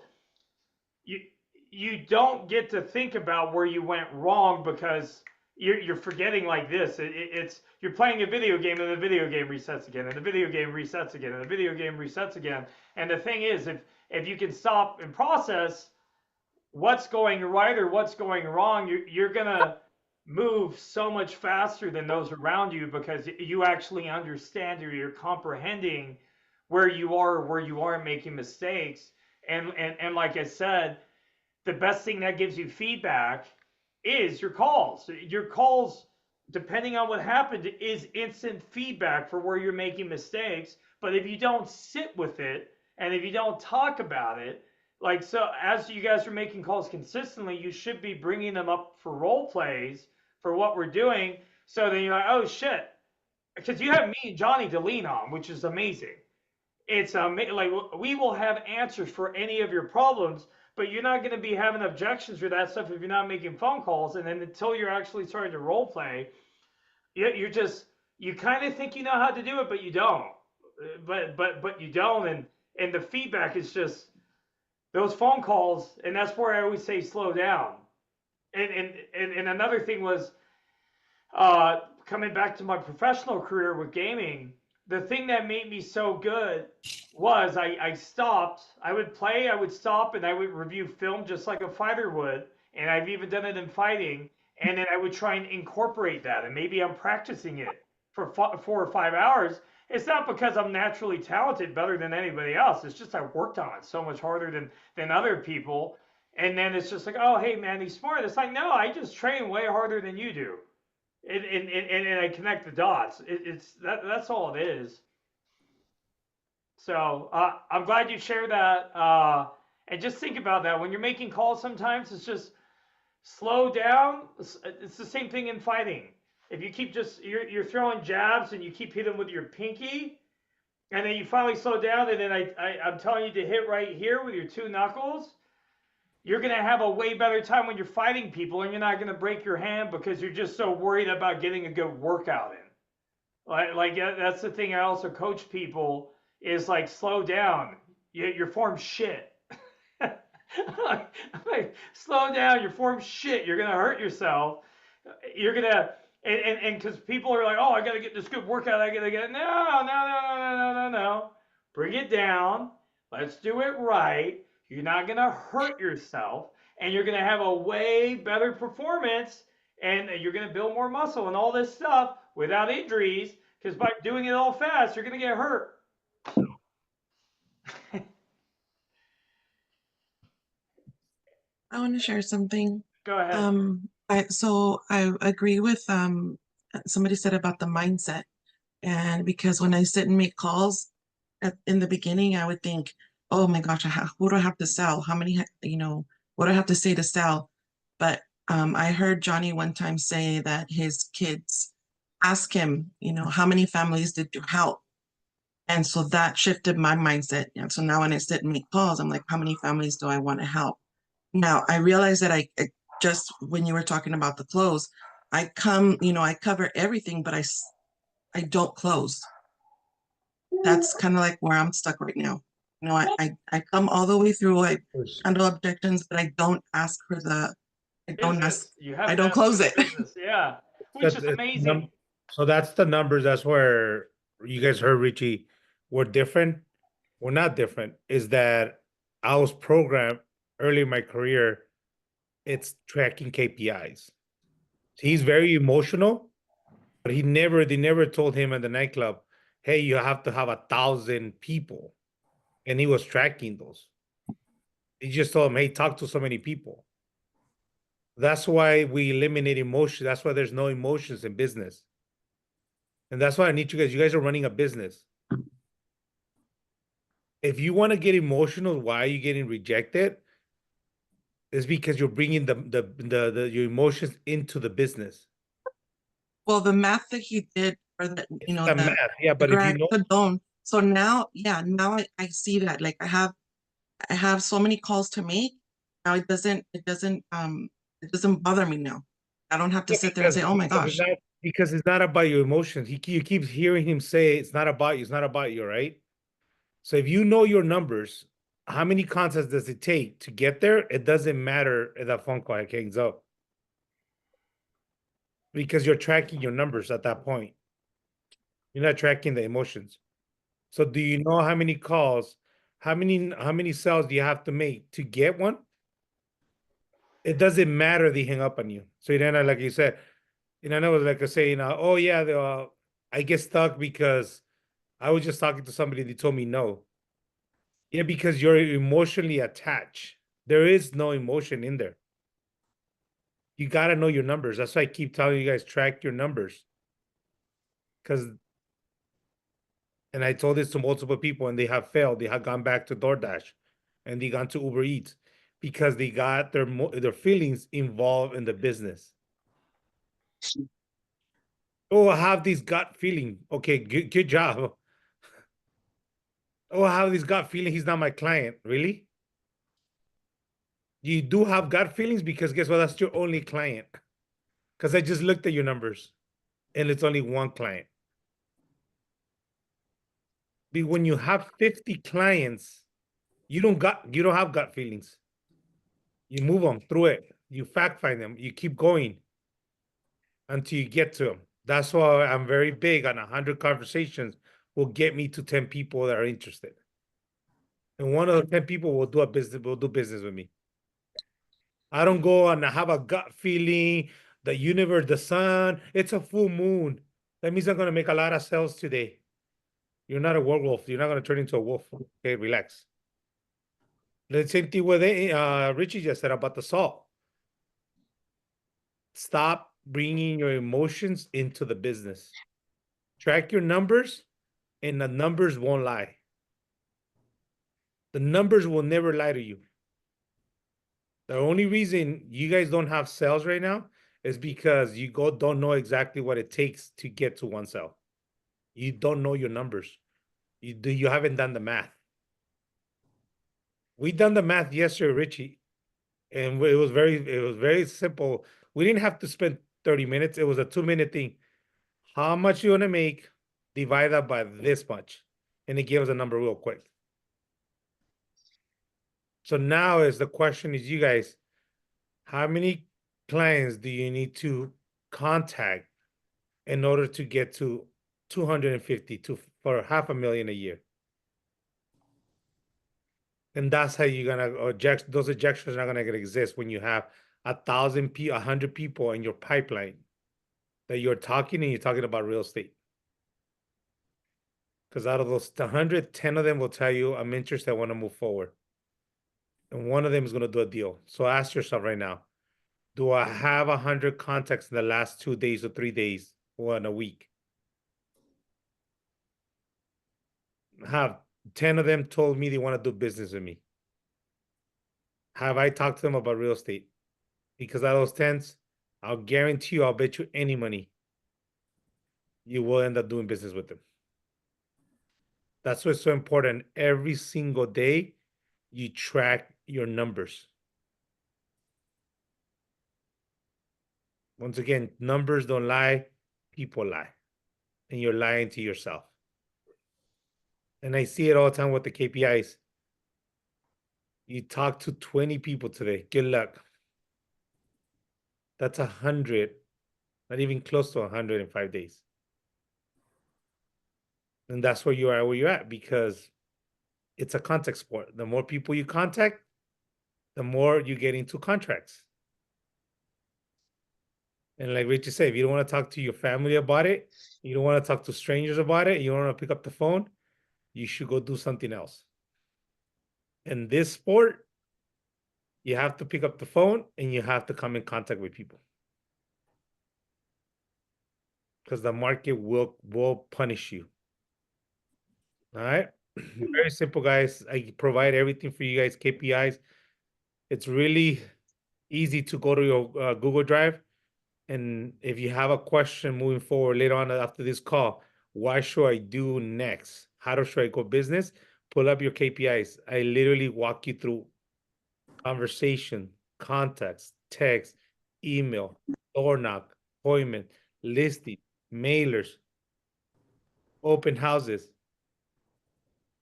you don't get to think about where you went wrong because you're forgetting like this. It's you're playing a video game and the video game resets again, and the video game resets again, and the video game resets again. And the thing is, if you can stop and process what's going right or what's going wrong, you're gonna move so much faster than those around you because you actually understand or you're comprehending where you are or where you aren't making mistakes. And like I said, the best thing that gives you feedback is your calls. Your calls, depending on what happened, is instant feedback for where you're making mistakes. But if you don't sit with it and if you don't talk about it, like, so as you guys are making calls consistently, you should be bringing them up for role plays for what we're doing. So then you're like, oh shit, because you have me and Johnny to lean on, which is amazing. It's like we will have answers for any of your problems, but you're not going to be having objections for that stuff if you're not making phone calls. And then until you're actually starting to role play, you kind of think you know how to do it, but you don't. But you don't, and the feedback is just those phone calls, and that's where I always say slow down. And another thing was coming back to my professional career with gaming. The thing that made me so good was I stopped. I would play, I would stop, and I would review film just like a fighter would. And I've even done it in fighting. And then I would try and incorporate that. And maybe I'm practicing it for 4 or 5 hours. It's not because I'm naturally talented better than anybody else. It's just I worked on it so much harder than other people. And then it's just like, oh, hey, man, he's smart. It's like, no, I just train way harder than you do. And I connect the dots. That's all it is. So I'm glad you shared that. And just think about that. When you're making calls sometimes, it's just slow down. It's the same thing in fighting. If you keep you're throwing jabs and you keep hitting with your pinky, and then you finally slow down, and then I'm telling you to hit right here with your two knuckles, you're going to have a way better time when you're fighting people, and you're not going to break your hand because you're just so worried about getting a good workout in. Like that's the thing I also coach people is like, slow down. Your form's shit. like, slow down. Your form's shit. You're going to hurt yourself. You're going to, and because people are like, oh, I got to get this good workout. I got to get, no. Bring it down. Let's do it right. You're not going to hurt yourself, and you're going to have a way better performance, and you're going to build more muscle and all this stuff without injuries, because by doing it all fast, you're going to get hurt. I want to share something. Go ahead. I agree with somebody said about the mindset, and because when I sit and make calls in the beginning, I would think, oh my gosh, who do I have to sell? How many, what do I have to say to sell? But I heard Johnny one time say that his kids ask him, how many families did you help? And so that shifted my mindset. And so now when I sit and make calls, I'm like, how many families do I want to help? Now I realize that I just, when you were talking about the close, I cover everything, but I don't close. That's kind of like where I'm stuck right now. I come all the way through. I handle objections, but I don't ask for I don't close it. Business. Yeah, which is amazing. So that's the numbers. That's where you guys heard Richie. We're different. We're not different. Is that I was programmed early in my career. It's tracking KPIs. He's very emotional, but they never told him in the nightclub, hey, you have to have 1,000 people. And he was tracking those. He just told him, hey, talk to so many people. That's why we eliminate emotion. That's why there's no emotions in business. And that's why I need you guys. You guys are running a business. If you want to get emotional, why are you getting rejected? It's because you're bringing your emotions into the business. Well, the math that he did for the math, yeah, but if you know, so now I see that, like I have so many calls to make. Now it doesn't bother me now. I don't have to sit there and say, oh my gosh. Because it's not about your emotions. You keep hearing him say it's not about you, right? So if you know your numbers, how many contests does it take to get there? It doesn't matter if that phone call hangs up. Because you're tracking your numbers at that point. You're not tracking the emotions. So do you know how many calls, how many sales do you have to make to get one? It doesn't matter they hang up on you. So you know, like you said, I was like saying, oh yeah, I get stuck because I was just talking to somebody, they told me no. Yeah, because you're emotionally attached. There is no emotion in there. You got to know your numbers. That's why I keep telling you guys, track your numbers. And I told this to multiple people, and they have failed. They have gone back to DoorDash, and they gone to Uber Eats because they got their feelings involved in the business. Oh, I have this gut feeling. Okay, good job. Oh, I have this gut feeling he's not my client. Really? You do have gut feelings because guess what? That's your only client. Because I just looked at your numbers, and it's only one client. When you have 50 clients, you don't have gut feelings. You move them through it. You fact find them. You keep going until you get to them. That's why I'm very big on 100 conversations will get me to 10 people that are interested. And one of the 10 people will do business with me. I don't go and have a gut feeling, the universe, the sun, it's a full moon. That means I'm going to make a lot of sales today. You're not a werewolf. You're not gonna turn into a wolf. Okay, relax. The same thing with Richie just said about the salt. Stop bringing your emotions into the business. Track your numbers, and the numbers won't lie. The numbers will never lie to you. The only reason you guys don't have sales right now is because you don't know exactly what it takes to get to one sale. You don't know your numbers. You haven't done the math. We done the math yesterday, Richie, and it was very simple. We didn't have to spend 30 minutes. It was a 2-minute thing. How much you want to make? Divide that by this much, and it gave us a number real quick. So now is the question is, you guys, how many clients do you need to contact in order to get to 250 for $500,000 a year? And that's how you're gonna those objections are not gonna exist when you have 100 people in your pipeline that you're talking, and you're talking about real estate. Because out of those 100, 10 of them will tell you, I'm interested, I want to move forward. And one of them is going to do a deal. So ask yourself right now, do I have 100 contacts in the last 2 days or 3 days or in a week? Have 10 of them told me they want to do business with me? Have I talked to them about real estate? Because out of those 10s, I'll guarantee you, I'll bet you any money, you will end up doing business with them. That's what's so important. Every single day, you track your numbers. Once again, numbers don't lie, people lie. And you're lying to yourself. And I see it all the time with the KPIs. You talk to 20 people today. Good luck. That's 100, not even close to 100 in 5 days. And that's where you're at, because it's a contact sport. The more people you contact, the more you get into contracts. And like Richie said, if you don't want to talk to your family about it, you don't want to talk to strangers about it, you don't want to pick up the phone, you should go do something else. In this sport, you have to pick up the phone and you have to come in contact with people. Because the market will punish you. All right. Very simple, guys. I provide everything for you guys, KPIs. It's really easy to go to your Google Drive. And if you have a question moving forward later on after this call, what should I do next? How should I go business? Pull up your KPIs. I literally walk you through conversation, contacts, text, email, door knock, appointment, listing, mailers, open houses.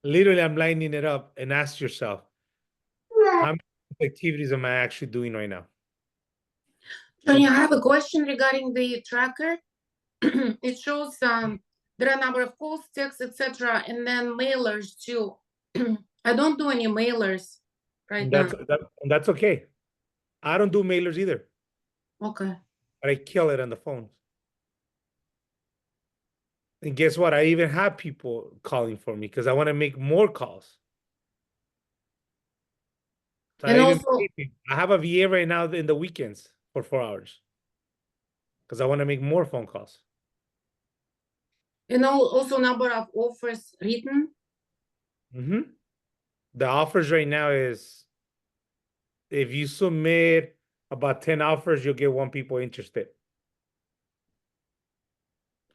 Literally, I'm lining it up, and ask yourself, how many activities am I actually doing right now? Johnny, I have a question regarding the tracker. It shows there are a number of calls, texts, etc., and then mailers too. I don't do any mailers right now. That's okay. I don't do mailers either. Okay. But I kill it on the phones. And guess what? I even have people calling for me because I want to make more calls. So And I also, have a VA right now in the weekends for 4 hours because I want to make more phone calls. and also number of offers written. The offers right now is, if you submit about 10 offers, you'll get 1 people interested.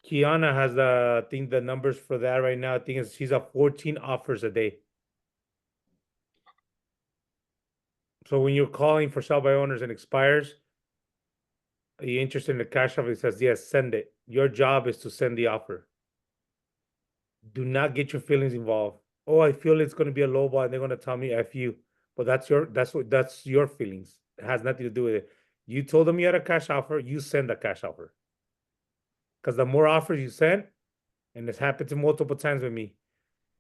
Kiana has the numbers for that right now. I think she's at 14 offers a day. So when you're calling for sell by owners and expires, are you interested in the cash offer? It says, yes, send it. Your job is to send the offer. Do not get your feelings involved. Oh, I feel it's going to be a low ball and they're going to tell me F you. But that's your feelings. It has nothing to do with it. You told them you had a cash offer, you send a cash offer. Because the more offers you send, and it's happened to multiple times with me,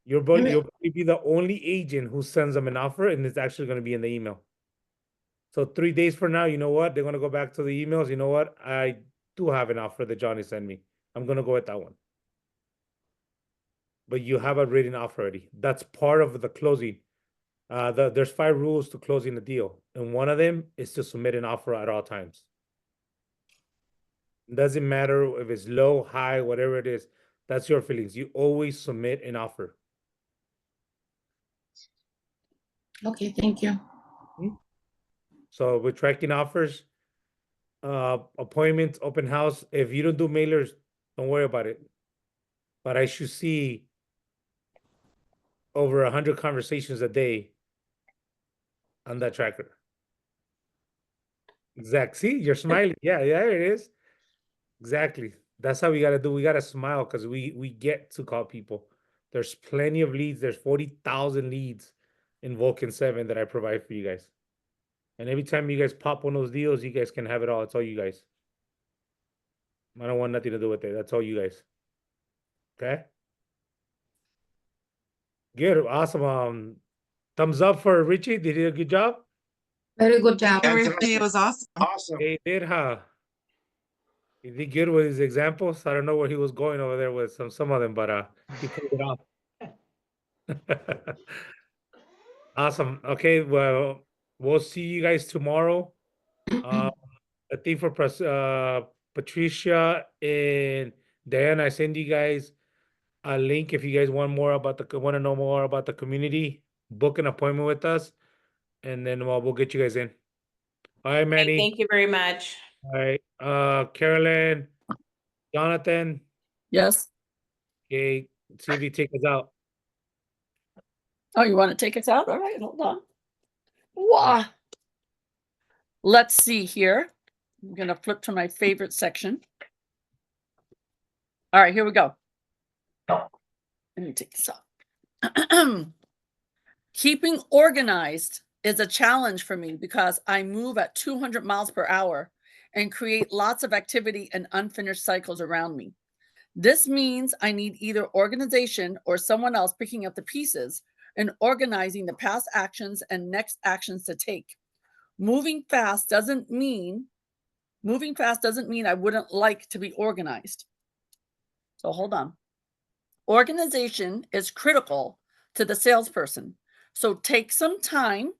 you'll probably be the only agent who sends them an offer, and it's actually going to be in the email. So 3 days from now, you know what? They're going to go back to the emails. You know what? I do have an offer that Johnny sent me. I'm going to go with that one. but you have a written offer already. That's part of the closing. There's 5 rules to closing the deal, and one of them is to submit an offer at all times. Doesn't matter if it's low, high, whatever it is. That's your feelings. You always submit an offer. Okay, thank you. So we're tracking offers, appointments, open house. If you don't do mailers, don't worry about it. But I should see over 100 conversations a day on that tracker. Exactly. See, you're smiling. Yeah, there it is. Exactly. That's how we gotta do. We gotta smile because we get to call people. There's plenty of leads. There's 40,000 leads in Vulcan 7 that I provide for you guys. And every time you guys pop one of those deals, you guys can have it all. It's all you guys. I don't want nothing to do with it. That's all you guys. Okay? Good. Awesome. Thumbs up for Richie. Did he do a good job? Very good job. Richie, it was awesome. Awesome. He did, huh? He did good with his examples. I don't know where he was going over there with some of them, but he pulled it off. Awesome. Okay, well, we'll see you guys tomorrow. I think for Patricia and Diana, I send you guys a link if you guys want to know more about the community. Book an appointment with us, and then we'll get you guys in. All right, Manny. Thank you very much. All right, Carolyn, Jonathan. Yes. Okay, see if you take us out. Oh, you want to take us out? All right, hold on. Wow. Let's see here. I'm going to flip to my favorite section. All right, here we go. Let me take this off. Keeping organized is a challenge for me because I move at 200 miles per hour and create lots of activity and unfinished cycles around me. This means I need either organization or someone else picking up the pieces and organizing the past actions and next actions to take. Moving fast doesn't mean I wouldn't like to be organized. So hold on. Organization is critical to the salesperson. So take some time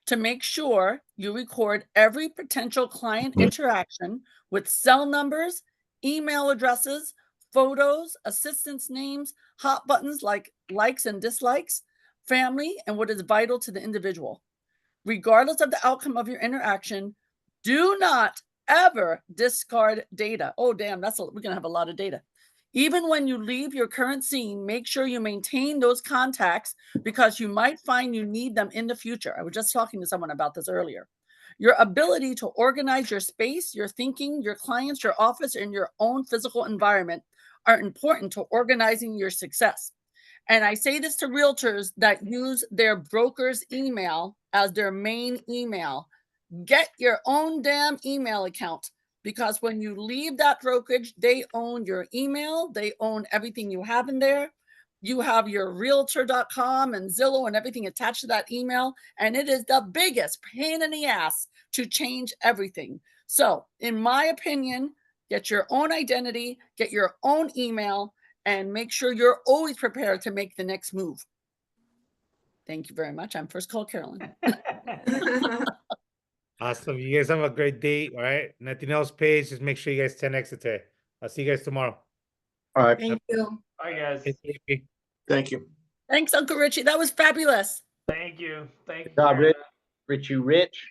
to make sure you record every potential client interaction with cell numbers, email addresses, photos, assistants' names, hot buttons like likes and dislikes, family, and what is vital to the individual. Regardless of the outcome of your interaction, do not ever discard data. Oh, damn, we're going to have a lot of data. Even when you leave your current scene, make sure you maintain those contacts because you might find you need them in the future. I was just talking to someone about this earlier. Your ability to organize your space, your thinking, your clients, your office, and your own physical environment are important to organizing your success. And I say this to realtors that use their broker's email as their main email. Get your own damn email account. Because when you leave that brokerage, they own your email. They own everything you have in there. You have your realtor.com and Zillow and everything attached to that email. And it is the biggest pain in the ass to change everything. So in my opinion, get your own identity, get your own email, and make sure you're always prepared to make the next move. Thank you very much. I'm First Call Carolyn. Awesome. You guys have a great day. All right. Nothing else pays. Just make sure you guys 10x it today. I'll see you guys tomorrow. All right. Thank you. Bye, guys. Thank you. Thanks, Uncle Richie. That was fabulous. Thank you. Thank you. Good job, Richie Rich.